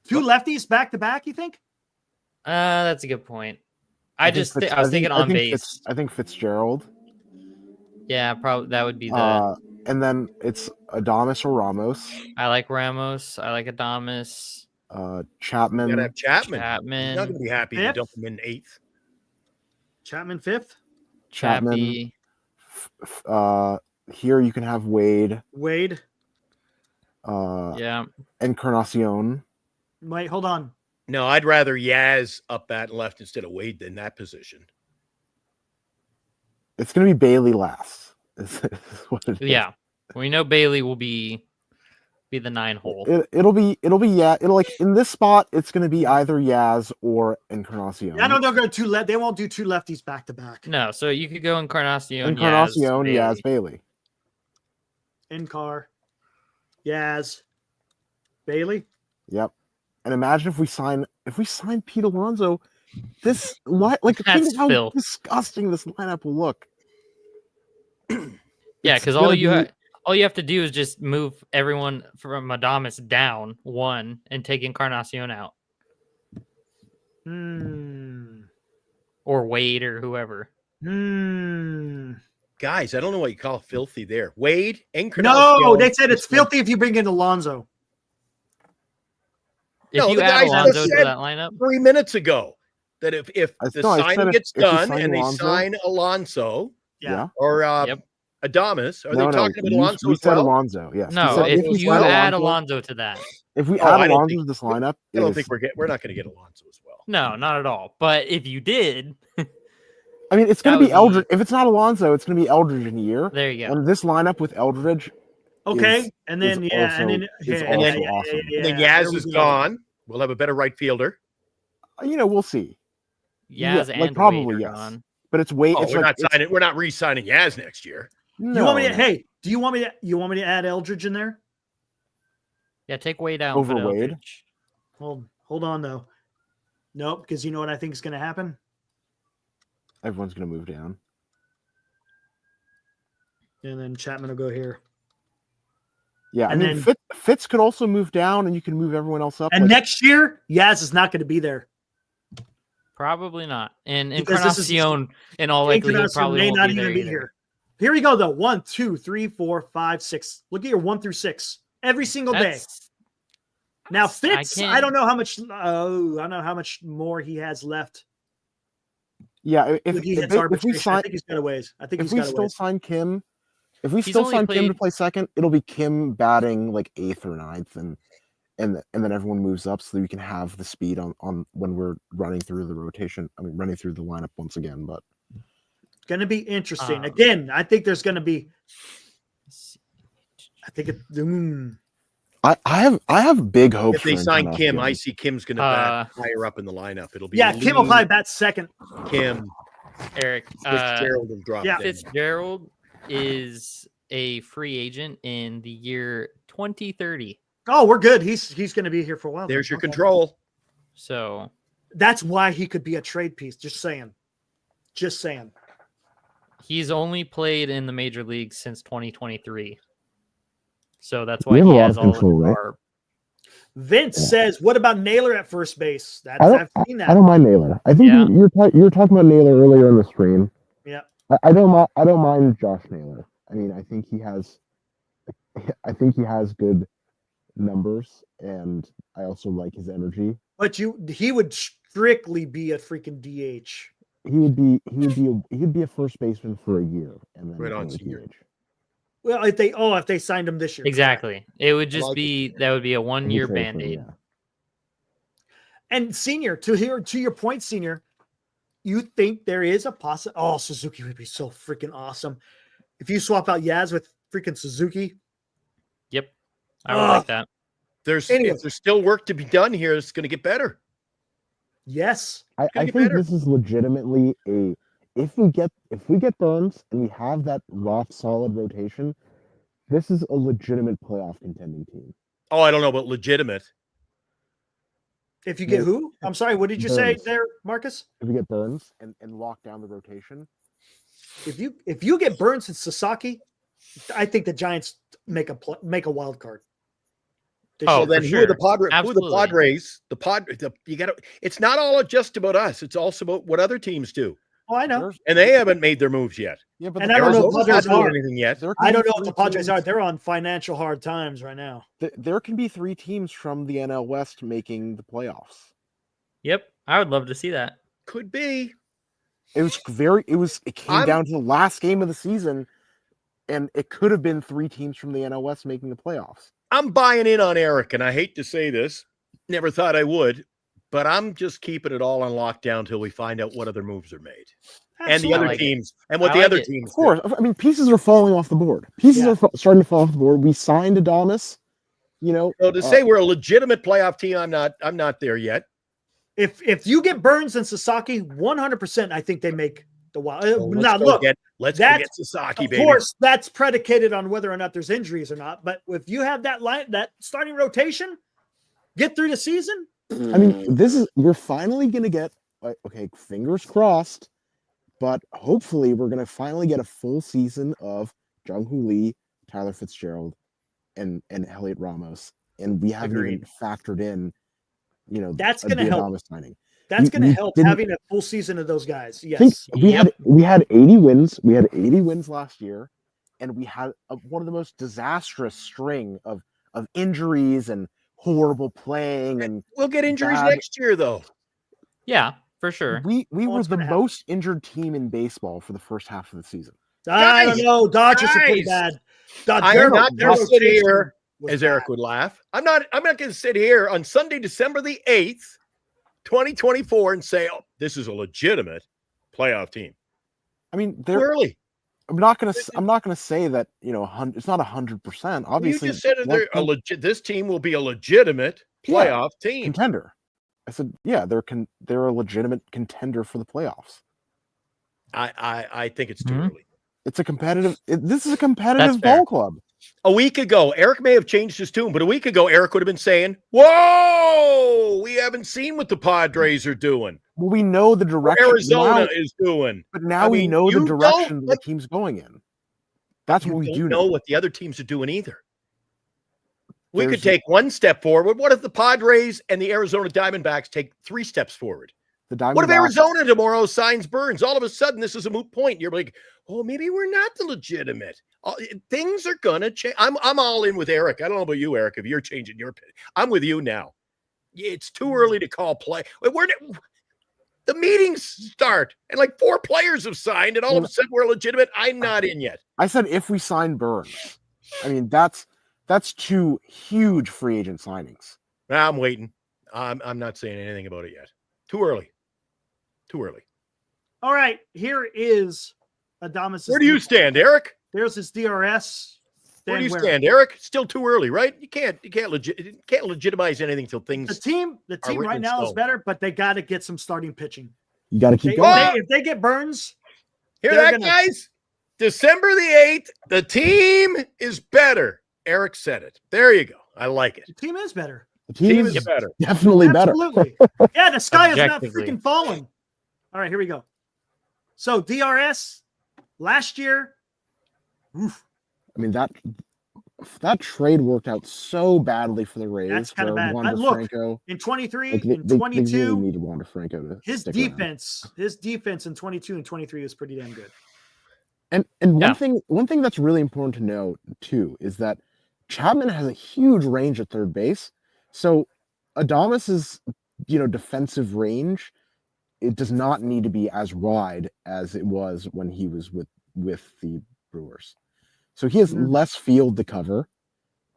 2 lefties back to back, you think? That's a good point. I was thinking on base. I think Fitzgerald. Yeah, probably that would be the. And then it's Adames or Ramos. I like Ramos. I like Adames. Chapman. You gotta have Chapman. Chapman. You're not gonna be happy to dump him in 8th. Chapman 5th. Chappie. Here you can have Wade. Yeah. Encarnacion. Wait, hold on. No, I'd rather Yaz up that left instead of Wade in that position. It's going to be Bailey last. Is what it is. Yeah, we know Bailey will be the 9 hole. It'll be like in this spot. It's going to be either Yaz or Encarnacion. I know they're going to they won't do 2 lefties back to back. No, so you could go Encarnacion, Yaz, Bailey. Encar, Yaz, Bailey. Yep. And imagine if we sign Pete Alonso, think of how disgusting this lineup will look. Yeah, because all you have to do is just move everyone from Adames down 1 and take Encarnacion out. Or Wade or whoever. Guys, I don't know what you call filthy there. Wade, Encarnacion. No, they said it's filthy if you bring in Alonso. If you add Alonso to that lineup 3 minutes ago, that if the sign gets done and they sign Alonso, or Adames, are they talking about Alonso? We said Alonso, yes. No, if you add Alonso to that, if we add Alonso to this lineup, I don't think we're not going to get Alonso as well. No, not at all. But if you did, I mean, it's going to be Eldridge. If it's not Alonso, it's going to be Eldridge in a year. There you go. And this lineup with Eldridge. Okay, and then awesome. Then Yaz is gone. We'll have a better right fielder. We'll see. Yaz and probably Wade yes. Gone. But it's Wade. We're not re-signing Yaz next year. No, do you want me to add Eldridge in there? Yeah, take Wade out over Wade. Hold on though. Nope, because you know what I think is going to happen. Everyone's going to move down. And then Chapman will go here. Yeah, and then Fitz could also move down, and you can move everyone else up. And next year, Yaz is not going to be there. Probably not. And Encarnacion, in all likelihood, probably may won't not be even there be either. here. Here we go, though. 1, 2, 3, 4, 5, 6. Look at your 1 through 6. every single day. Now Fitz, I don't know how much. I don't know how much more he has left. Yeah, if we sign, I think he's got a ways. If we still sign Kim to play second, it'll be Kim batting like 8th or 9th, and then everyone moves up so that we can have the speed on when we're running through the rotation. I mean, running through the lineup once again. But going to be interesting. Again, I think there's going to be. I think it. I have big hopes. If they sign Kim, I see Kim's going to bat higher up in the lineup. It'll be Kim will probably bat second. Kim, Eric Fitzgerald will drop. Yeah, Fitzgerald is a free agent in the year 2030. Oh, we're good. He's going to be here for a while. There's your control. So that's why he could be a trade piece. Just saying. He's only played in the major leagues since 2023. So that's why he has all of our. Vince says, "What about Naylor at first base?" I've seen that. I don't mind Naylor. I think you were talking about Naylor earlier in the stream. Yeah. I don't mind Josh Naylor. I mean, I think he has good numbers, and I also like his energy. But he would strictly be a freaking DH. He'd be a first baseman for a year, and then right on DH. Well, if they signed him this year, exactly, it would just be that would be a 1-year Band-Aid. Yeah. And Senior, to your point, Senior, you think there is a possibility? Oh, Suzuki would be so freaking awesome if you swap out Yaz with freaking Suzuki. Yep, I would like that. If there's still work to be done here, it's going to get better. Yes, I think this is legitimately a. If we get Burns and we have that rock solid rotation, this is a legitimate playoff contending team. Oh, I don't know about legitimate. If you get who? I'm sorry, what did you say there, Marcus? If we get Burns and lock down the rotation. If you get Burns and Sasaki, I think the Giants make a wild card. Oh, then who are the Padres? Who are the Padres? You got to. It's not all just about us. It's also about what other teams do. Oh, I know. And they haven't made their moves yet. Yeah, but I don't know if the Padres are anything yet. I don't know if the Padres are. They're on financial hard times right now. There can be 3 teams from the NL West making the playoffs. Yep, I would love to see that. Could be. It came down to the last game of the season, and it could have been 3 teams from the NL West making the playoffs. I'm buying in on Eric, and I hate to say this, never thought I would, but I'm just keeping it all on lockdown until we find out what other moves are made. Absolutely. And the other teams, and what the other teams. Of course. I mean, pieces are falling off the board. Pieces are starting to fall off the board. We signed Adames, So to say we're a legitimate playoff team, I'm not there yet. If you get Burns and Sasaki, 100%, I think they make the wild. Let's go get Sasaki, baby. Of course, that's predicated on whether or not there's injuries or not. But if you have that starting rotation, get through the season. I mean, we're finally going to get, fingers crossed, but hopefully we're going to finally get a full season of Jung-Hoo Lee, Tyler Fitzgerald, and Elliot Ramos. And we haven't even factored in, that's going to help. Signing. That's going to help having a full season of those guys. Yes. We had 80 wins. We had 80 wins last year, and we had one of the most disastrous string of injuries and horrible playing, and we'll get injuries next year though. Yeah, for sure. We were the most injured team in basable for the first half of the season. I don't know. Dodgers are pretty bad. I'm not going to sit here, as Eric would laugh. I'm not going to sit here on Sunday, December the 8th, 2024, and say, "Oh, this is a legitimate playoff team." I mean, they're early. I'm not gonna say that it's not 100%. Obviously, you just said this team will be a legitimate playoff team contender. I said, they're a legitimate contender for the playoffs. I think it's too early. It's a competitive. This is a competitive ball club. A week ago, Eric may have changed his tune, but a week ago, Eric would have been saying, "Whoa, we haven't seen what the Padres are doing." Well, we know the direction Arizona is doing. But now we know the direction the team's going in. That's what we do know what the other teams are doing either. We could take one step forward. What if the Padres and the Arizona Diamondbacks take 3 steps forward? The Diamondbacks. What if Arizona tomorrow signs Burns? All of a sudden, this is a moot point. You're like, oh, maybe we're not the legitimate. Things are gonna change. I'm all in with Eric. I don't know about you, Eric. If you're changing your opinion, I'm with you now. It's too early to call play. The meetings start, and like 4 players have signed, and all of a sudden we're legitimate. I'm not in yet. I said if we sign Burns. I mean, that's 2 huge free agent signings. I'm waiting. I'm not saying anything about it yet. Too early. All right, here is Adames. Where do you stand, Eric? There's his DRS. Where do you stand, Eric? Still too early, right? You can't legitimize anything till things. The team right now is better, but they got to get some starting pitching. You got to keep going. If they get Burns, hear that, guys? December the 8th, the team is better. Eric said it. There you go. I like it. The team is better. The team is better. Definitely better. Absolutely. Yeah, the sky is not freaking falling. All right, here we go. So DRS last year. Oof. I mean, that trade worked out so badly for the Rays. That's kind of bad. Look, in 23, in 22, they really needed Juan Soto to his defense in 22 and 23 is pretty damn good. And one thing that's really important to note too is that Chapman has a huge range at third base. So Adames's defensive range, it does not need to be as wide as it was when he was with the Brewers. So he has less field to cover,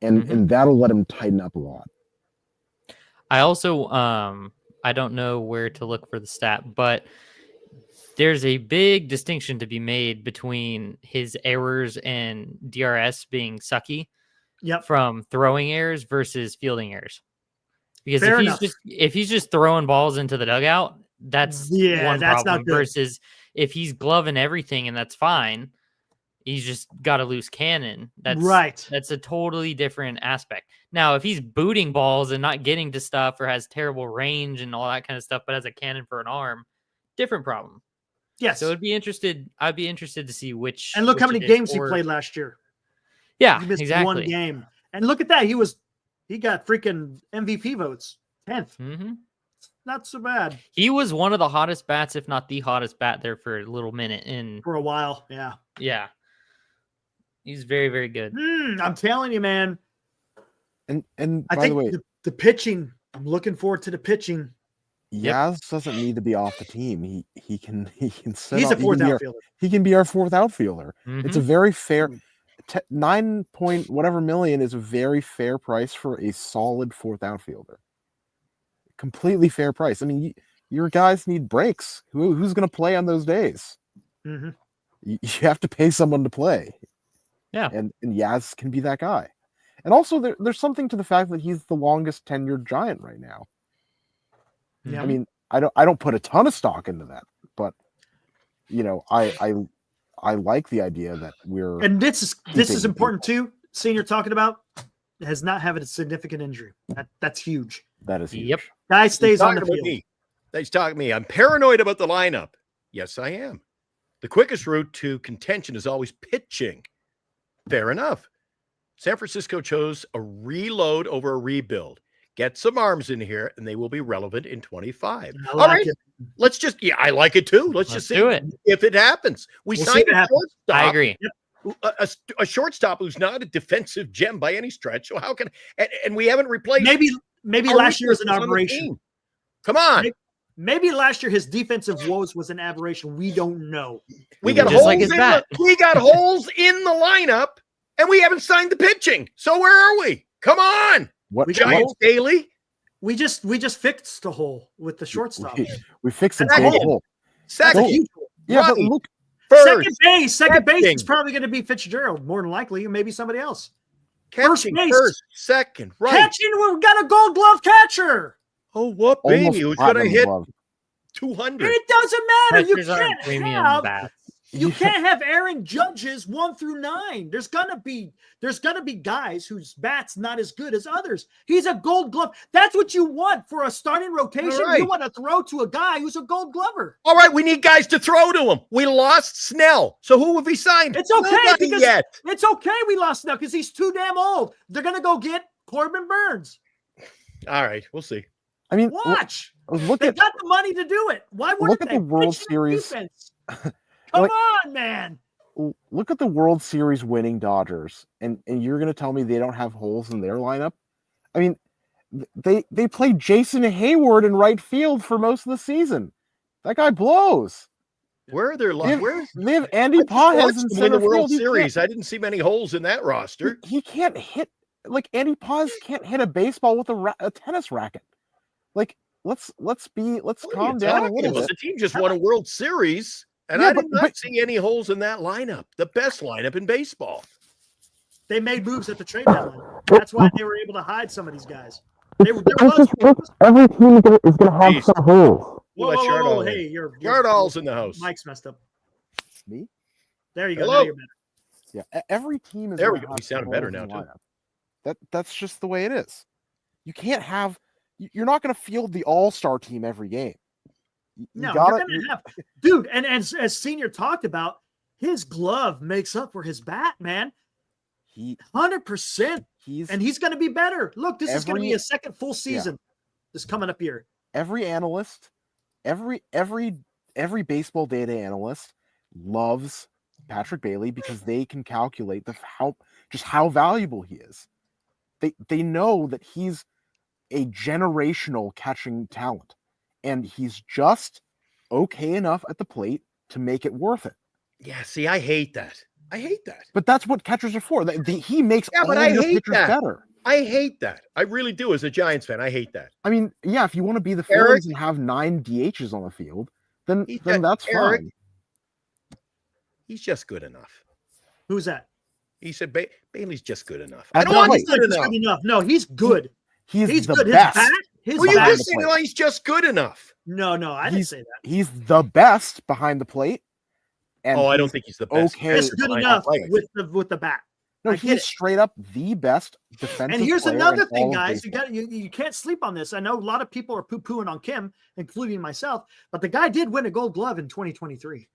and that'll let him tighten up a lot. I also I don't know where to look for the stat, but there's a big distinction to be made between his errors and DRS being sucky from throwing errors versus fielding errors. Because if he's just throwing balls into the dugout, that's one problem. Not good. Versus if he's gloving everything and that's fine, he's just got a loose cannon. That's right. That's a totally different aspect. Now, if he's booting balls and not getting to stuff or has terrible range and all that kind of stuff, but has a cannon for an arm, different problem. Yes. So I'd be interested to see which. And look how many games he played last year. Yeah, he missed exactly. one game. And look at that. He got freaking MVP votes. 10th. Mm-hmm. Not so bad. He was one of the hottest bats, if not the hottest bat there for a little minute. For a while. Yeah. Yeah. He's very, very good. I'm telling you, man. And I think the pitching, I'm looking forward to the pitching. Yaz doesn't need to be off the team. He can sit. He's a fourth outfielder. He can be our fourth outfielder. Mm-hmm. It's a very fair 9 point whatever million is a very fair price for a solid fourth outfielder. Completely fair price. I mean, your guys need breaks. Who's going to play on those days? Mm-hmm. You have to pay someone to play. Yeah, and Yaz can be that guy. And also, there's something to the fact that he's the longest tenured Giant right now. Yeah. I mean, I don't put a ton of stock into that, but I like the idea that we're. And this is important too. Seeing you're talking about has not had a significant injury. That's huge. That is huge. Yep. Guy stays on the field. He's talking to me. I'm paranoid about the lineup. Yes, I am. The quickest route to contention is always pitching. Fair enough. San Francisco chose a reload over a rebuild. Get some arms in here, and they will be relevant in 25. All right. Let's just, I like it too. Let's just see if it happens. We'll signed a shortstop. I agree. A shortstop who's not a defensive gem by any stretch. So how can, and we haven't replaced. Maybe last year was an aberration. Come on. Maybe last year his defensive woes was an aberration. We don't know. We got holes in the lineup, and we haven't signed the pitching. So where are we? Come on. What Giants Daily? We just fixed the hole with the shortstop. We fixed a big hole. Second, but look. Second base is probably going to be Fitzgerald, more than likely, or maybe somebody else. Catching first, second, right. Catching, we've got a Gold Glove catcher. Oh, what baby? Who's going to hit 200? It doesn't matter. Catchers You can't have Aaron Judge's 1 through 9. There's gonna be guys whose bat's not as good as others. He's a Gold Glove. That's what you want for a starting rotation. Right. You want to throw to a guy who's a Gold Glover. All right, we need guys to throw to him. We lost Snell, so who have we signed? It's okay it's okay we lost Snell because he's too damn old. They're gonna go get Corbin Burns. All right, we'll see. I mean, watch. Look they at got the money to do it. Why wouldn't look they? at the World Pitching Series. defense. Come Like- on, man. Look at the World Series winning Dodgers, and you're going to tell me they don't have holes in their lineup? I mean, they played Jason Hayward in right field for most of the season. That guy blows. Where are their They have Andy Pages in center the World field. Series. I didn't see many holes in that roster. He can't hit like Andy Pages can't hit a baseball with a tennis racket. Like let's calm down a little bit. The team just won a World Series, and I did not see any holes in that lineup. The best lineup in baseball. They made moves at the trade deadline. That's why they were able to hide some of these guys. Every team is going to have some holes. Whoa, hey, Yardall's in the house. Mike's messed up. Me? There you go. Hello? Now you're better. Yeah, every team is. There we go. He sounded better now too. That's just the way it is. You can't have. You're not going to field the all-star team every game. No, you're going to have, dude. And as Senior talked about, his glove makes up for his bat, man. 100%. He's going to be better. Look, this is going to be a second full season. This coming up here. Every analyst, every baseball data analyst loves Patrick Bailey because they can calculate how valuable he is. They know that he's a generational catching talent, and he's just okay enough at the plate to make it worth it. Yeah, see, I hate that. But that's what catchers are for. He makes all your pitchers better. I hate that. I really do. As a Giants fan, I hate that. I mean, yeah, if you want to be the Phillies and have 9 DHs on the field, then that's fine. He's just good enough. Who's that? He said Bailey's just good enough. I don't want to say good enough. No, he's good. He's the good. best. You just saying he's just good enough. No, I didn't say that. He's the best behind the plate. And I don't think he's the best. Okay, he's good enough with the bat. No, he's straight up the best defensive. And here's player another in thing, all of guys. baseball. You can't sleep on this. I know a lot of people are poo-pooing on Kim, including myself, but the guy did win a Gold Glove in 2023.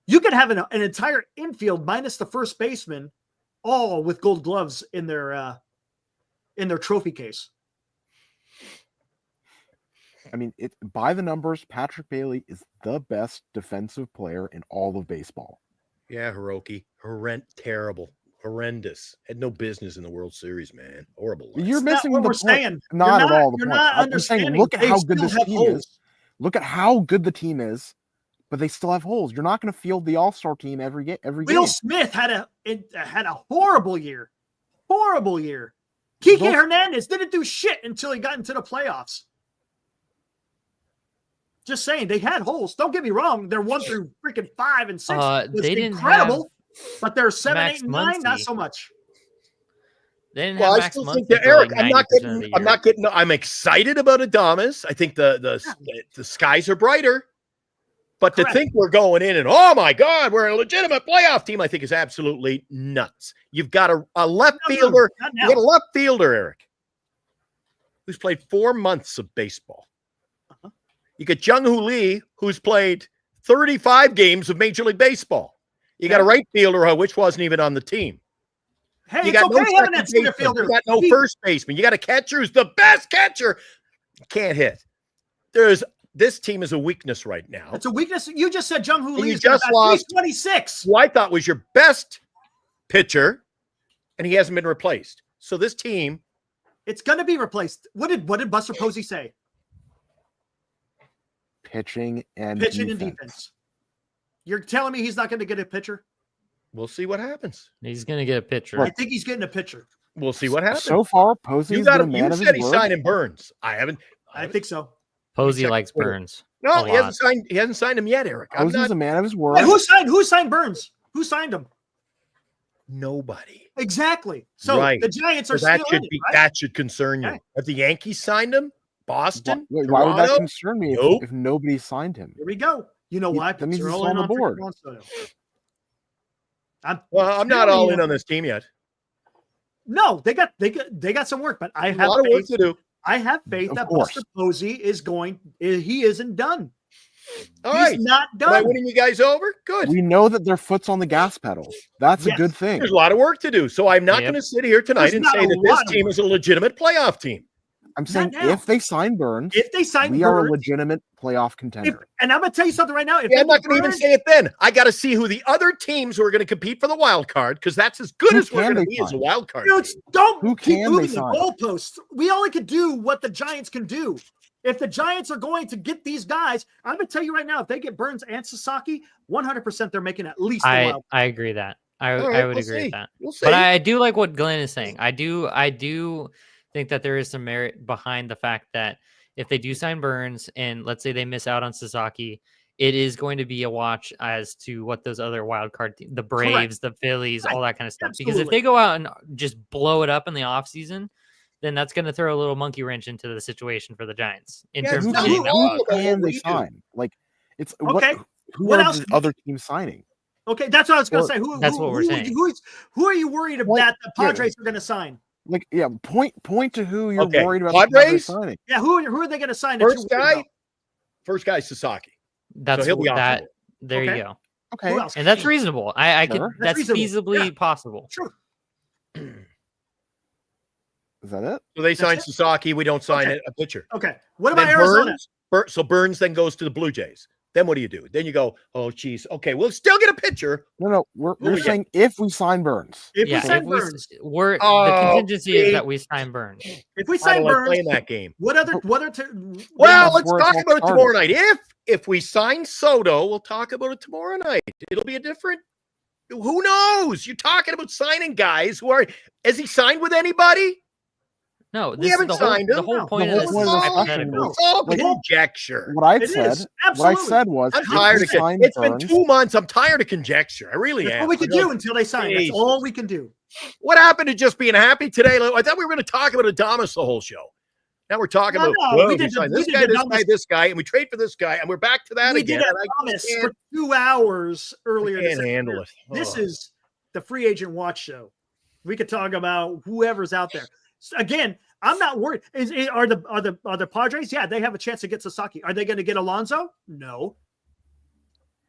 You could have an entire infield minus the first baseman, all with Gold Gloves in their trophy case. I mean, by the numbers, Patrick Bailey is the best defensive player in all of baseball. Yeah, Hiroki. Terrible. Horrendous. Had no business in the World Series, man. Horrible. You're missing what the we're point. saying. Not at all the you're point. not I'm saying, look at how good this team is. Look at how good the team is, but they still have holes. You're not going to field the All-Star team every game. Will Smith had a horrible year. Horrible year. Kike Hernandez didn't do shit until he got into the playoffs. Just saying, they had holes. Don't get me wrong. They're 1 through freaking 5 and 6. They didn't incredible, but they're 7, Max 8, and 9, not Muncy. so much. They didn't have I Max still Muncy think that for Eric. like I'm not getting. I'm excited about Adames. I think the skies are brighter. But Correct. to think we're going in and oh my God, we're a legitimate playoff team, I think is absolutely nuts. You've got a left fielder. You got a left fielder, Eric, who's played 4 months of baseball. You got Jung-Hoo Lee, who's played 35 games of Major League Baseball. You got a right fielder, which wasn't even on the team. Hey, You it's got okay no having that second center baseman. fielder. You got no first baseman. You got a catcher who's the best catcher. Can't hit. This team is a weakness right now. It's a weakness. You just said Jung-Hoo Lee You is just lost 26. who I thought was your best pitcher, and he hasn't been replaced. So this team, It's going to be replaced. What did Buster Posey say? pitching and defense. You're telling me he's not going to get a pitcher? we'll see what happens. He's going to get a pitcher. I think he's getting a pitcher. We'll see what happens. So far, Posey's been a man of his said he's word. signing Burns. I think so. Posey likes Burns. No, he hasn't signed him yet, Eric. Posey's a man of his word. Wait, who signed Burns? Who signed him? Nobody. Exactly. So Right. the Giants are So that still should in it, be right? that should concern you. Okay. Have the Yankees signed him? Boston? Why would that Toronto? concern me Nope. if nobody signed him? Here we go. You know why? That means They're he's all in on the freaking board. Juan Soto. Well, I'm not all in on this team yet. No, they got some work, but I A have lot of work faith. to do. I have faith Of that course. Buster Posey he isn't done. All He's right. not Am I done. winning you guys over? Good. We know that their foot's on the gas pedal. That's a Yes. good thing. There's a lot of work to do. So I'm not Yep. going to sit here tonight There's and not say a that lot this of team work. is a legitimate playoff team. I'm saying now. if they sign Burns, If they sign we Burns, are a legitimate playoff contender. and I'm going to tell you something right now. If I'm not going to even say it then. I got to see who the other teams who are going to compete for the wild card, because that's as good as we're going to be as a wild card. Don't keep moving the goalposts. We only can do what the Giants can do. If the Giants are going to get these guys, I'm going to tell you right now, if they get Burns and Sasaki, 100% they're making at least the wild card. I agree that. I would agree with that. We'll see. But I do like what Glenn is saying. I do think that there is some merit behind the fact that if they do sign Burns and let's say they miss out on Sasaki, it is going to be a watch as to what those other wild card the Braves, the Phillies, all that kind of stuff. Absolutely. Because if they go out and just blow it up in the offseason, then that's going to throw a little monkey wrench into the situation for the Giants in terms of getting that wild Who card. can they sign? Like, it's Okay. Who What are else? the other teams signing? Okay, that's what I was going to say. That's what we're saying. Who are you worried about that the Padres are going to sign? Like, yeah, point to who you're Okay, worried about Padres? signing. Yeah, who are they going to sign? First guy, Sasaki. That's So he'll be that. optimal. There Okay. you go. Okay, Who else? And that's reasonable. I could. Sure. That's That's reasonable. feasibly Yeah. possible. Sure. Is that it? So they sign That's it? Sasaki. We don't sign Okay. a pitcher. Okay. What about Then Arizona? So Burns then goes to the Blue Jays. Then what do you do? Then you go, oh, geez. Okay, we'll still get a pitcher. No, we're we saying if we sign Burns. If we Yeah, sign if Burns, we're Oh, the contingency is see. that we sign Burns. if we I sign don't like Burns, playing that game. what other Well, that's let's where talk it's about it all tomorrow night. If we sign Soto, we'll talk about it tomorrow night. It'll be a different. Who knows? You're talking about signing guys who are. Has he signed with anybody? No, We this is haven't the whole, signed the him. whole No, point the of whole this point is of the hypothetical. discussion It's all Like- conjecture. What I It said, is. Absolutely. was, I'm if tired we of it. sign It's been Burns- 2 months. I'm tired of conjecture. I really That's am. all we can do until they sign. That's Jesus. all we can do. What happened to just being happy today? I thought we were going to talk about Adames the whole show. Now we're talking No, about no, well, we we did signed the- this we guy, did this Adames- guy, this guy, and we trade for this guy, and we're back to that We again. did and a promise can't- for 2 hours earlier. I this can't handle it. This Ugh. is the free agent watch show. We could talk about whoever's out there. So again, I'm not worried. Are the Padres? Yeah, they have a chance to get Sasaki. Are they going to get Alonso? No.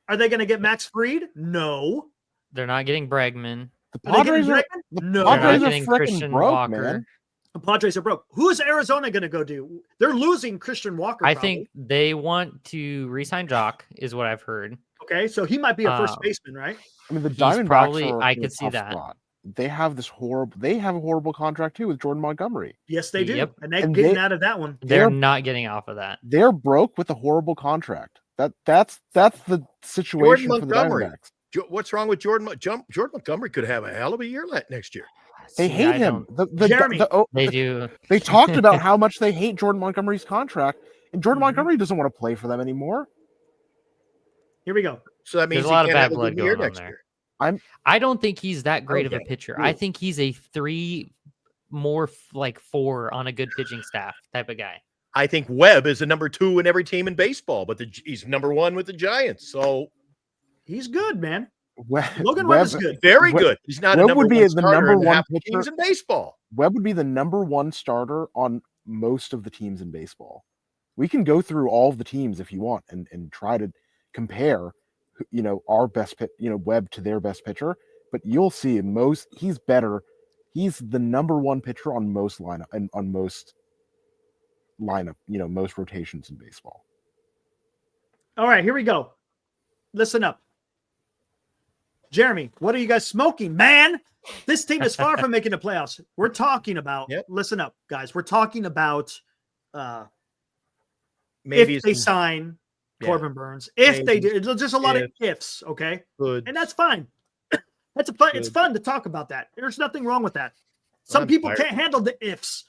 Are they going to get Max Fried? No. They're not getting Bregman. The Are they getting Padres are Bregman? No. They're Padres not are getting freaking Christian broke, Walker. man. The Padres are broke. Who is Arizona going to go do? They're losing Christian Walker. I probably. think they want to re-sign Jock, is what I've heard. Okay, so he might be a first baseman, right? I mean, the He's Diamondbacks probably- are I in a could see tough that. spot. They have this horrible. They have a horrible contract too with Jordan Montgomery. Yes, they do, Yep. and they're And getting they- out of that one. They're They're- not getting off of that. They're broke with a horrible contract. That's the situation for the Montgomery. Diamondbacks. What's wrong with Jordan? Jordan Montgomery could have a hell of a year next year. They See, hate I him. don't- Jeremy, They do. They talked about how much they hate Jordan Montgomery's contract, and Jordan Mhm. Montgomery doesn't want to play for them anymore. Here we go. So that means There's a lot he of can't bad have a blood good year going on next there. year. I don't think he's that great of a Okay, pitcher. cool. I think he's a 3 more like 4 on a good pitching staff type of guy. I think Webb is a number 2 in every team in baseball, but he's number 1 with the Giants. So He's good, man. Webb, Logan Webb is good. very Webb- good. He's not a Webb number would be one the starter number in one half the pitcher. teams in baseball. Webb would be the number 1 starter on most of the teams in baseball. We can go through all of the teams if you want and try to compare, our best pit, Webb to their best pitcher. But you'll see he's better. He's the number 1 pitcher on most lineup and on most lineup, most rotations in baseball. All right, here we go. Listen up. Jeremy, what are you guys smoking, man? This team is far from making the playoffs. We're talking about, listen up, guys. We're talking about Maybe if they sign Corbin Burns. If they do, there's just a lot of ifs, okay? Good. And that's fine. It's fun to talk about that. There's nothing wrong with that. Some I'm people tired. can't handle the ifs,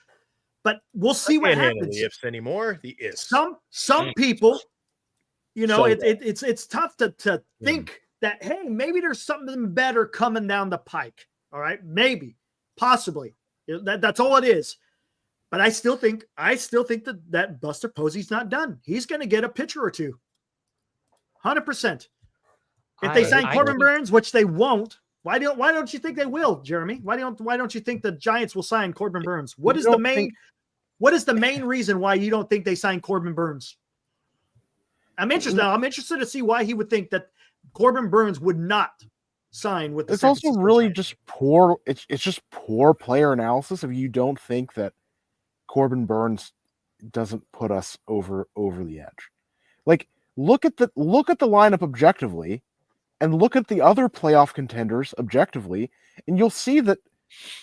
but we'll see I what can't handle happens. the ifs anymore. The ifs. Some people, So it's tough to think that, hey, maybe there's something better coming down the pike. All right, maybe, possibly. That's all it is. But I still think that Buster Posey's not done. He's going to get a pitcher or two. 100%. If they sign Corbin Burns, which they won't, why don't you think they will, Jeremy? Why don't you think the Giants will sign Corbin Burns? What is the main reason why you don't think they sign Corbin Burns? I'm interested now. I'm interested to see why he would think that Corbin Burns would not sign with the It's San also Francisco really Giants. just poor. It's just poor player analysis if you don't think that Corbin Burns doesn't put us over the edge. Like, look at the lineup objectively, and look at the other playoff contenders objectively, and you'll see that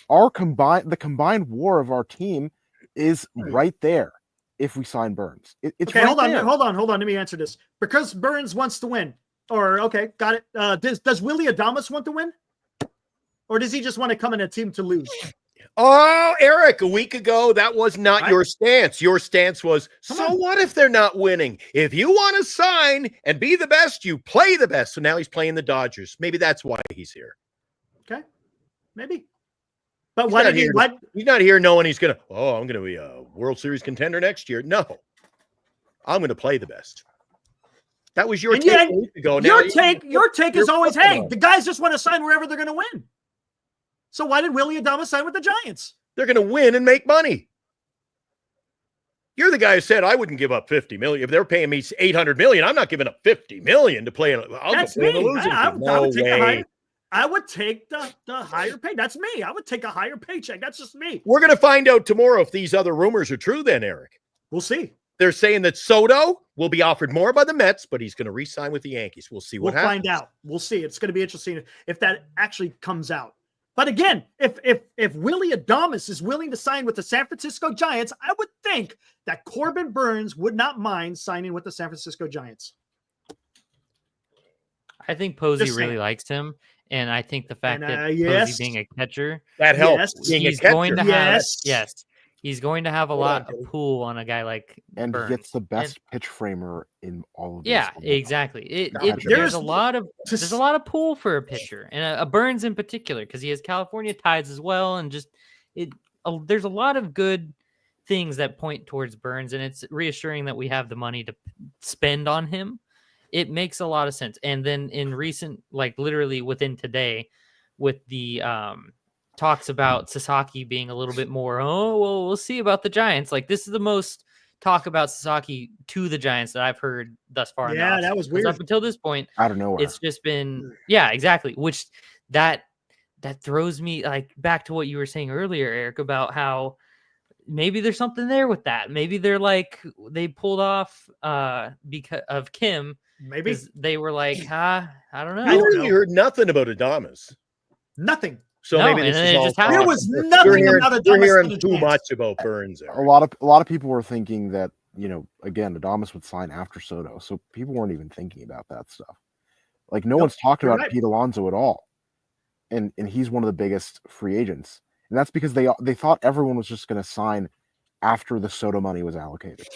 the combined WAR of our team is right there. If we sign Burns, it's okay. Right hold on. Let me answer this. Because Burns wants to win, or okay, got it. Does Willy Adames want to win, or does he just want to come in a team to lose? Oh, Eric, a week ago, that was not your stance. Your stance was, what if they're not winning? If you want to sign and be the best, you play the best. So now he's playing the Dodgers. Maybe that's why he's here. Okay, maybe. But why did he? He's not here knowing he's I'm going to be a World Series contender next year. No, I'm going to play the best. That was your take a week ago. Your take is always, hey, the guys just want to sign wherever they're going to win. So why did Willy Adames sign with the Giants? They're going to win and make money. You're the guy who said I wouldn't give up $50 million. If they're paying me $800 million, I'm not giving up $50 million to play. That's me. I would take the higher pay. That's me. I would take a higher paycheck. That's just me. We're going to find out tomorrow if these other rumors are true then, Eric. We'll see. They're saying that Soto will be offered more by the Mets, but he's going to re-sign with the Yankees. We'll see what happens. We'll find out. We'll see. It's going to be interesting if that actually comes out. But again, if Willy Adames is willing to sign with the San Francisco Giants, I would think that Corbin Burns would not mind signing with the San Francisco Giants. I think Posey really likes him. And I think the fact that Posey being a catcher, that helps. He's going to have he's going to have a lot of pull on a guy like Burns. He gets the best pitch framer in all of this. Yeah, exactly. There's a lot of pull for a pitcher, and a Burns in particular, because he has California ties as well, and there's a lot of good things that point towards Burns, and it's reassuring that we have the money to spend on him. It makes a lot of sense. And then in recent, like literally within today, with the talks about Sasaki being a little bit more, we'll see about the Giants. Like, this is the most talk about Sasaki to the Giants that I've heard thus far. Yeah, that was weird. Up until this point, I don't know. It's just been, yeah, exactly. Which that throws me like back to what you were saying earlier, Eric, about how maybe there's something there with that. Maybe they're like, they pulled off because of Kim. Maybe they were like, I don't know. I really heard nothing about Adames. Nothing. So maybe this is all. There was nothing about Adames. We're hearing too much about Burns. A lot of people were thinking that, again, Adames would sign after Soto, so people weren't even thinking about that stuff. Like, no one's talked about Pete Alonso at all, and he's one of the biggest free agents, and that's because they thought everyone was just going to sign after the Soto money was allocated.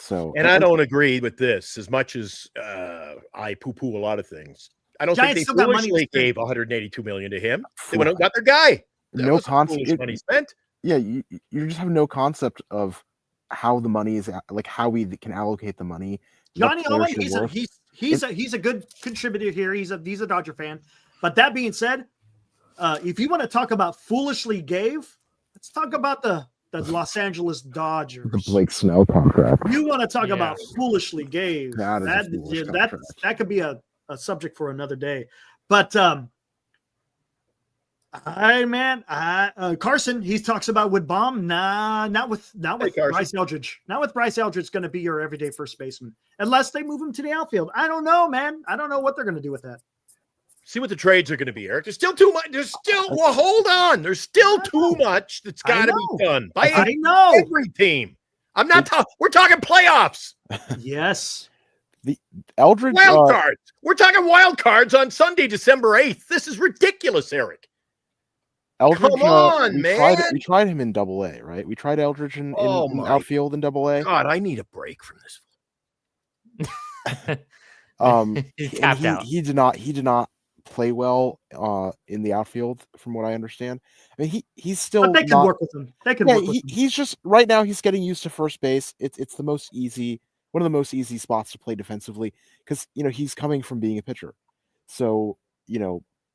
So, and I don't agree with this as much as I poo-poo a lot of things. I don't think they foolishly gave $182 million to him. They went and got their guy. No concept. Money spent. Yeah, you just have no concept of how the money is, like how we can allocate the money. Johnny Owen, he's a good contributor here. He's a Dodger fan. But that being said, if you want to talk about foolishly gave, let's talk about the Los Angeles Dodgers. The Blake Snell contract. You want to talk about foolishly gave. That could be a subject for another day. But Carson, he talks about would Baum. Not with Bryce Eldridge. Not with Bryce Eldridge going to be your everyday first baseman. Unless they move him to the outfield. I don't know, man. I don't know what they're going to do with that. See what the trades are going to be, Eric. There's still too much. Hold on. There's still too much that's got to be done by every team. I'm not talking. We're talking playoffs. Yes. The Eldridge wild cards. We're talking wild cards on Sunday, December 8th. This is ridiculous, Eric. Eldridge, come on, man. We tried him in Double-A, right? We tried Eldridge in outfield in Double-A. God, I need a break from this. He did not play well in the outfield, from what I understand. I mean, he's still. But they can work with him. They can work with him. He's just right now. He's getting used to first base. It's the most easy, one of the most easy spots to play defensively because he's coming from being a pitcher. So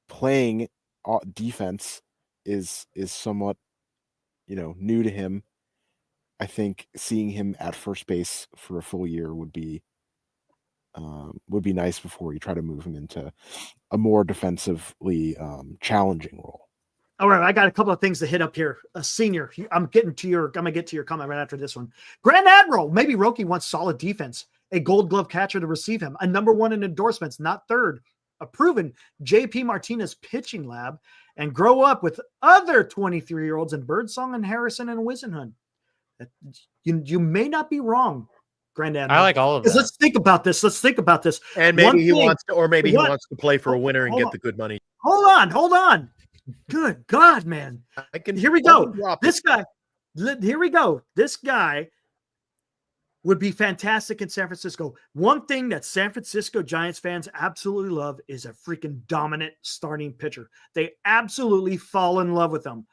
playing defense is somewhat new to him. I think seeing him at first base for a full year would be nice before you try to move him into a more defensively challenging role. All right, I got a couple of things to hit up here. A senior, I'm gonna get to your comment right after this one. Grand Admiral, maybe Roki wants solid defense, a Gold Glove catcher to receive him, a number one in endorsements, not third, a proven JP Martinez pitching lab, and grow up with other 23-year-olds in Birdsong and Harrison and Wisenhunt. You may not be wrong, Grand Admiral. I like all of that. Let's think about this. And maybe he wants to play for a winner and get the good money. Hold on. Good God, man. Here we go. This guy would be fantastic in San Francisco. One thing that San Francisco Giants fans absolutely love is a freaking dominant starting pitcher. They absolutely fall in love with him.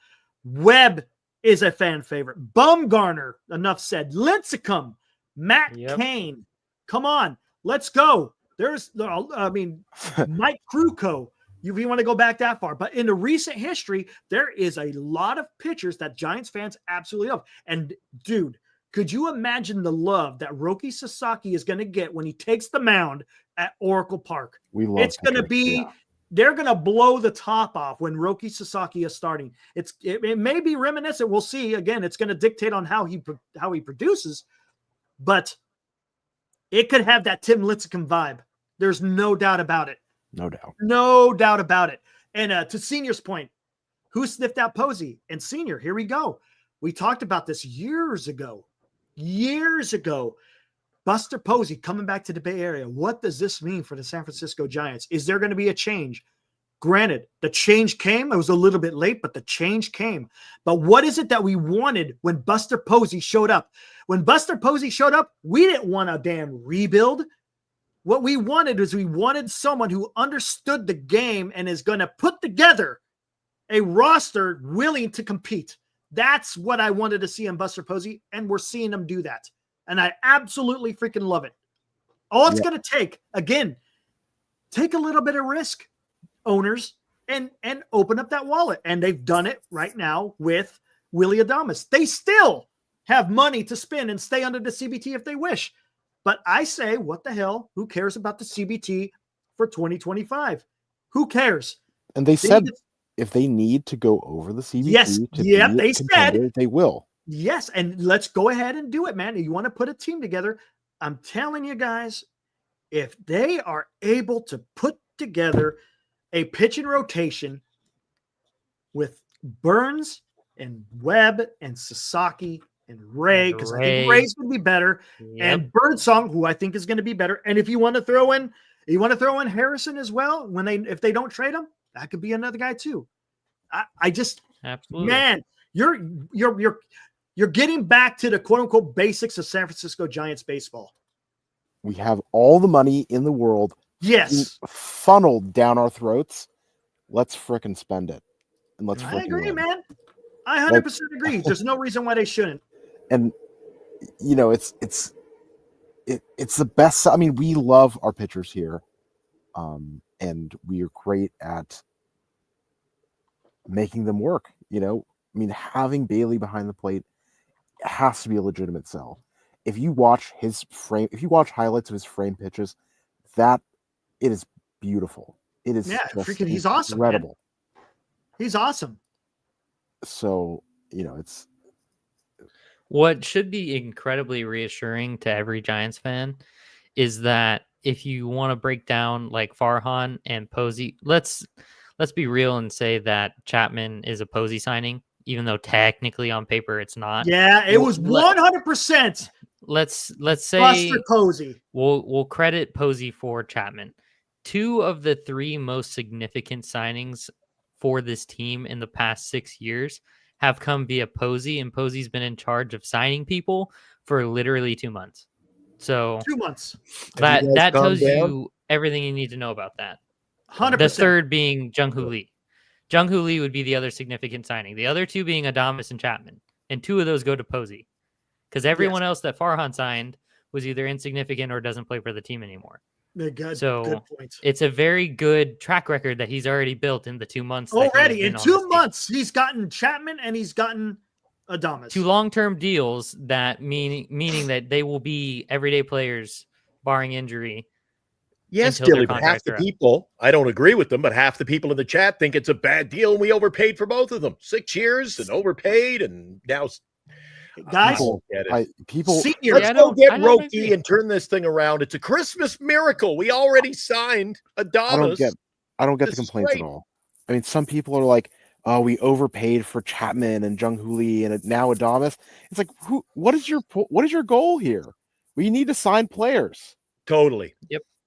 Webb is a fan favorite. Bumgarner, enough said. Lincecum, Matt Cain. Come on, let's go. There's, Mike Krukow. If you want to go back that far. But in the recent history, there is a lot of pitchers that Giants fans absolutely love. And, dude, could you imagine the love that Roki Sasaki is going to get when he takes the mound at Oracle Park? It's going to be they're going to blow the top off when Roki Sasaki is starting. It may be reminiscent. We'll see. Again, it's going to dictate on how he produces. But it could have that Tim Lincecum vibe. There's no doubt about it. No doubt about it. And to Senior's point, who sniffed out Posey? And Senior, here we go. We talked about this years ago. Buster Posey coming back to the Bay Area. What does this mean for the San Francisco Giants? Is there going to be a change? Granted, the change came. It was a little bit late, but the change came. But what is it that we wanted when Buster Posey showed up? When Buster Posey showed up, we didn't want a damn rebuild. What we wanted was someone who understood the game and is going to put together a roster willing to compete. That's what I wanted to see in Buster Posey, and we're seeing him do that. And I absolutely freaking love it. All it's going to take, again, take a little bit of risk, owners, and open up that wallet. And they've done it right now with Willy Adames. They still have money to spend and stay under the CBT if they wish. But I say, what the hell? Who cares about the CBT for 2025? Who cares? And they said if they need to go over the CBT, they said they will. Yes, and let's go ahead and do it, man. You want to put a team together? I'm telling you guys, if they are able to put together a pitching rotation with Burns and Webb and Sasaki and Ray, because I think Ray's going to be better, and Birdsong, who I think is going to be better. And if you want to throw in Harrison as well, if they don't trade him, that could be another guy too. I just absolutely, man, you're getting back to the quote unquote basics of San Francisco Giants baseball. We have all the money in the world, funneled down our throats. Let's frickin' spend it, and let's. I agree, man. I 100% agree. There's no reason why they shouldn't. And it's the best. I mean, we love our pitchers here, and we are great at making them work. Having Bailey behind the plate has to be a legitimate sell. If you watch highlights of his frame pitches, it is beautiful. It is he's awesome. Incredible. Man. He's awesome. So, it's what should be incredibly reassuring to every Giants fan is that if you want to break down like Farhan and Posey, let's be real and say that Chapman is a Posey signing, even though technically on paper it's not. Yeah, it was 100%. Let's say Buster Posey. We'll credit Posey for Chapman. 2 of the 3 most significant signings for this team in the past 6 years have come via Posey, and Posey's been in charge of signing people for literally 2 months. So 2 months. That tells you everything you need to know about that. 100%. The third being Jung-Hoo Lee. Jung-Hoo Lee would be the other significant signing. The other 2 being Adames and Chapman. And 2 of those go to Posey. Because everyone else that Farhan signed was either insignificant or doesn't play for the team anymore. Good point. It's a very good track record that he's already built in the 2 months. Already in 2 months, he's gotten Chapman and he's gotten Adames. 2 long-term deals that meaning that they will be everyday players, barring injury, Yes, until their Dilly, but half contracts the are up. people, I don't agree with them, but half the people in the chat think it's a bad deal and we overpaid for both of them. 6 years and overpaid, and now Guys, people senior, let's I go don't- get I don't Roki agree. and turn this thing around. It's a Christmas miracle. We already signed Adames. I don't get the This is complaints great. at all. I mean, some people are like, "Oh, we overpaid for Chapman and Jung Hoo Lee and now Adames." It's like, what is your goal here? We need to sign players. Totally.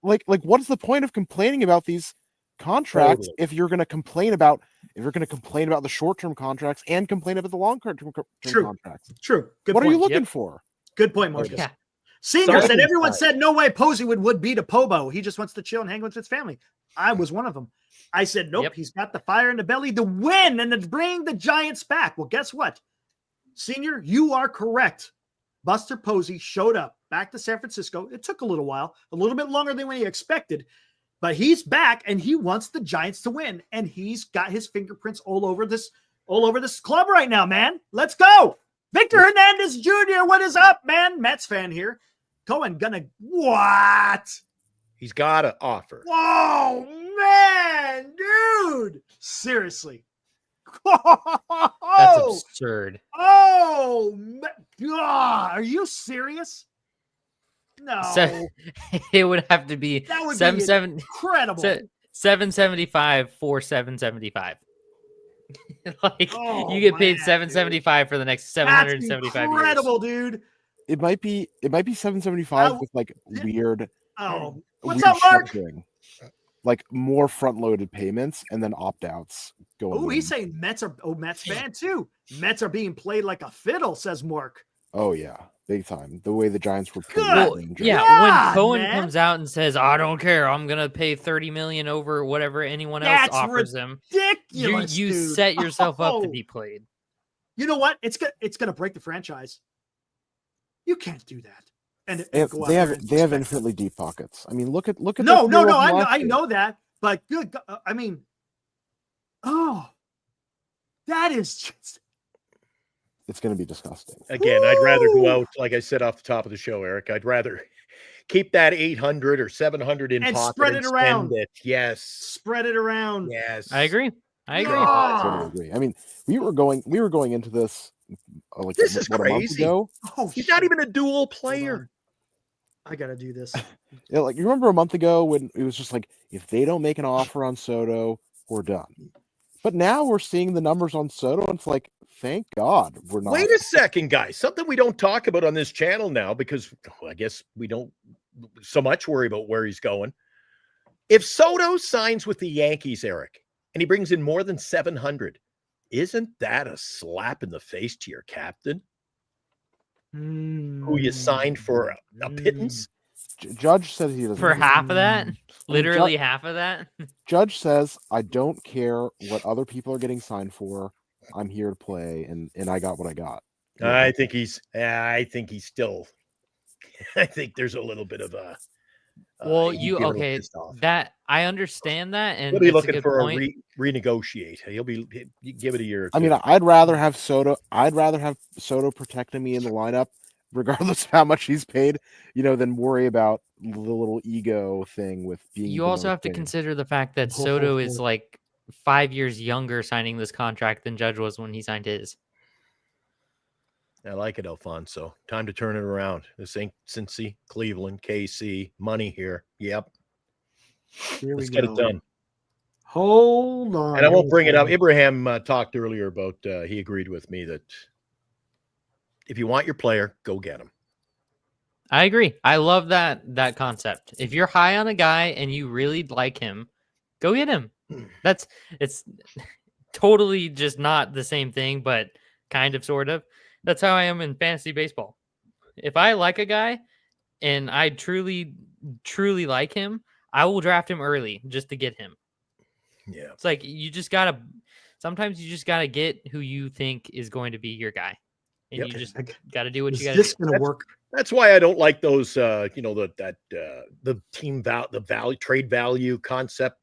Like what is the point of complaining about these contracts if you're going to complain about the short-term contracts and complain about the long-term contracts? True. Good What point. are you looking for? Good point, Marcus. Yeah. Senior said Simon everyone said- said no way Posey would beat a Pobo. He just wants to chill and hang with his family. I was one of them. I said, nope, Yep. he's got the fire in the belly to win and to bring the Giants back. Well, guess what? Senior, you are correct. Buster Posey showed up back to San Francisco. It took a little while, a little bit longer than we expected, but he's back and he wants the Giants to win. And he's got his fingerprints all over this club right now, man. Let's go. Victor Hernandez Jr., what is up, man? Mets fan here. Cohen gonna what? He's got to offer. Whoa, man, dude. Seriously. That's absurd. Oh, God. Are you serious? No. It would have to be That would be 770 incredible. 775 for 775. Like Oh, you get paid man, 775 for the next That's 775 incredible, dude. It might be 775 Oh, with like weird. Oh, what's weird up, Mark? structuring. Like more front-loaded payments and then opt-outs going. Oh, he's saying Mets fan too. Mets are being played like a fiddle, says Mark. Oh yeah, big time. The way the Giants were played. Well, yeah, Yeah, when Cohen man. comes out and says, "I don't care, I'm gonna pay 30 million over whatever anyone else That's offers him," Ridiculous, you dude. set yourself up to Oh. be played. You know what? It's gonna break the franchise. You can't do that. And They have, go out they there have, and they have expect infinitely deep pockets. I mean, look at No, the no, Euro no. last I year. know that, but good. I mean, oh, that is just It's going to be disgusting. Again, I'd rather go Woo! out, like I said off the top of the show, Eric. I'd rather keep that 800 or 700 in And pocket spread and it around. spend it. Yes. spread it around. Yes. I agree. I agree. Ah. I totally agree. I mean, we were going into this like This is a month crazy. ago. Oh, He's not shit. even a dual Hold player. on. I gotta do this. Yeah, like you remember a month ago when it was just like, if they don't make an offer on Soto, we're done. But now we're seeing the numbers on Soto, and it's like, thank God we're not. Wait a second, guys. Something we don't talk about on this channel now because I guess we don't so much worry about where he's going. If Soto signs with the Yankees, Eric, and he brings in more than 700, isn't that a slap in the face to your captain who you signed for a pittance? Judge says he doesn't. For half of that, mean, literally half of that. Judge says, I don't care what other people are getting signed for. I'm here to play, and I got what I got. I think he's still. I think there's a little bit of a. Well, he'd you be a little okay? pissed off. That I understand that, and He'll be it's looking a good for point. a renegotiate. He'll give it a year. Or I mean, two. I'd rather have Soto. I'd rather have Soto protecting me in the lineup, regardless of how much he's paid, than worry about the little ego thing with being. You the also most have to paid. consider the fact that Soto is like 5 years younger signing this contract than Judge was when he signed his. I like it, Alfonso. Time to turn it around. This ain't Cincy, Cleveland, KC, money here. Yep. Here Let's we get go. it done. Hold on. And I won't bring it up. Abraham talked earlier about, he agreed with me that if you want your player, go get him. I agree. I love that concept. If you're high on a guy and you really like him, go get him. It's totally just not the same thing, but kind of sort of. That's how I am in fantasy baseball. If I like a guy and I truly like him, I will draft him early just to get him. Yeah. It's like sometimes you just gotta get who you think is going to be your guy. And Yep. you just gotta do what Is you gotta this do. gonna work? That's why I don't like those, the team trade value concept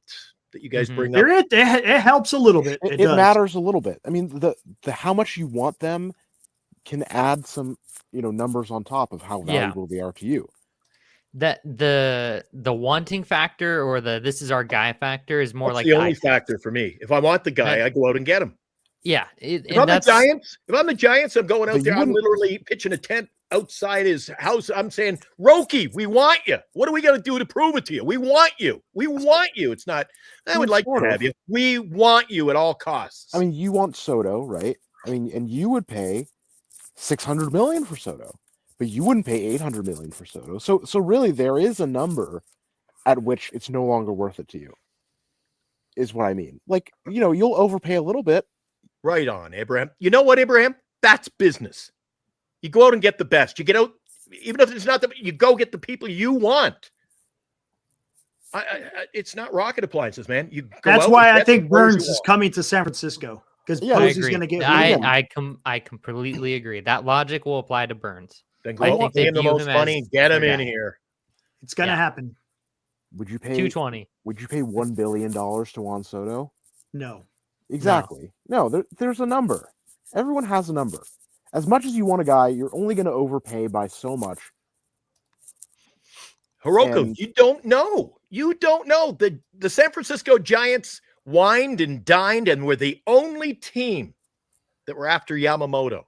that you guys Mhm. bring up. It helps a little bit. It does. matters a little bit. I mean, the how much you want them can add some numbers on top of how Yeah. valuable they are to you. That the wanting factor or the this is our guy factor is more That's like the only factor for me. If I want the guy, I go out and get him. Yeah. If I'm the Giants, I'm going out there. I'm literally pitching a tent outside his house. I'm saying, Roki, we want you. What are we going to do to prove it to you? We want you. We want you. It's not, I would like to have you. We want you at all costs. I mean, you want Soto, right? I mean, and you would pay $600 million for Soto, but you wouldn't pay $800 million for Soto. So really, there is a number at which it's no longer worth it to you, is what I mean. Like, you'll overpay a little bit. Right on, Abraham. You know what, Abraham? That's business. You go out and get the best. You get out, even if it's not you go get the people you want. It's not rocket appliances, man. That's why I think Burns is coming to San Francisco, because Posey's going to get. I completely agree. That logic will apply to Burns. Then go out and pay him the most money and get him in here. It's going to happen. Would you pay $220? Would you pay $1 billion to Juan Soto? No. Exactly. No, there's a number. Everyone has a number. As much as you want a guy, you're only going to overpay by so much. Hiroko, you don't know. You don't know. The San Francisco Giants wined and dined and were the only team that were after Yamamoto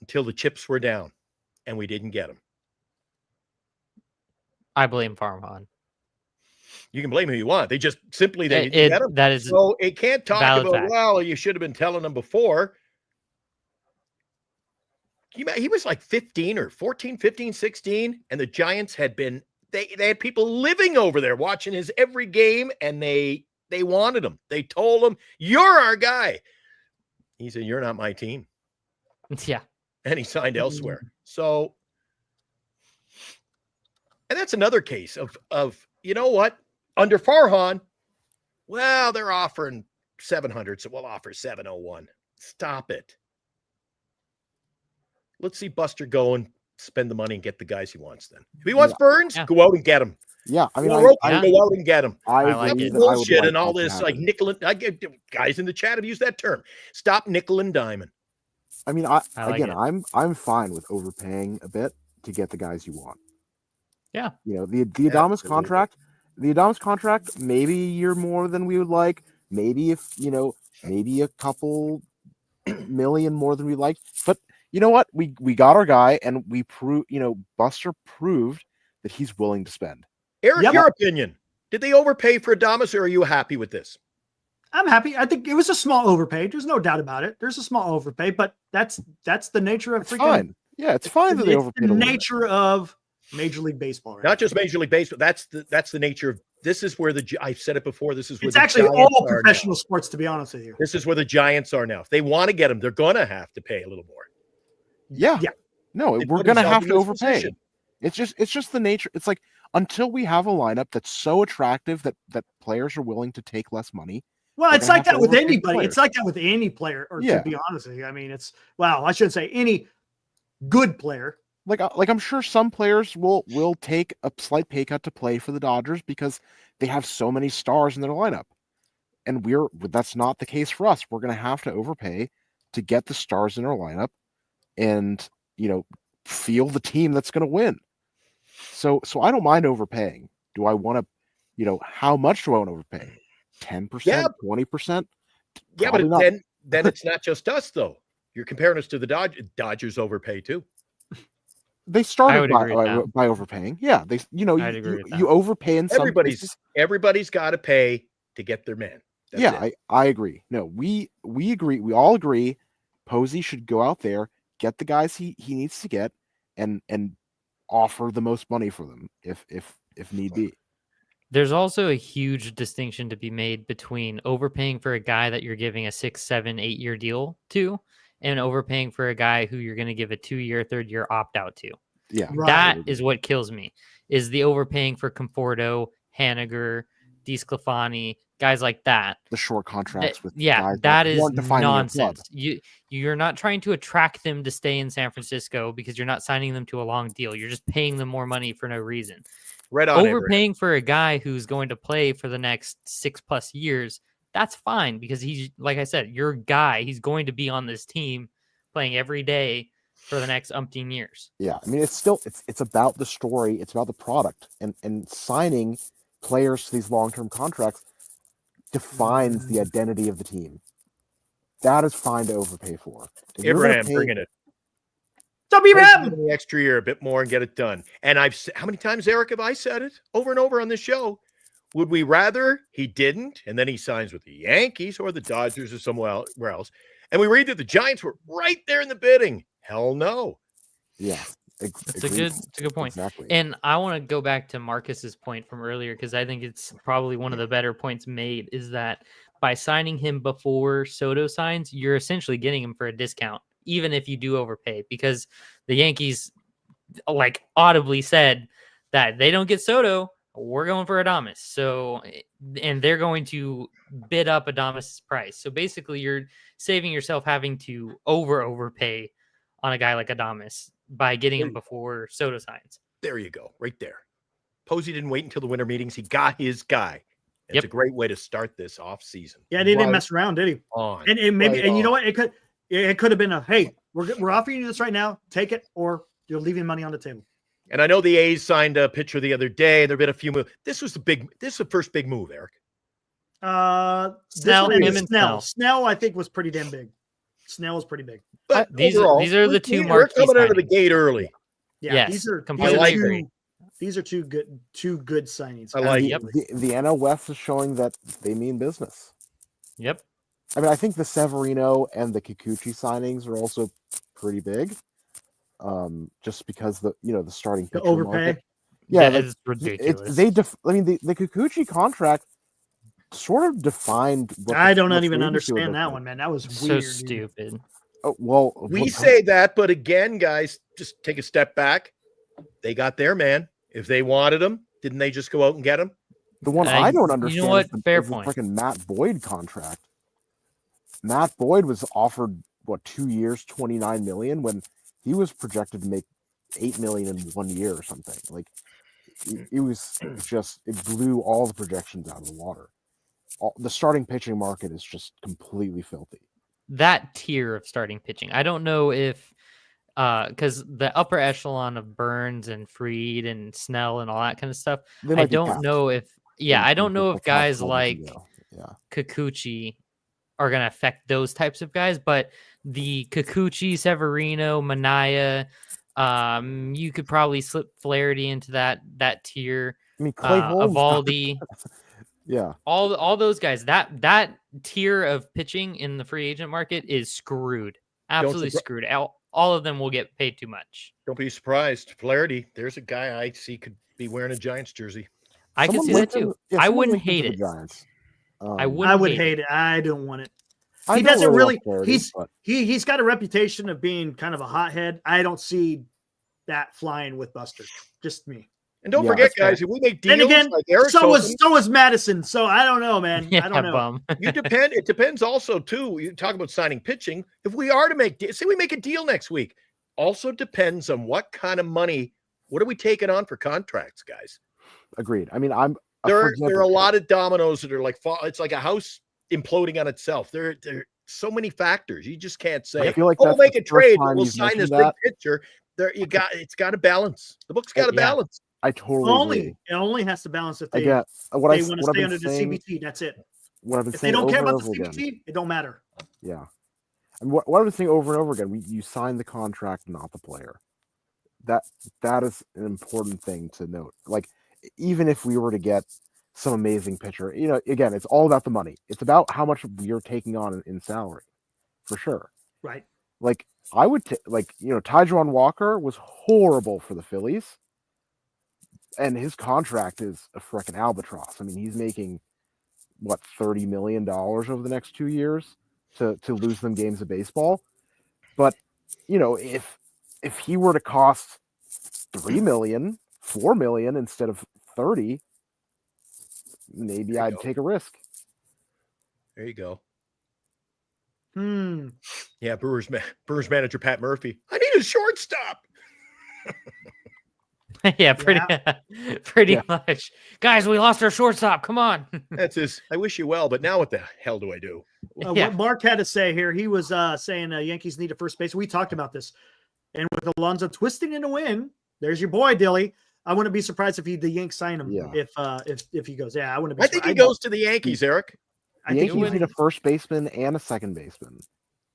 until the chips were down, and we didn't get him. I blame Farhan. You can blame who you want. They just simply didn't get him. That is so it can't talk about, fact. Well, you should have been telling them before. He was like 15 or 14, 15, 16, and the Giants had been they had people living over there watching his every game, and they wanted him. They told him, "You're our guy." He said, "You're not my team." Yeah. And he signed elsewhere. So, and that's another case of you know what? Under Farhan, well, they're offering 700, so we'll offer 701. Stop it. Let's see Buster go and spend the money and get the guys he wants then. If he wants Burns, go out and get him. Yeah, I mean, go out and get him. I like it. Bullshit and all this, like nickel and I get guys in the chat have used that term. Stop nickel and diamond. I mean, I'm fine with overpaying a bit to get the guys you want. Yeah. The Adames contract. The Adames contract, maybe you're more than we would like. Maybe maybe a couple million more than we like. But you know what? We got our guy, and we Buster proved that he's willing to spend. Eric, your opinion. Did they overpay for Adames, or are you happy with this? I'm happy. I think it was a small overpay. There's no doubt about it. There's a small overpay, but that's the nature of freaking. Fine. Yeah, it's fine that they overpaid. The nature of Major League Baseball, right? Not just Major League Baseball. That's the nature of. This is where I've said it before. This is where it's actually all professional sports, to be honest with you. This is where the Giants are now. If they want to get them, they're going to have to pay a little more. Yeah. No, we're going to have to overpay. Position. It's just the nature. It's like until we have a lineup that's so attractive that players are willing to take less money. Well, it's like that with anybody. It's like that with any player. Or to be honest with you, I mean, I shouldn't say any good player. Like I'm sure some players will take a slight pay cut to play for the Dodgers because they have so many stars in their lineup, and that's not the case for us. We're going to have to overpay to get the stars in our lineup, and feel the team that's going to win. So I don't mind overpaying. Do I want to, how much do I want to overpay? 10%, 20%? Yeah, but then it's not just us though. You're comparing us to the Dodgers. Dodgers overpay too. They started by overpaying. Yeah, you overpay in some cases. Everybody's got to pay to get their man. I agree. No, we agree. We all agree. Posey should go out there, get the guys he needs to get, and offer the most money for them if need be. There's also a huge distinction to be made between overpaying for a guy that you're giving a 6, 7, 8 year deal to, and overpaying for a guy who you're going to give a 2-year, 3rd-year opt-out to. Yeah. That is what kills me, is the overpaying for Conforto, Haniger, DeSclafani, guys like that. The short contracts with that is nonsense. You're not trying to attract them to stay in San Francisco because you're not signing them to a long deal. You're just paying them more money for no reason. Right on. Overpaying for a guy who's going to play for the next 6+ years, that's fine because he's, like I said, your guy. He's going to be on this team playing every day for the next umpteen years. Yeah, I mean, it's about the story, it's about the product, and signing players to these long-term contracts defines the identity of the team. That is fine to overpay for. Abraham bringing it. WM! The extra year, a bit more, and get it done. And how many times, Eric, have I said it over and over on this show? Would we rather he didn't, and then he signs with the Yankees or the Dodgers or somewhere else? And we read that the Giants were right there in the bidding. Hell no. Yeah. It's a good point. Exactly. And I want to go back to Marcus's point from earlier, because I think it's probably one of the better points made, is that by signing him before Soto signs, you're essentially getting him for a discount, even if you do overpay, because the Yankees like audibly said that they don't get Soto, we're going for Adames. So, and they're going to bid up Adames' price. So basically you're saving yourself having to overpay on a guy like Adames by getting him before Soto signs. There you go. Right there. Posey didn't wait until the winter meetings. He got his guy. It's a great way to start this off season. Yeah, he didn't mess around, did he? And maybe, and you know what? It could have been hey, we're offering you this right now. Take it, or you're leaving money on the table. And I know the A's signed a pitcher the other day. There've been a few moves. This is the first big move, Eric. Snell, I think, was pretty damn big. Snell was pretty big. But these are the two marquee coming out of the signings. gate early. Yeah, yes, these are completely. These are two good signings. I like the NL West is showing that they mean business. Yep. I mean, I think the Severino and the Kikuchi signings are also pretty big. Just because the starting pitcher overpay. Market, yeah, that is ridiculous. the Kikuchi contract sort of defined. I don't even understand that one, man. That was so weird, stupid. Oh, well, we say that, but again, guys, just take a step back. They got their man. If they wanted him, didn't they just go out and get him? The one I don't understand. You know what? Fair is point. The freaking Matt Boyd contract. Matt Boyd was offered 2 years, $29 million, when he was projected to make $8 million in 1 year or something. Like it blew all the projections out of the water. The starting pitching market is just completely filthy. That tier of starting pitching, I don't know if because the upper echelon of Burns and Fried and Snell and all that kind of stuff, I don't know if guys like Kikuchi are going to affect those types of guys, but the Kikuchi, Severino, Manaya, you could probably slip Flaherty into that tier. I mean, Clay Holmes, Evaldi, yeah, all those guys. That tier of pitching in the free agent market is screwed, absolutely screwed. All of them will get paid too much. Don't be surprised. Flaherty, there's a guy I see could be wearing a Giants jersey. I can see that too. I wouldn't hate it. I would hate it. I don't want it. He doesn't really. He's got a reputation of being kind of a hothead. I don't see that flying with Buster. Just me. And don't forget, guys, if we make deals, and again, like Eric, so is Madison. So I don't know, man. I don't know. It depends also too. You talk about signing pitching. If we are to say we make a deal next week, also depends on what kind of money. What are we taking on for contracts, guys? Agreed. I mean, there are a lot of dominoes that are like it's like a house imploding on itself. There are so many factors. You just can't say, we'll make a trade, we'll sign this big pitcher. It's got to balance. The book's got to balance. I totally agree. It only has to balance if they want to stay under the CBT. That's it. If they don't care about the CBT, it don't matter. Yeah. And what I was saying over and over again, you sign the contract, not the player. That is an important thing to note. Like, even if we were to get some amazing pitcher, again, it's all about the money. It's about how much you're taking on in salary, for sure. Right. Like, I would Taijuan Walker was horrible for the Phillies, and his contract is a freaking albatross. I mean, he's making $30 million over the next 2 years to lose them games of baseball. But if he were to cost $3 million, $4 million instead of 30, maybe I'd take a risk. There you go. Yeah, Brewers manager Pat Murphy. I need a shortstop. Yeah, pretty much. Guys, we lost our shortstop. Come on. That's his. I wish you well, but now what the hell do I do? What Mark had to say here, he was saying Yankees need a first base. We talked about this. And with Alonso twisting in the win, there's your boy Dilly. I wouldn't be surprised if the Yanks sign him. Yeah. If he goes. Yeah, I wouldn't be. I think he goes to the Yankees, Eric. The Yankees need a first baseman and a second baseman.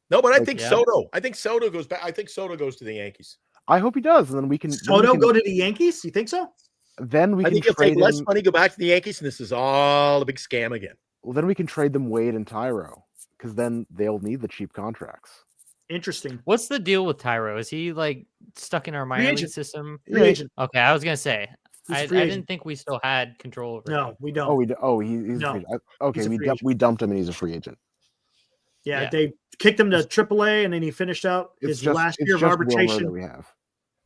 No, but I think Soto. I think Soto goes back. I think Soto goes to the Yankees. I hope he does, and then we can. Soto go to the Yankees? You think so? Then we I can think he'll trade take less him. money, go back to the Yankees, and this is all a big scam again. Well, then we can trade them Wade and Tyro, because then they'll need the cheap contracts. Interesting. What's the deal with Tyro? Is he like stuck in our minor league system? Free agent. Okay, I was gonna say. I Free agent. didn't think we still had control over him. No, we don't. He's No. free. Okay, He's a free agent. we dumped him, and he's a free agent. Yeah, they kicked him to AAA, and then he finished out his last year of arbitration. That we have.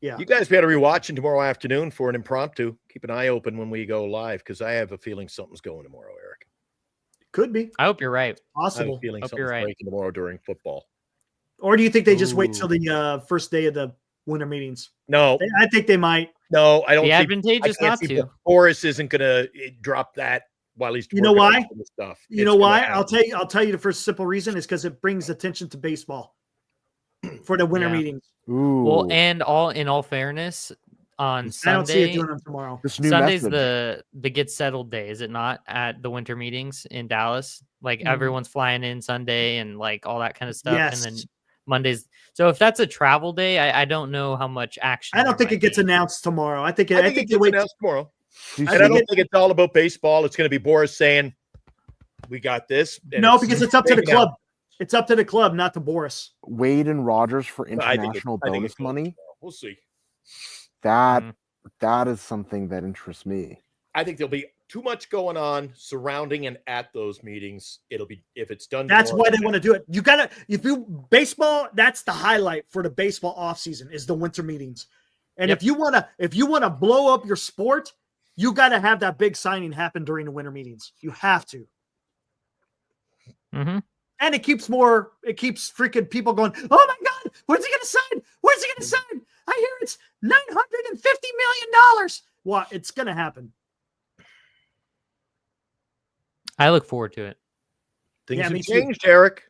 Yeah, You guys better be watching tomorrow afternoon for an impromptu. Keep an eye open when we go live, because I have a feeling something's going tomorrow, Eric. could be I hope you're right. I have possible. a feeling Hope something's you're right. breaking tomorrow during football. Or do you think they just wait till the first day of the winter meetings? No, I think they might. no, I don't. Be see, I advantageous can't not see to. Boris isn't going to drop that while he's. You know working why? on this stuff. You It's know gonna why? happen. I'll tell you the first simple reason is because it brings attention to baseball for the winter Yeah. meetings. Ooh. Well, and in all fairness, on I don't see it Sunday, doing them tomorrow. this new Sunday's message. the get settled day, is it not? At the winter meetings in Dallas, like Mhm. everyone's flying in Sunday and like all that kind of stuff, Yes. and then Mondays. So if that's a travel day, I don't know how much action. I don't there think might it gets be. announced tomorrow. I think I think it they gets wait. announced tomorrow. Do you I And I see- don't think it's all about baseball. It's going to be Boris saying, "We got this." and No, because it's up to the taken out. club. It's up to the club, not to Boris. Wade and Rogers for I think it- international I think bonus it goes money. tomorrow. We'll see. That is something that interests me. I think there'll be too much going on surrounding and at those meetings. It'll be, if it's done. That's tomorrow, why they want to do it. You gotta, if you baseball, that's the highlight for the baseball offseason is the winter meetings. And Yep. if you wanna blow up your sport, you gotta have that big signing happen during the winter meetings. You have to. Mhm. And it keeps freaking people going, oh my God, where's he gonna sign? Where's he gonna sign? I hear it's $950 million. Well, it's gonna happen. I look forward to it. things Yeah, have me too. changed, Eric.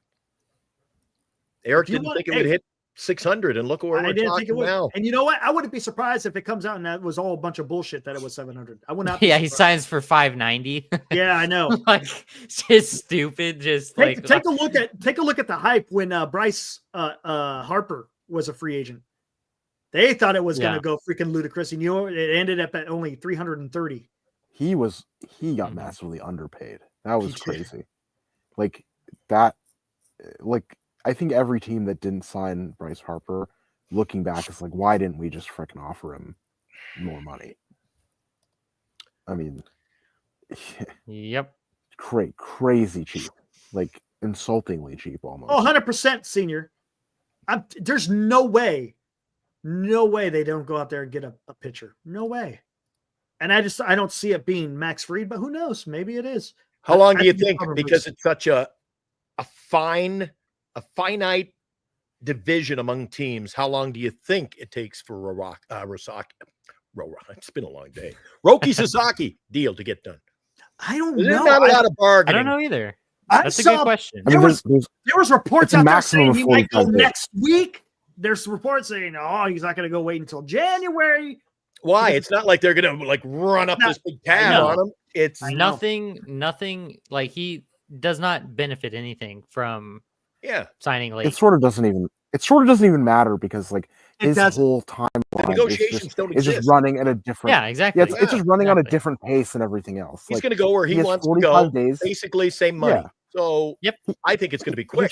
Eric If you didn't want- think it hey. would hit 600, and look where I we're didn't think it talking would. now. And you know what? I wouldn't be surprised if it comes out and that was all a bunch of bullshit that it was 700. I would not. Be Yeah, he surprised. signs for 590. Yeah, I know. Like just stupid. Just Take like a look at the hype when Bryce Harper was a free agent. They thought it was going Yeah. to go freaking ludicrous, and you know it ended up at only 330. He got Mhm. massively underpaid. That was did. crazy. Like that. Like I think every team that didn't sign Bryce Harper, looking back, is like, why didn't we just freaking offer him more money? I mean, Yep. crazy cheap, like insultingly cheap almost. Oh, 100% senior. There's no way they don't go out there and get a pitcher. No way. And I don't see it being Max Fried, but who knows? Maybe it is. How long I do you think it's think? probably- Because it's such a finite division among teams. How long do you think it takes for Rosaki? It's been a long day. Roki Sasaki deal to get done. I don't There's know. not a lot of I bargaining. don't know either. I That's a saw good question. I mean, there was reports it's a out there maximum saying of he might go 45 days. next week. There's reports saying, oh, he's not going to go wait until January. Why? It's not like they're gonna like run up No, this big tab know. on him. It's I know. Nothing like he does not benefit anything from yeah. signing late. It sort of doesn't even matter because like It his doesn't. whole timeline The negotiations don't is just exist. running at a different. Yeah, exactly. Yeah, it's just running on a Exactly. different pace than everything else. He's Like, gonna go where he has wants to 45 go. days. Basically, same money. Yeah. So Yep. I think it's gonna be quick.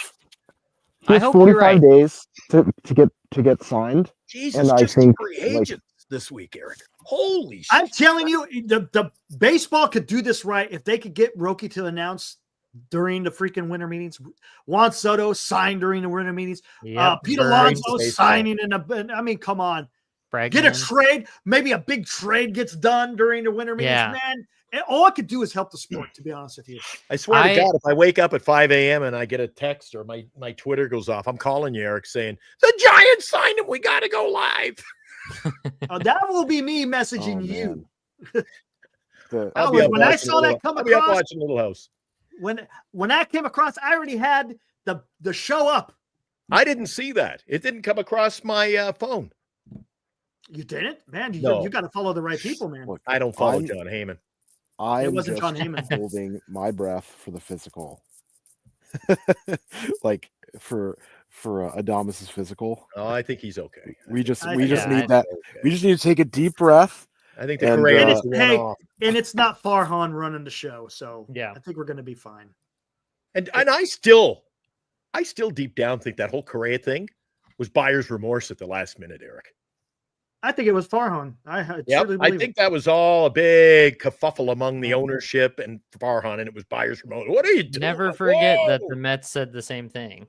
He I has hope you're 45 right. days to get signed. Jesus, And I just think, free like- agents this week, Eric. Holy I'm shit. telling you, the baseball could do this right if they could get Roki to announce during the freaking winter meetings. Juan Soto signed during the winter meetings. Yep. Pete Bird, Alonso baseball. signing I mean, come on. Get a Bregman. trade. Maybe a big trade gets done during the winter meetings, Yeah. man. And all I could do is help the sport, to be honest with you. I swear I- to God, if I wake up at 5 a.m. and I get a text or my Twitter goes off, I'm calling you, Eric, saying, the Giants signed him. We got to go live. That will be me messaging you. man. The- I'll Oh, be up when I watching saw Little- that come I'll be up across- watching Little House. When I came across, I already had the show up. I didn't see that. It didn't come across my phone. You didn't, man. You No. got to follow the right people, man. Look, I don't follow John Heyman. I'm wasn't just John Heyman. holding my breath for the physical. Like for Adames' physical. Oh, I think he's okay. We just I- need yeah, that. Okay. We just need to take a deep breath. I think the And, Correa is uh, the one hey, off. and it's not Farhan running the show, so Yeah. I think we're going to be fine. And I still deep down think that whole Correa thing was buyer's remorse at the last minute, Eric. I think it was Farhan. I truly Yep. believe I think that was all a big kerfuffle among the ownership and Farhan, and it was buyer's remorse. What are you doing? Never forget that Whoa! the Mets said the same thing.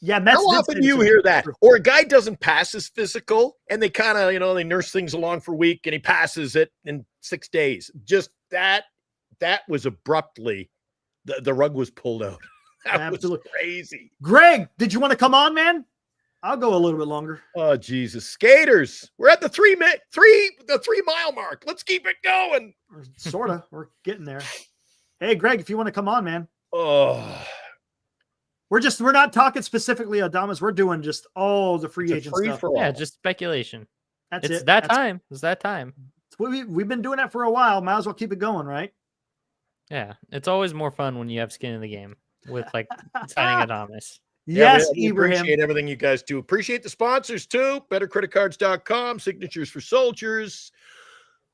Yeah, Mets How did often say do you the hear same that? thing. Or a guy doesn't pass his physical and they kind of, they nurse things along for a week and he passes it in 6 days. Just that was abruptly, the rug was pulled out. That Absolutely. was crazy. Greg, did you want to come on, man? I'll go a little bit longer. Oh, Jesus. Skaters. We're at the 3 mile mark. Let's keep it going. Sort of. We're getting there. Hey, Greg, if you want to come on, man. Oh, We're not talking specifically Adames. We're doing just all the free it's a agent free stuff. for all. Yeah, just speculation. That's It's it. that That's- time. It's that time. We've been doing that for a while. Might as well keep it going, right? Yeah, it's always more fun when you have skin in the game with like signing Adames. Yeah, Yes, we Ibrahim. appreciate everything you guys do. Appreciate the sponsors too. BetterCreditCards.com, Signatures for Soldiers.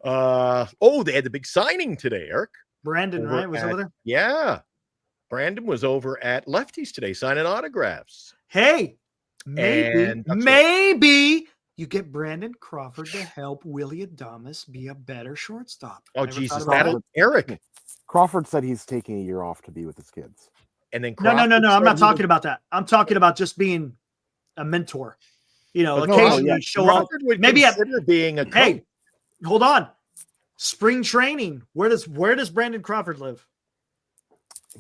They had the big signing today, Eric. Brandon, Over right? Was over at- there. Yeah. Brandon was over at Lefties today signing autographs. Hey, maybe, And that's maybe you get Brandon Crawford to help Willy Adames be a better shortstop. Oh, Never Jesus. thought about That'll, Eric. Crawford said he's taking a year off to be with his kids. And then No. Crawford I'm said not he talking would- about that. I'm talking about just being a mentor. No, Occasionally yeah. show up. Crawford would Maybe at- consider being a coach. Hey, hold on. Spring training. Where does Brandon Crawford live?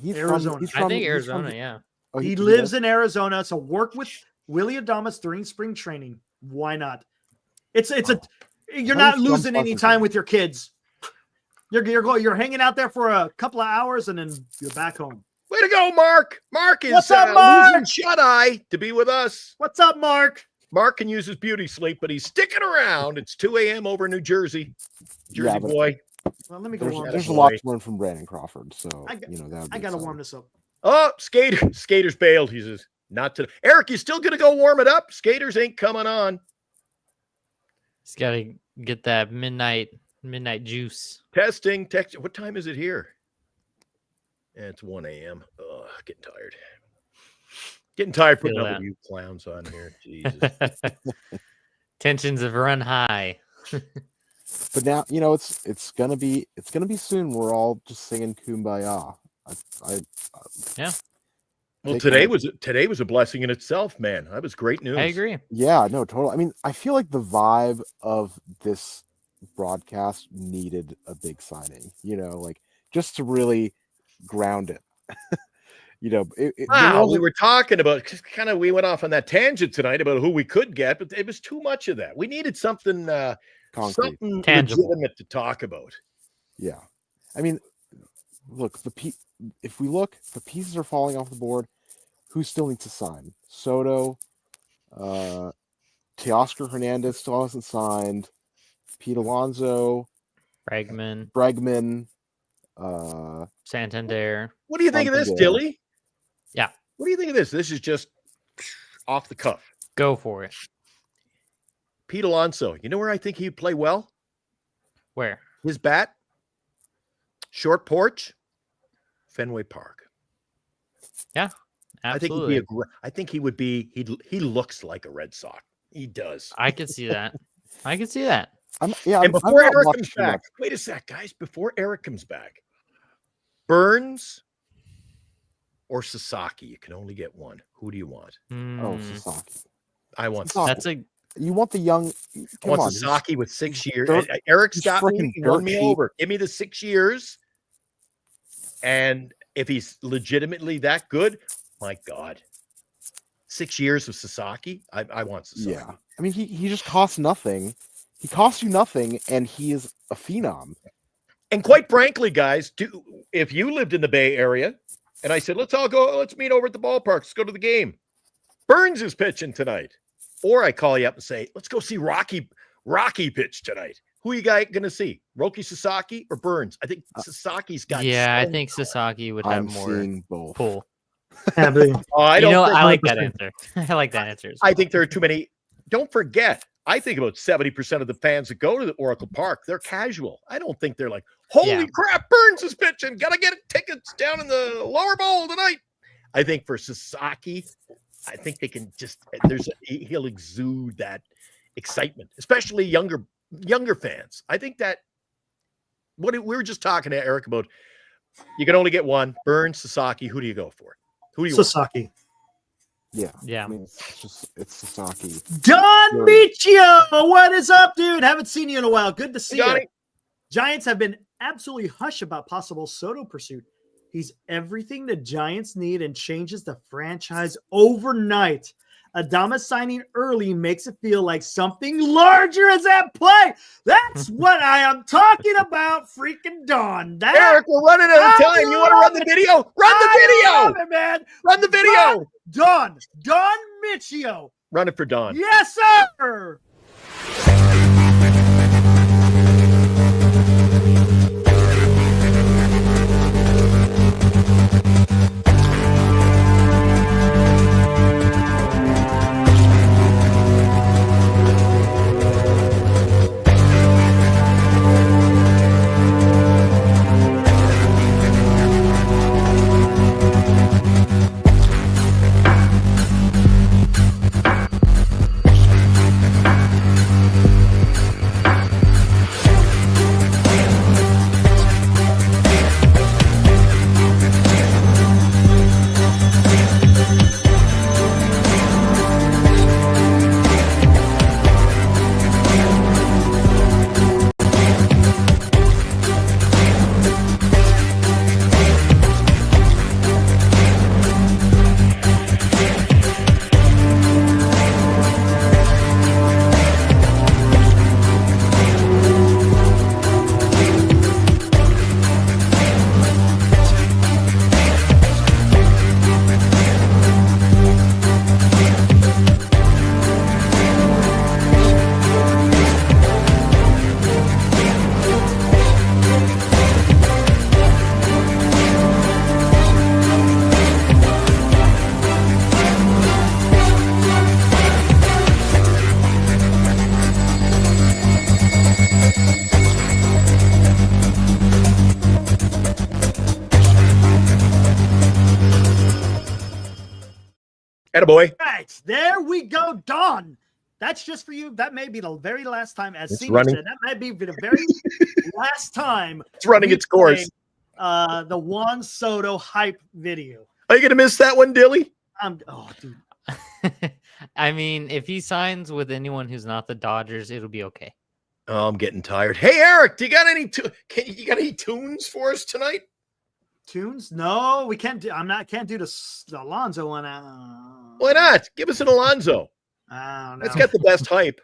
He's Arizona. From, he's I from, think he's Arizona, from- yeah. oh, He does? lives in Arizona, so work with Willy Adames during spring training. Why not? You're How not many losing jump any buses time is with your kids. You're hanging out there for a couple of hours and then you're back home. Way to go, Mark. Mark is What's up, Mark? losing shut-eye to be with us. What's up, Mark? Mark can use his beauty sleep, but he's sticking around. It's 2 a.m. over New Jersey. Jersey Yeah, but- boy. Well, let me go There's, warm Attaboy. this there's a up. lot to learn from Brandon Crawford. So I got- that would be I gotta exciting. warm this up. Oh, Skaters bailed. He says, not today. Eric, you still going to go warm it up? Skaters ain't coming on. He's got to get that midnight juice. Testing. What time is it here? Yeah, it's 1 a.m. Oh, getting tired. Getting tired putting Feel up that. with you clowns on here. Jesus. Tensions have run high. But now it's gonna be soon. We're all just singing "Kumbaya." Well, Take today care. was a blessing in itself, man. That was great news. I agree. Yeah, no, totally. I mean, I feel like the vibe of this broadcast needed a big signing. Like just to really ground it. Wow, we were talking about we went off on that tangent tonight about who we could get, but it was too much of that. We needed something concrete. something Tangible. legitimate to talk about. Yeah, I mean, look, if we look, the pieces are falling off the board. Who still needs to sign? Soto, Teoscar Hernandez still hasn't signed. Pete Alonso, Bregman, Bregman, Santander. What do you think of this, Something Dilly? Yeah. What do you think of this? This is just off the cuff. Go for it. Pete Alonso. You know where I think he'd play well? Where? His bat, short porch, Fenway Park. Yeah, absolutely. I think he would be. He looks like a Red Sox. He does. I could see that. I could see that. And I'm before not Eric much comes too much. back, wait a sec, guys. Before Eric comes back, Burns or Sasaki. You can only get one. Who do you want? Oh, Hmm, Sasaki. I want. Sasaki. that's a You want the young. I Come want on, Sasaki with 6 years. dirt- Eric's he's got me. freaking He won dirt me cheap. over. Give me the 6 years. And if he's legitimately that good, my God. 6 years of Sasaki. I want Sasaki. Yeah, I mean, he just costs nothing. He costs you nothing, and he is a phenom. And quite frankly, guys, if you lived in the Bay Area and I said, let's meet over at the ballpark, let's go to the game. Burns is pitching tonight. Or I call you up and say, let's go see Rocky pitch tonight. Who you guys going to see? Roki Sasaki or Burns? I think Sasaki's got. Yeah, I think Sasaki would have more seeing both. pull. Yeah, but I don't. I like that answer. I like that answer. I think there are too many. Don't forget, I think about 70% of the fans that go to the Oracle Park, they're casual. I don't think they're like, holy crap, Burns is pitching. Got to get tickets down in the lower bowl tonight. I think for Sasaki, I think they can just, he'll exude that excitement, especially younger fans. I think that we were just talking to Eric about, you can only get one. Burns, Sasaki, who do you go for? Who do you Sasaki. Yeah. I mean, it's Sasaki. Don Michio, what is up, dude? Haven't seen you in a while. Good to see you. Giants have been absolutely hush about possible Soto pursuit. He's everything the Giants need and changes the franchise overnight. Adames signing early makes it feel like something larger is at play. That's what I am talking about, freaking Don. Eric, we're running out of time. You want to run the video? Run the video! I love it, man. Run the video! Don Michio. Run it for Don. Yes, sir. Attaboy. Right, there we go, Don. That's just for you. That may be the very last time, as It's Senior running. said, that might be the very last time It's running we its course. play, the Juan Soto hype video. Are you going to miss that one, Dilly? Dude. I mean, if he signs with anyone who's not the Dodgers, it'll be okay. Oh, I'm getting tired. Hey, Eric, do you got any you got any tunes for us tonight? Tunes? No, we can't do. Can't do the Alonso one. Why not? Give us an Alonso. Let's get the best hype.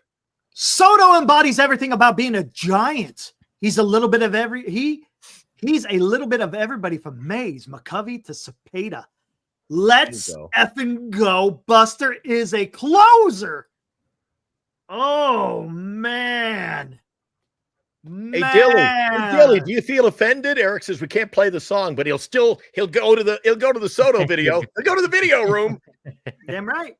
Soto embodies everything about being a Giant. He's a little bit of He's a little bit of everybody from Mays, McCovey to Cepeda. Let's effing go. Buster is a closer. Oh, man. Hey, Dilly, do you feel offended? Eric says we can't play the song, but he'll go to the Soto video. He'll go to the video room. Damn right.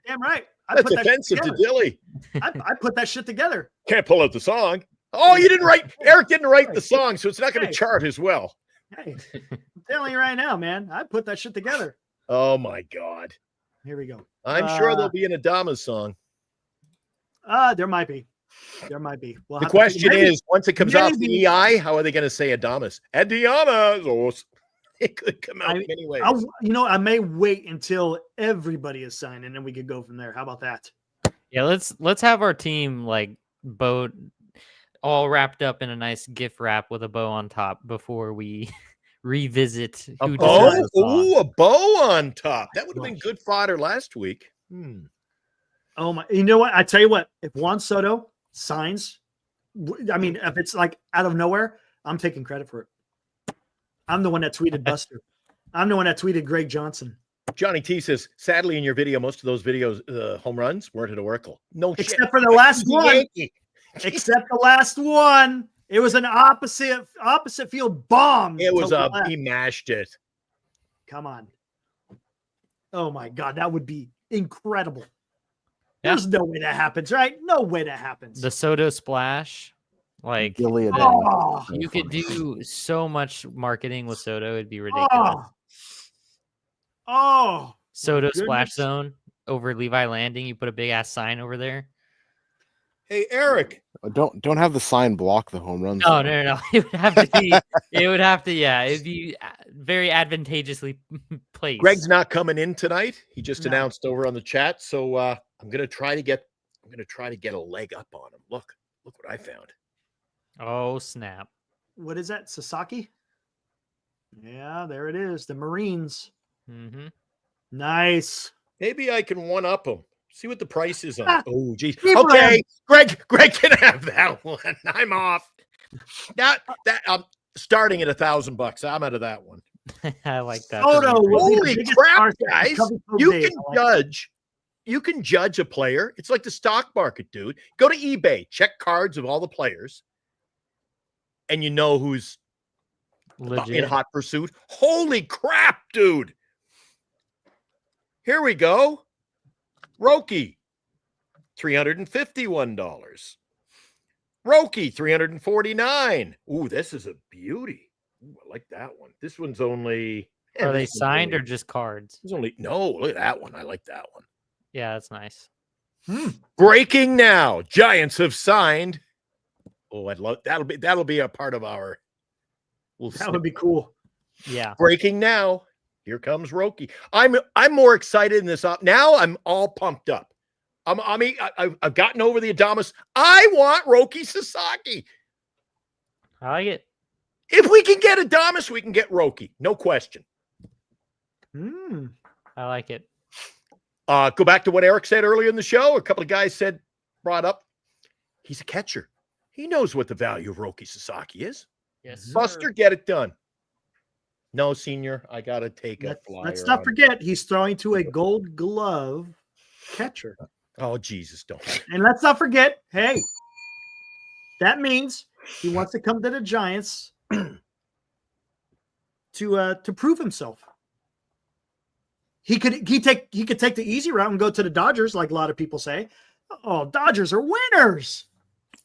Damn right. That's offensive to Dilly. I put that shit together. Can't pull out the song. Oh, you didn't write. Eric didn't write the song, so it's not going to chart as well. Hey, I'm telling you right now, man. I put that shit together. Oh my God. Here we go. I'm sure there'll be an Adames song. There might be. There might be. We'll the question is, once it comes off the EI, how are they going to say Adames? Adames. It could come out many ways. I may wait until everybody is signed, and then we could go from there. How about that? Yeah, let's have our team like bow all wrapped up in a nice gift wrap with a bow on top before we revisit. A bow on top. That would have been good fodder last week. Oh my! You know what? I tell you what. If Juan Soto signs, I mean, if it's like out of nowhere, I'm taking credit for it. I'm the one that tweeted Buster. I'm the one that tweeted Greg Johnson. Johnny T says, sadly, in your video, most of those videos, home runs weren't at Oracle. No shit. Except for the last one. Except the last one. It was an opposite field bomb. It was he mashed it. Come on. Oh my God, that would be incredible. Yeah. There's no way that happens, right? No way that happens. The Soto splash, like Willy Adames. you could do so much marketing with Soto, it'd be ridiculous. Soto splash zone over Levi Landing. You put a big ass sign over there. Hey, Eric. Don't have the sign block the home runs. No. It would have to be. It'd be very advantageously placed. Greg's not coming in tonight. He just announced over on the chat. So I'm gonna try to get a leg up on him. Look what I found. Oh snap! What is that? Sasaki? Yeah, there it is. The Marines. Mm-hmm. Nice. Maybe I can one up him. See what the price is on. Oh, geez. Okay, Greg can have that one. I'm off. That I'm starting at $1,000. I'm out of that one. I like that. Oh no! Holy crap, guys! You can judge a player. It's like the stock market, dude. Go to eBay, check cards of all the players, and you know who's legit in hot pursuit. Holy crap, dude! Here we go. Roki, $351. Roki, $349. Ooh, this is a beauty. Ooh, I like that one. This one's only. Are they signed or just cards? No, look at that one. I like that one. Yeah, that's nice. Breaking now. Giants have signed. Oh, I'd love that'll be a part of our. That would be cool. Yeah. Breaking now. Here comes Roki. I'm more excited in this up now. I'm all pumped up. I've gotten over the Adames. I want Roki Sasaki. I like it. If we can get Adames, we can get Roki. No question. I like it. Go back to what Eric said earlier in the show. A couple of guys brought up, he's a catcher. He knows what the value of Roki Sasaki is. Yes, Buster, get it done. No, senior, I got to take a flyer. Let's not forget, he's throwing to a Gold Glove catcher. Oh, Jesus, don't. And let's not forget, hey, that means he wants to come to the Giants to prove himself. He could take the easy route and go to the Dodgers, like a lot of people say. Oh, Dodgers are winners.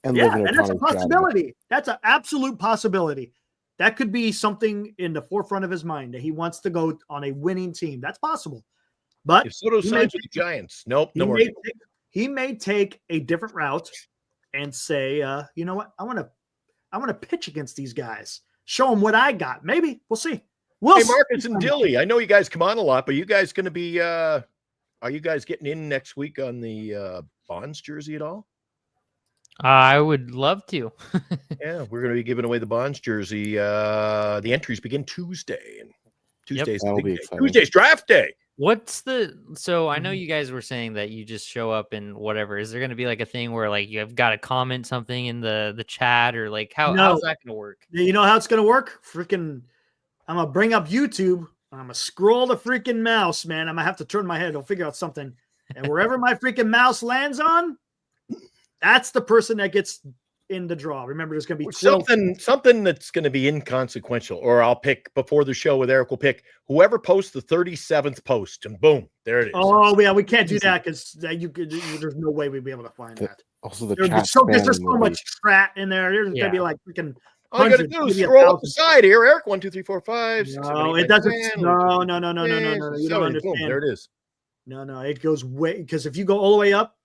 And that's a possibility. That's an absolute possibility. That could be something in the forefront of his mind that he wants to go on a winning team. That's possible. But if Soto signs with the Giants, he may take a different route and say, you know what? I want to pitch against these guys. Show them what I got. Maybe we'll see. Hey, Marcus and Dilly, I know you guys come on a lot, but you guys going to be? Are you guys getting in next week on the Bonds jersey at all? I would love to. Yeah, we're going to be giving away the Bonds jersey. The entries begin Tuesday, and Tuesday's the big day. Tuesday's draft day. So I know you guys were saying that you just show up and whatever. Is there going to be like a thing where like you've got to comment something in the chat, or like how's that going to work? You know how it's going to work? Freaking, I'm going to bring up YouTube. I'm going to scroll the freaking mouse, man. I'm going to have to turn my head. I'll figure out something. And wherever my freaking mouse lands on, that's the person that gets in the draw. Remember, there's going to be something that's going to be inconsequential, or I'll pick before the show with Eric. We'll pick whoever posts the 37th post, and boom, there it is. Oh yeah, we can't do that because there's no way we'd be able to find that. Also, there's so much strat in there. There's going to be like freaking. All you got to do is scroll up the side here, Eric. 1, 2, 3, 4, 5. No, it doesn't. No. You don't understand. Boom, there it is. No, it goes way, because if you go all the way up,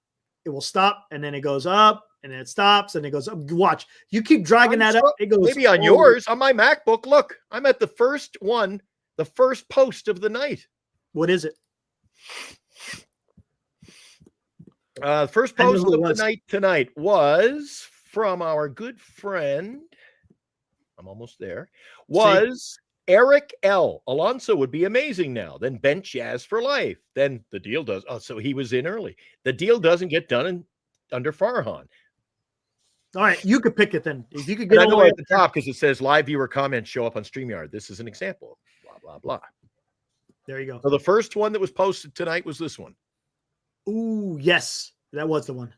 it will stop, and then it goes up, and then it stops, and it goes up. Watch, you keep dragging that up. It goes maybe on yours, on my MacBook. Look, I'm at the first one, the first post of the night. What is it? First post of the night tonight was from our good friend. I'm almost there. Was Eric L. Alonso would be amazing now. Then bench Yaz for life. Then the deal does. Oh, so he was in early. The deal doesn't get done under Farhan. All right, you could pick it then. If you could get all the way at the top, because it says live viewer comments show up on StreamYard. This is an example. Blah blah blah. There you go. So the first one that was posted tonight was this one. Ooh, yes, that was the one.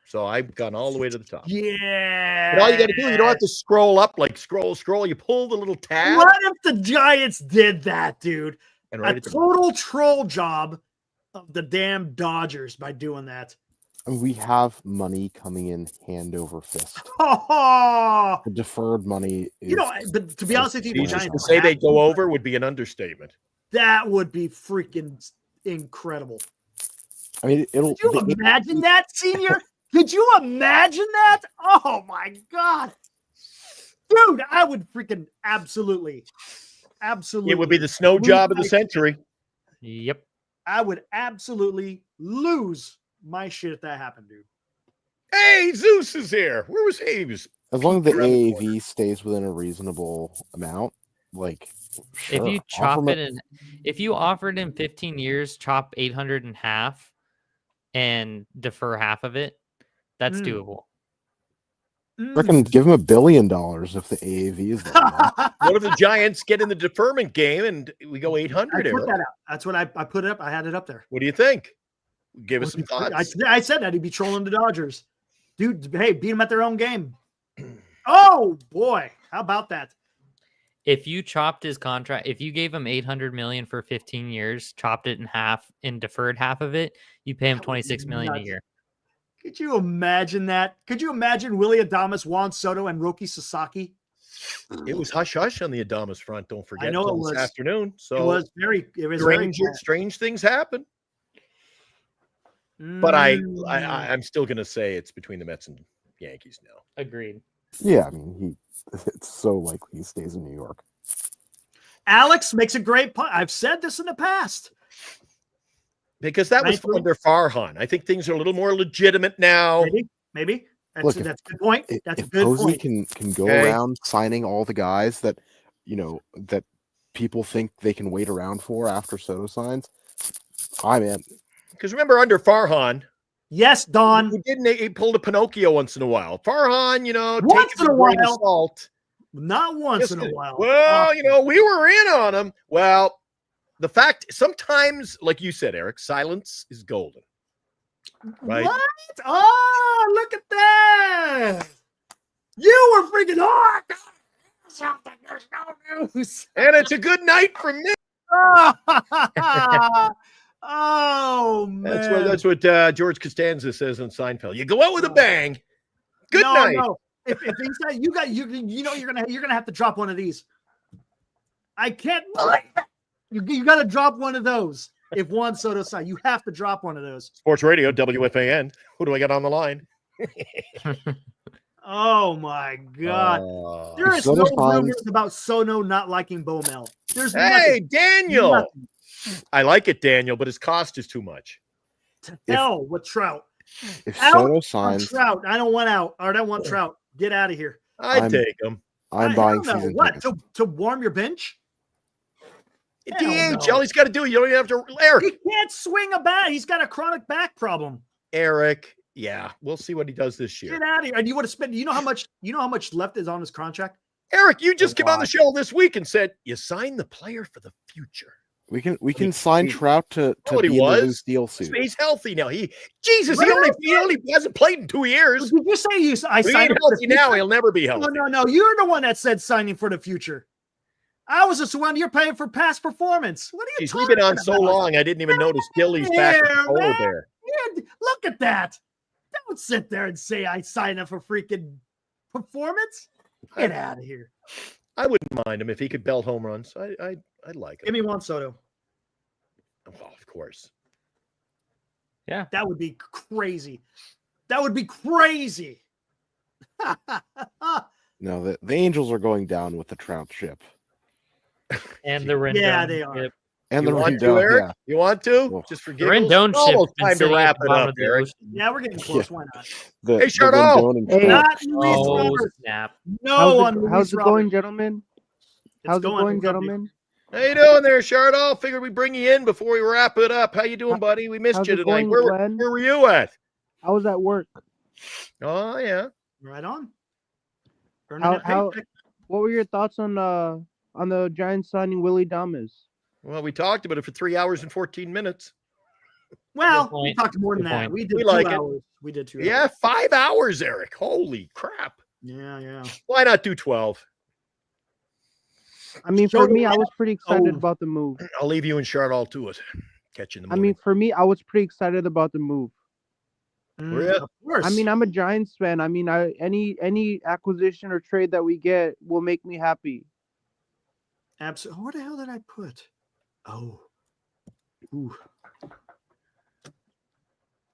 So I've gone all the way to the top. Yeah. And all you got to do, you don't have to scroll up, like scroll. You pull the little tab. What if the Giants did that, dude? And right a total troll job of the damn Dodgers by doing that. I mean, we have money coming in hand over fist. Oh, The deferred money is, but to be honest with you, the Jesus, Giants to say they go over would be an understatement. That would be freaking incredible. I mean, Could you imagine that, Senior? Could you imagine that? Oh my God. Dude, I would freaking absolutely. It would be the snow job of the century. Yep. I would absolutely lose my shit if that happened, dude. Hey, Zeus is here. Where was he? As long as the AAV stays within a reasonable amount, like sure, if you chop it in, if you offered him 15 years, chop 800 in half and defer half of it, that's doable. I reckon give him $1 billion if the AAV is that. What if the Giants get in the deferment game and we go 800? I put that out. That's what I put it up. I had it up there. What do you think? Give us some thoughts. I said that he'd be trolling the Dodgers. Dude, hey, beat them at their own game. Oh, boy. How about that? If you chopped his contract, if you gave him $800 million for 15 years, chopped it in half and deferred half of it, you pay him $26 million a year. Could you imagine that? Could you imagine Willy Adames, Juan Soto, and Roki Sasaki? It was hush-hush on the Adames front, don't forget. I know it was. This afternoon. So it was very strange things happen. But I'm still going to say it's between the Mets and Yankees now. Agreed. Yeah, I mean, it's so likely he stays in New York. Alex makes a great point. I've said this in the past. Because that was under Farhan. I think things are a little more legitimate now. Maybe. That's a good point. That's a good Posey point. can go around signing all the guys that, that people think they can wait around for after Soto signs, I'm in. Because remember, under Farhan, yes, Don, he pulled a Pinocchio once in a while. Farhan, once in a while, salt. Not once in a while. Well, we were in on him. Well, the fact sometimes, like you said, Eric, silence is golden. Right? What? Oh, look at that! You were freaking hard. There's no news, and it's a good night for me. Oh man, that's what George Costanza says on Seinfeld. You go out with a bang. Good night. No. If he said you're gonna have to drop one of these. I can't believe that. You got to drop one of those. If Juan Soto signed, you have to drop one of those. Sports Radio, WFAN. Who do I got on the line? Oh my God! There is no rumors about Sono not liking Bomel. There's nothing. Daniel. Nothing. I like it, Daniel, but his cost is too much. Hell with Trout. If Soto signs Trout, I don't want out. Or I don't want Trout. Get out of here. I'd take him. I'm buying season what to warm your bench. DH, all he's got to do, you don't even have to. Eric, he can't swing a bat. He's got a chronic back problem. Eric, yeah, we'll see what he does this year. Get out of here. And you would have spent. You know how much left is on his contract. Eric, you just came on the show this week and said you signed the player for the future. We can sign Trout to be in the loose deal soon. He's healthy now. He only hasn't played in 2 years. Did you say I signed him healthy now? He'll never be healthy. No. You're the one that said signing for the future. I was just the one you're paying for past performance. What are you talking about? We've been on about? so long, I didn't even notice Dilly's back to polar bear. Yeah, look at that. Don't sit there and say I signed up for freaking performance. Get out of here. I wouldn't mind him if he could belt home runs. I'd like him. Give me Juan Soto. Well, of course. Yeah. That would be crazy. That would be crazy. No, the Angels are going down with the Trout ship. And the Rendon. Yeah, they are. Ship. And you the want Rendon, to, Eric? yeah. You want to? Well, just for the giggles? Rendon Almost ship. time to wrap it up, Eric. Yeah, we're getting close. Why not? Hey, Chardon. Not Luis Roberts. Snap. How's it going, gentlemen? How's it going, gentlemen? How you doing there, Chardon? Figured we'd bring you in before we wrap it up. How you doing, buddy? We missed you tonight. Where were you at? I was at work. Oh, yeah. Right on. What were your thoughts on the Giants signing Willy Adames? Well, we talked about it for 3 hours and 14 minutes. Well, we talked more than that. We did 2 hours. We did 2 hours. Yeah, 5 hours, Eric. Holy crap. Yeah. Why not do 12? I mean, for me, I was pretty excited about the move. I'll leave you and Chardol to it. Catch you in the morning. I mean, for me, I was pretty excited about the move. Of course. I mean, I'm a Giants fan. I mean, any acquisition or trade that we get will make me happy. Absolutely. What the hell did I put? Oh. Ooh.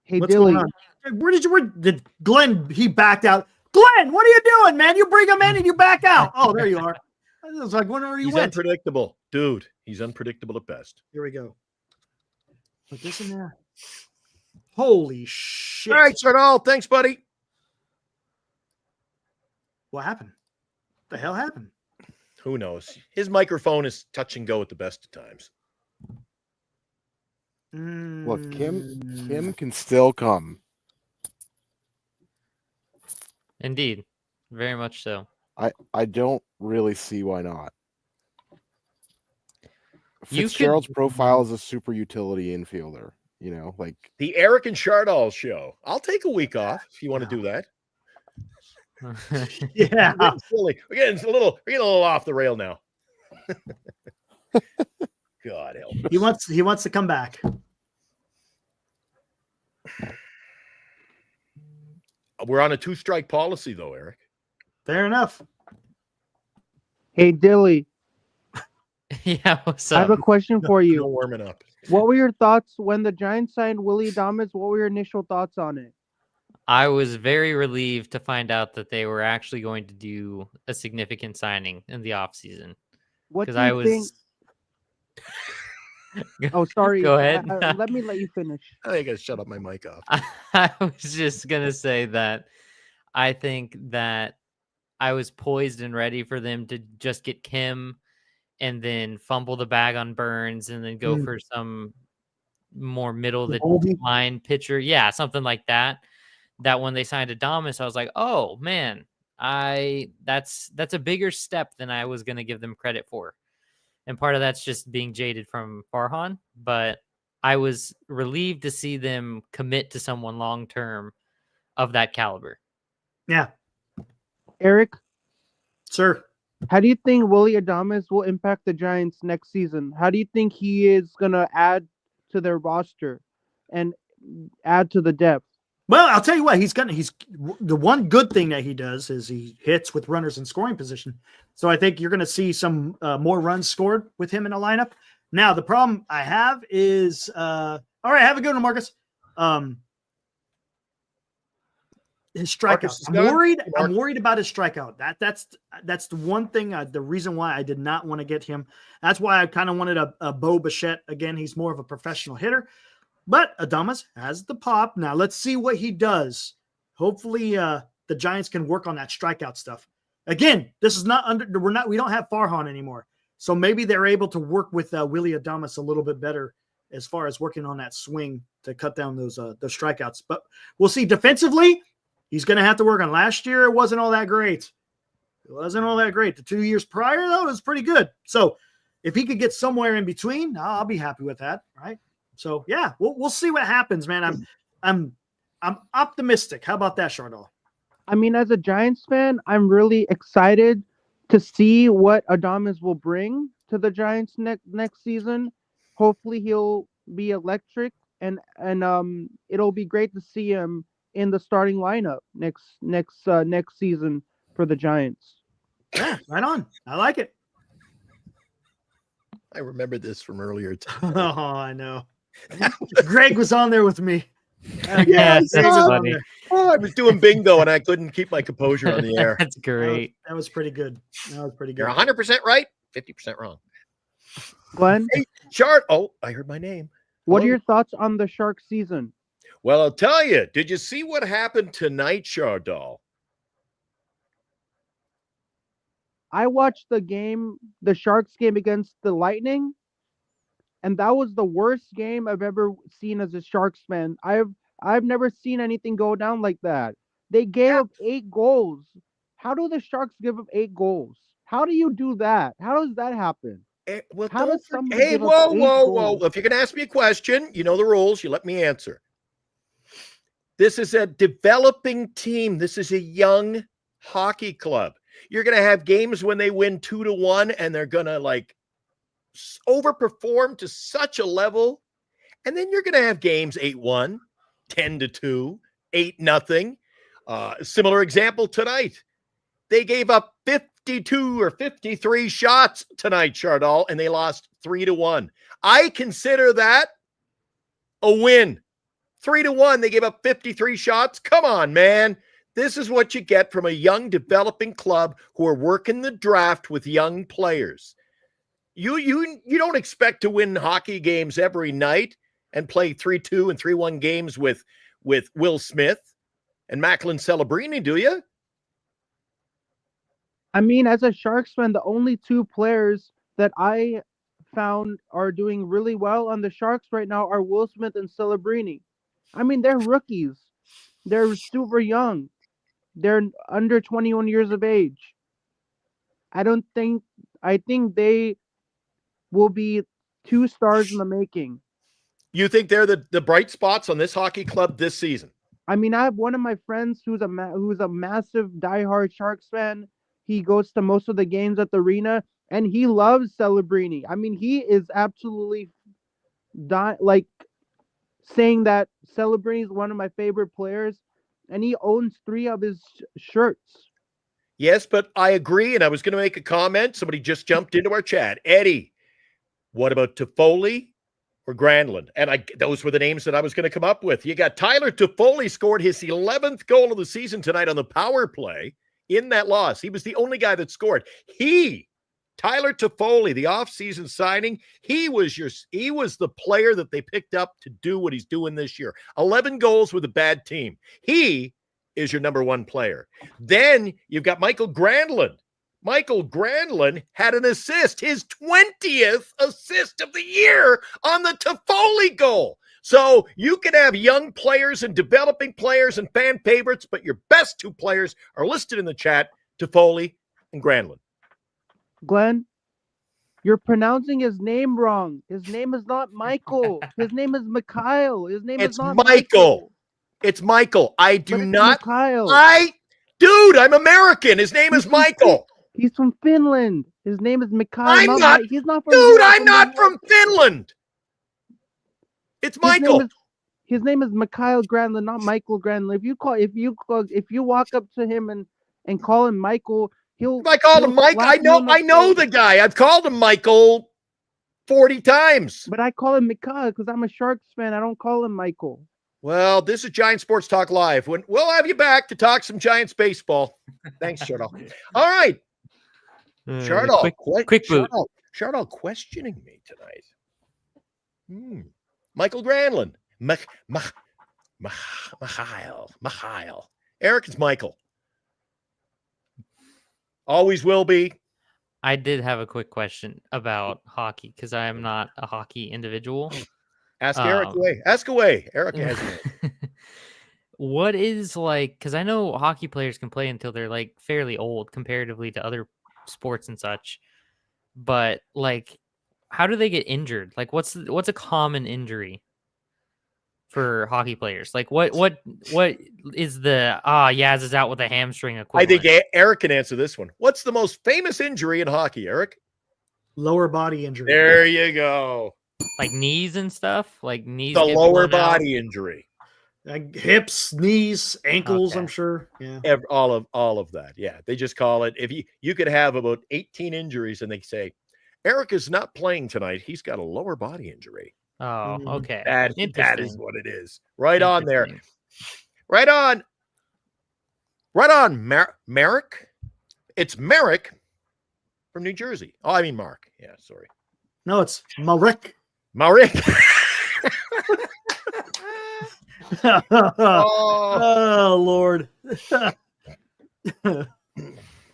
Hey, What's Dilly. going on? Where did Glenn, he backed out. Glenn, what are you doing, man? You bring him in and you back out. Oh, there you are. I was like, whenever you went. He's unpredictable. Dude, he's unpredictable at best. Here we go. Put this in there. Holy shit. All right, Chardol. Thanks, buddy. What happened? The hell happened? Who knows? His microphone is touch and go at the best of times. Look, Kim can still come. Indeed. Very much so. I don't really see why not. Fitzgerald's profile is a super utility infielder, like the Eric and Chardol show. I'll take a week off if you want to do that. Yeah. We're getting a little off the rail now. God help us. He wants to come back. We're on a 2-strike policy though, Eric. Fair enough. Hey, Dilly. Yeah, what's up? I have a question for you. Still warming up. What were your thoughts when the Giants signed Willy Adames? What were your initial thoughts on it? I was very relieved to find out that they were actually going to do a significant signing in the offseason. What do you think? Oh, sorry. Go ahead. Let me let you finish. I think I shut up my mic off. I was just going to say that I think that I was poised and ready for them to just get Kim and then fumble the bag on Burns and then go for some more middle of the line pitcher. Yeah, something like that. That when they signed Adames, I was like, oh man, that's a bigger step than I was going to give them credit for. And part of that's just being jaded from Farhan, but I was relieved to see them commit to someone long-term of that caliber. Yeah. Eric? Sir? How do you think Willy Adames will impact the Giants next season? How do you think he is going to add to their roster and add to the depth? Well, I'll tell you what, he's the one good thing that he does is he hits with runners in scoring position. So I think you're going to see some more runs scored with him in a lineup. Now, the problem I have is, all right, have a good one, Marcus. His strikeout. I'm worried about his strikeout. That's the one thing. The reason why I did not want to get him. That's why I kind of wanted a Bo Bichette. Again, he's more of a professional hitter. But Adames has the pop. Now let's see what he does. Hopefully the Giants can work on that strikeout stuff. Again, this is we don't have Farhan anymore. So maybe they're able to work with Willy Adames a little bit better as far as working on that swing to cut down those strikeouts. But we'll see. Defensively, he's going to have to work on. Last year, it wasn't all that great. The 2 years prior, though, it was pretty good. So if he could get somewhere in between, I'll be happy with that, right? So yeah, we'll see what happens, man. I'm optimistic. How about that, Chardol? I mean, as a Giants fan, I'm really excited to see what Adames will bring to the Giants next season. Hopefully, he'll be electric, and it'll be great to see him in the starting lineup next season for the Giants. Yeah, right on. I like it. I remember this from earlier time. Oh, I know. Greg was on there with me. Yeah, that's funny. Oh, I was doing bingo and I couldn't keep my composure on the air. That's great. That was pretty good. You're 100% right, 50% wrong. Glenn? Hey, Chart. Oh, I heard my name. What are your thoughts on the Shark season? Well, I'll tell you. Did you see what happened tonight, Chardol? I watched the Sharks game against the Lightning, and that was the worst game I've ever seen as a Sharks fan. I've never seen anything go down like that. They gave up 8 goals. How do the Sharks give up 8 goals? How do you do that? How does that happen? Well, How does somebody hey, give up whoa, 8 whoa, goals? whoa. If you're going to ask me a question, you know the rules. You let me answer. This is a developing team. This is a young hockey club. You're going to have games when they win 2-1 and they're going to like overperform to such a level. And then you're going to have games 8-1, 10-2, 8-0. Similar example tonight. They gave up 52 or 53 shots tonight, Chardal, and they lost 3-1. I consider that a win. 3-1. They gave up 53 shots. Come on, man. This is what you get from a young developing club who are working the draft with young players. You don't expect to win hockey games every night and play 3-2 and 3-1 games with Will Smith and Macklin Celebrini, do you? I mean, as a Sharks fan, the only 2 players that I found are doing really well on the Sharks right now are Will Smith and Celebrini. I mean, they're rookies. They're super young. They're under 21 years of age. I think they will be 2 stars in the making. You think they're the bright spots on this hockey club this season? I mean, I have one of my friends who's a massive diehard Sharks fan. He goes to most of the games at the arena, and he loves Celebrini. I mean, he is absolutely saying that Celebrini is one of my favorite players, and he owns 3 of his shirts. Yes, but I agree, and I was going to make a comment. Somebody just jumped into our chat. Eddie, what about Toffoli or Granlund? And those were the names that I was going to come up with. You got Tyler Toffoli scored his 11th goal of the season tonight on the power play in that loss. He was the only guy that scored. Tyler Toffoli, the offseason signing, he was the player that they picked up to do what he's doing this year. 11 goals with a bad team. He is your number 1 player. Then you've got Michael Granlund. Michael Granlund had an assist, his 20th assist of the year on the Toffoli goal. So you can have young players and developing players and fan favorites, but your best 2 players are listed in the chat, Toffoli and Granlund. Glenn, you're pronouncing his name wrong. His name is not Michael. His name is Mikhail. His name is not Michael. It's Michael. I do not. Mikhail. Dude, I'm American. His name is Michael. He's from Finland. His name is Mikhail. He's not from. Dude, I'm not from Finland. It's Michael. His name is Mikhail Granlund, not Michael Granlund. If you walk up to him and call him Michael, if I called him Mike, I know the guy. I've called him Michael 40 times. But I call him Mikhail because I'm a Sharks fan. I don't call him Michael. Well, this is Giant Sports Talk Live. We'll have you back to talk some Giants baseball. Thanks, Chardal. All right. Chardal. Quick boot. Chardal questioning me tonight. Michael Granlund. Mikhail. Eric, it's Michael. Always will be. I did have a quick question about hockey because I am not a hockey individual. Ask Eric away. Ask away. Eric has it. What is because I know hockey players can play until they're fairly old comparatively to other sports and such. But how do they get injured? What's a common injury for hockey players? What is the Yaz is out with a hamstring equivalent? I think Eric can answer this one. What's the most famous injury in hockey, Eric? Lower body injury. There you go. Knees and stuff? Knees. The lower body injury. Hips, knees, ankles, Okay. I'm sure. Yeah. All of that. Yeah. They just call it, if you could have about 18 injuries and they say, Eric is not playing tonight. He's got a lower body injury. Oh, okay. That is what it is. Right on there. Right on. Merrick. It's Merrick from New Jersey. Oh, I mean Mark. Yeah, sorry. No, it's Marek. Oh, Lord.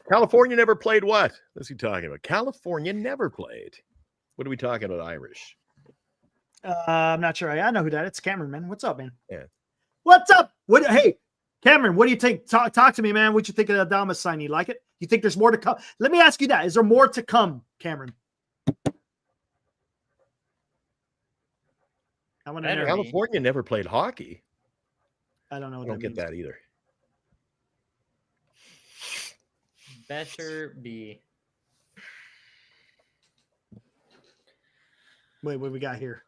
California never played what? What's he talking about? California never played. What are we talking about, Irish? I'm not sure. I know who that is. It's Cameron, man. What's up, man? Yeah. What's up? Hey, Cameron, what do you think? Talk to me, man. What you think of the Adames sign? You like it? You think there's more to come? Let me ask you that. Is there more to come, Cameron? I want to know. California never played hockey. I don't know. What I don't that get means. that either. Better be. Wait, what we got here?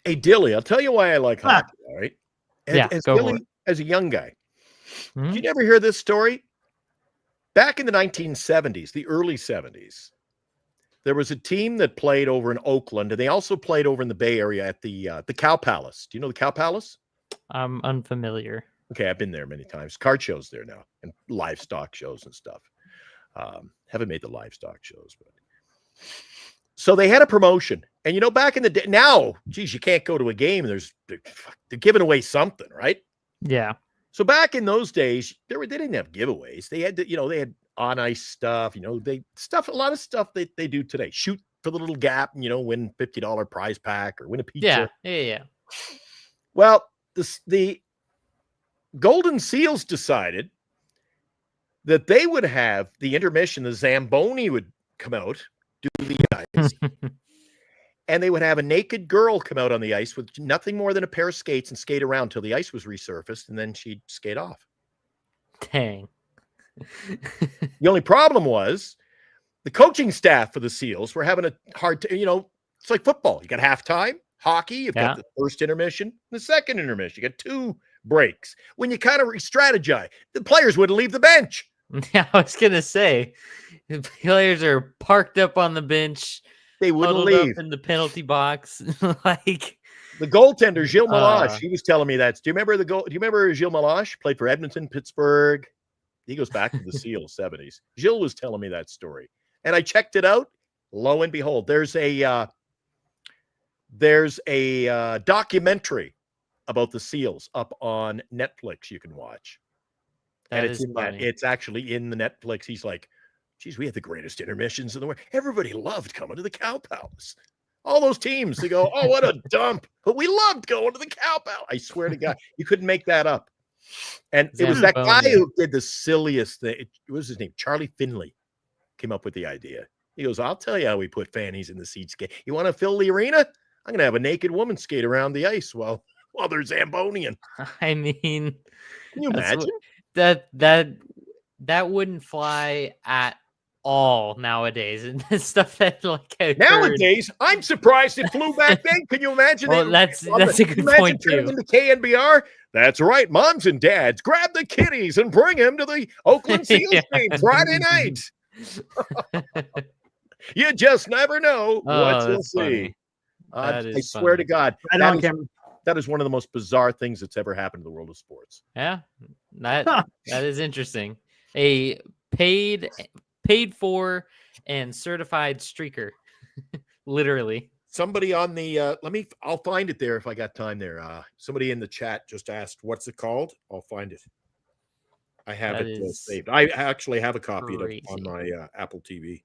Hey, Dilly, I'll tell you why I like hockey, all right? As go for Dilly, it. as a young guy, Mhm. did you never hear this story? Back in the 1970s, the early 70s, there was a team that played over in Oakland, and they also played over in the Bay Area at the Cow Palace. Do you know the Cow Palace? I'm unfamiliar. Okay, I've been there many times. Card shows there now, and livestock shows and stuff. Haven't made the livestock shows, but so they had a promotion. And you know, back in the day, now, geez, you can't go to a game. They're giving away something, right? Yeah. So back in those days, they didn't have giveaways. They had they had on ice stuff. A lot of stuff they do today. Shoot for the little gap, and win $50 prize pack or win a pizza. Yeah. Well, the Golden Seals decided that they would have the intermission. The Zamboni would come out, do the ice, and they would have a naked girl come out on the ice with nothing more than a pair of skates and skate around till the ice was resurfaced, and then she'd skate off. Dang. The only problem was the coaching staff for the Seals were having a hard time. It's like football. You got halftime. Hockey, you've got the first intermission, the second intermission. You got 2 breaks. When you kind of re-strategize, the players wouldn't leave the bench. Yeah, I was going to say, the players are parked up on the bench. They wouldn't huddled leave up in the penalty box. Like the goaltender, Gilles Melange, he was telling me that. Do you remember Gilles Melange? Played for Edmonton, Pittsburgh. He goes back to the Seals 70s. Gilles was telling me that story. And I checked it out. Lo and behold, there's a documentary about the Seals up on Netflix you can watch. It's actually in the Netflix. He's like, geez, we had the greatest intermissions in the world. Everybody loved coming to the Cow Palace. All those teams, they go, oh, what a dump. But we loved going to the Cow Palace. I swear to God, you couldn't make that up. And it was that guy who did the silliest thing. What was his name? Charlie Finley came up with the idea. He goes, I'll tell you how we put fannies in the seats. You want to fill the arena? I'm going to have a naked woman skate around the ice while they're Zambonian. I mean, can you imagine? That wouldn't fly at all nowadays, and the stuff that nowadays, I'm surprised it flew back then. Can you imagine? Well, that's a good point too. Into KNBR, that's right. Moms and dads, grab the kiddies and bring them to the Oakland Seals game Friday night. You just never know what you'll see. I swear to God, that is one of the most bizarre things that's ever happened in the world of sports. Yeah, that is interesting. A paid for and certified streaker, literally. Somebody on the I'll find it there if I got time there. Somebody in the chat just asked, what's it called? I'll find it. I have it saved. I actually have a copy of it on my Apple TV.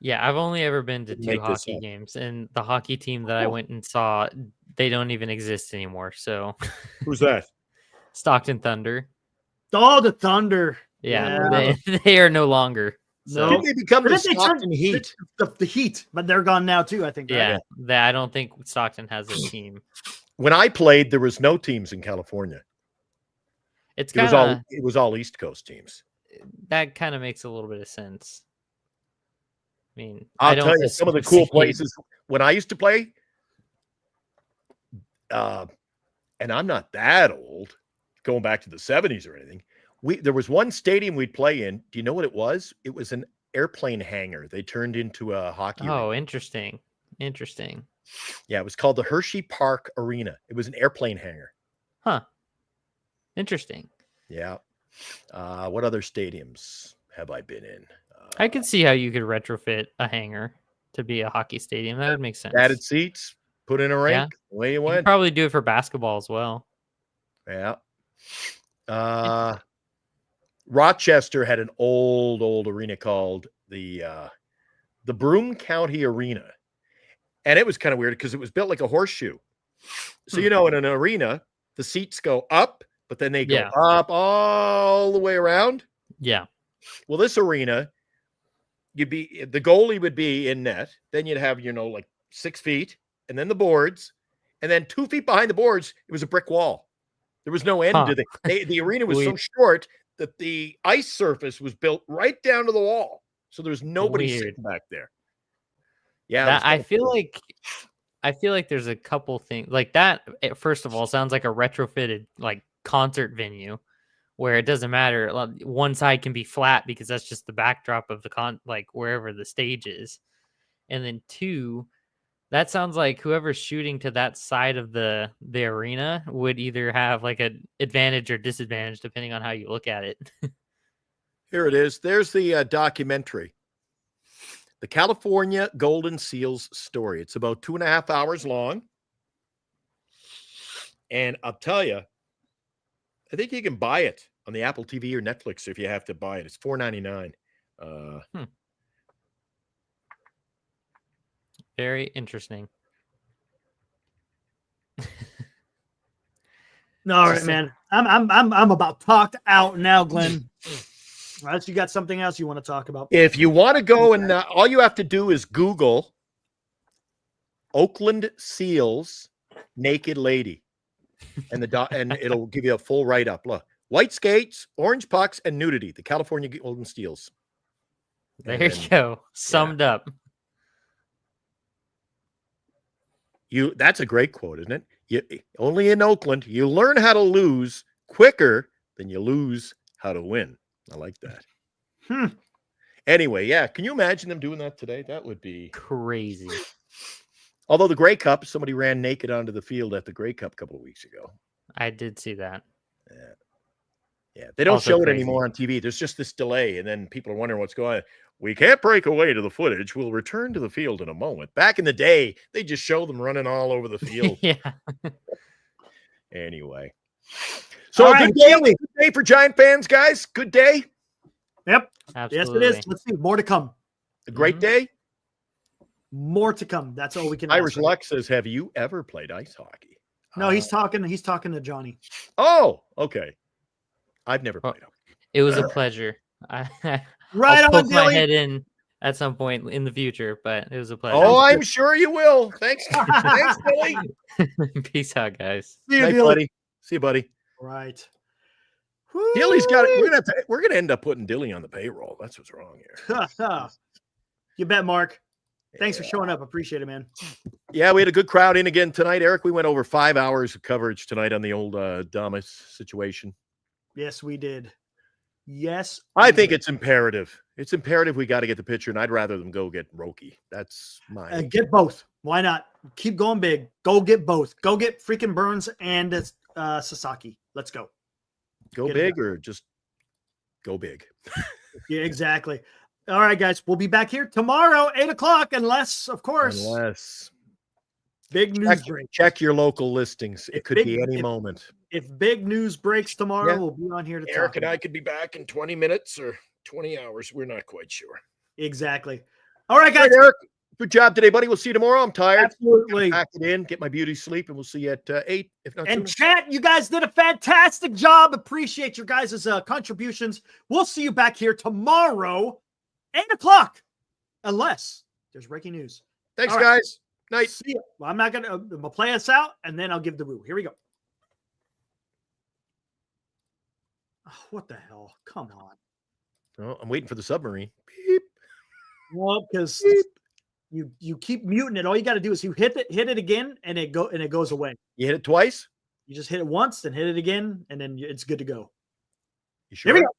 Yeah, I've only ever been to 2 hockey games, and the hockey team that I went and saw, they don't even exist anymore. So, who's that? Stockton Thunder. Oh, the Thunder. Yeah. They are no longer. So. Didn't they become the Stockton Heat? The Heat, but they're gone now too, I think. Right? Yeah, I don't think Stockton has a team. When I played, there was no teams in California. It was all East Coast teams. That kind of makes a little bit of sense. I mean, I'll tell you some of the cool places when I used to play. And I'm not that old, going back to the 70s or anything. There was one stadium we'd play in. Do you know what it was? It was an airplane hangar. They turned into a hockey arena. Interesting. Yeah, it was called the Hershey Park Arena. It was an airplane hangar. Huh. Interesting. Yeah. What other stadiums have I been in? I could see how you could retrofit a hangar to be a hockey stadium. That would make sense. Added seats, put in a rink, away you went. You could probably do it for basketball as well. Yeah. Rochester had an old arena called the Broome County Arena. And it was kind of weird because it was built like a horseshoe. So, in an arena, the seats go up, but then they go up all the way around. Yeah. Well, this arena, the goalie would be in net. Then you'd have, like 6 feet, and then the boards, and then 2 feet behind the boards, it was a brick wall. There was no end to the arena was so short that the ice surface was built right down to the wall. So there was nobody sitting back there. Yeah. I feel like there's a couple things like that. First of all, sounds like a retrofitted like concert venue where it doesn't matter. One side can be flat because that's just the backdrop of the like wherever the stage is. And then 2, that sounds like whoever's shooting to that side of the arena would either have like an advantage or disadvantage depending on how you look at it. Here it is. There's the documentary, The California Golden Seals Story. It's about 2.5 hours long. And I'll tell you, I think you can buy it on the Apple TV or Netflix if you have to buy it. It's $4.99. Very interesting. All right, man. I'm about talked out now, Glenn. Unless you got something else you want to talk about. If you want to go and all you have to do is Google Oakland Seals naked lady, and and it'll give you a full write up. Look, white skates, orange pucks, and nudity. The California Golden Seals. There you go. Summed up. That's a great quote, isn't it? Only in Oakland, you learn how to lose quicker than you lose how to win. I like that. Anyway, yeah. Can you imagine them doing that today? That would be crazy. Although the Grey Cup, somebody ran naked onto the field at the Grey Cup a couple of weeks ago. I did see that. Yeah. They don't show it anymore on TV. There's just this delay, and then people are wondering what's going on. We can't break away to the footage. We'll return to the field in a moment. Back in the day, they just show them running all over the field. Yeah. Anyway. So good day for Giant fans, guys. Good day. Yep. Absolutely. Yes, it is. Let's see. More to come. A great day. More to come. That's all we can. Irish Luck says, "Have you ever played ice hockey?" No, he's talking to Johnny. Oh, okay. I've never played hockey. It was a pleasure. Right I'll on, poke my Dilly. head in at some point in the future, but it was a pleasure. Oh, I'm sure you will. Thanks. Thanks, Dilly. Peace out, guys. See you, Night, Dilly. buddy. See you, buddy. Right. Dilly's got it. We're gonna end up putting Dilly on the payroll. That's what's wrong here. You bet, Mark. Thanks for showing up. Appreciate it, man. Yeah, we had a good crowd in again tonight. Eric, we went over 5 hours of coverage tonight on the old Adames situation. Yes, we did. Yes. I think it's imperative. It's imperative we got to get the pitcher, and I'd rather them go get Roki. That's my get both. Why not? Keep going big. Go get both. Go get freaking Burns and Sasaki. Let's go. Go Get big or just go big. Yeah, exactly. All right, guys. We'll be back here tomorrow, 8:00, unless, of course, big news breaks. Check your local listings. It could be any moment. If big news breaks tomorrow, we'll be on here to Eric talk. and I could be back in 20 minutes or 20 hours. We're not quite sure. Exactly. All right, guys. All right, Eric, good job today, buddy. We'll see you tomorrow. I'm tired. Absolutely. Pack it in, get my beauty sleep, and we'll see you at 8, if not And sooner. chat, you guys did a fantastic job. Appreciate your guys' contributions. We'll see you back here tomorrow, 8:00, unless there's breaking news. Thanks, All right. guys. Night. See you. Well, I'm not going to play us out, and then I'll give the woo. Here we go. Oh, what the hell? Come on. Oh, I'm waiting for the submarine. Beep. Well, because you keep muting it. All you got to do is you hit it again, and it goes away. You hit it twice? You just hit it once, then hit it again, and then it's good to go. You sure? Here we go.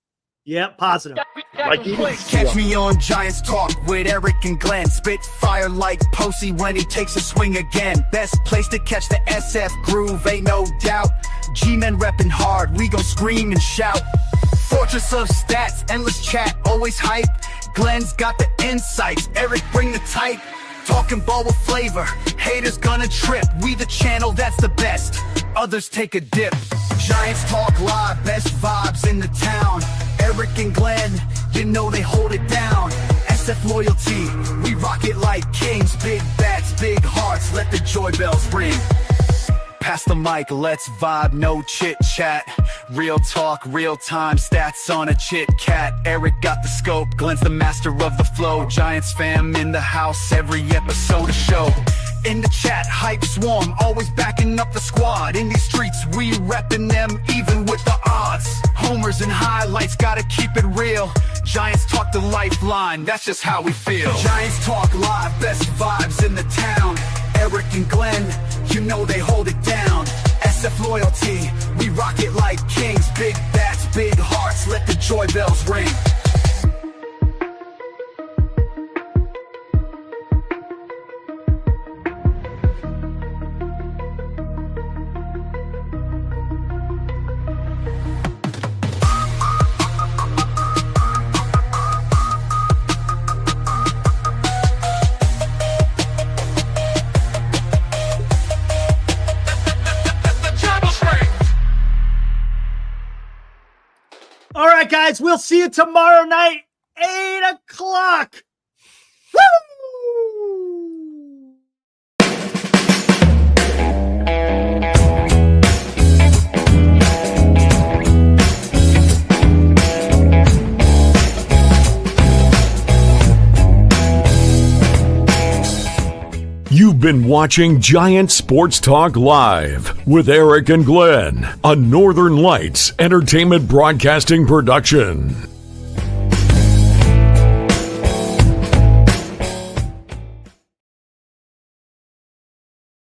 Yeah, positive. Catch me on Giants Talk with Eric and Glenn. Spit fire like Posey when he takes a swing again. Best place to catch the SF groove, ain't no doubt. G-men reppin' hard, we gon' scream and shout. Fortress of stats, endless chat, always hype. Glenn's got the insights, Eric bring the type. Talking ball with flavor, haters gonna trip. We the channel that's the best, others take a dip. Giants Talk Live, best vibes in the town. Eric and Glenn, you know they hold it down. SF loyalty, we rock it like kings. Big bats, big hearts, let the joy bells ring. Pass the mic, let's vibe, no chit chat. Real talk, real time, stats on a chit cat. Eric got the scope, Glenn's the master of the flow. Giants fam in the house, every episode a show. In the chat, hype swarm, always backing up the squad. In these streets, we reppin' them even with the odds. Homers and highlights, gotta keep it real. Giants talk the lifeline, that's just how we feel. Giants talk live, best vibes in the town. Eric and Glenn, you know they hold it down. SF loyalty, we rock it like kings. Big bats, big hearts, let the joy bells ring. All right, guys, we'll see you tomorrow night, 8 o'clock. Woo! You've been watching Giant Sports Talk Live with Eric and Glenn, a Northern Lights Entertainment Broadcasting production.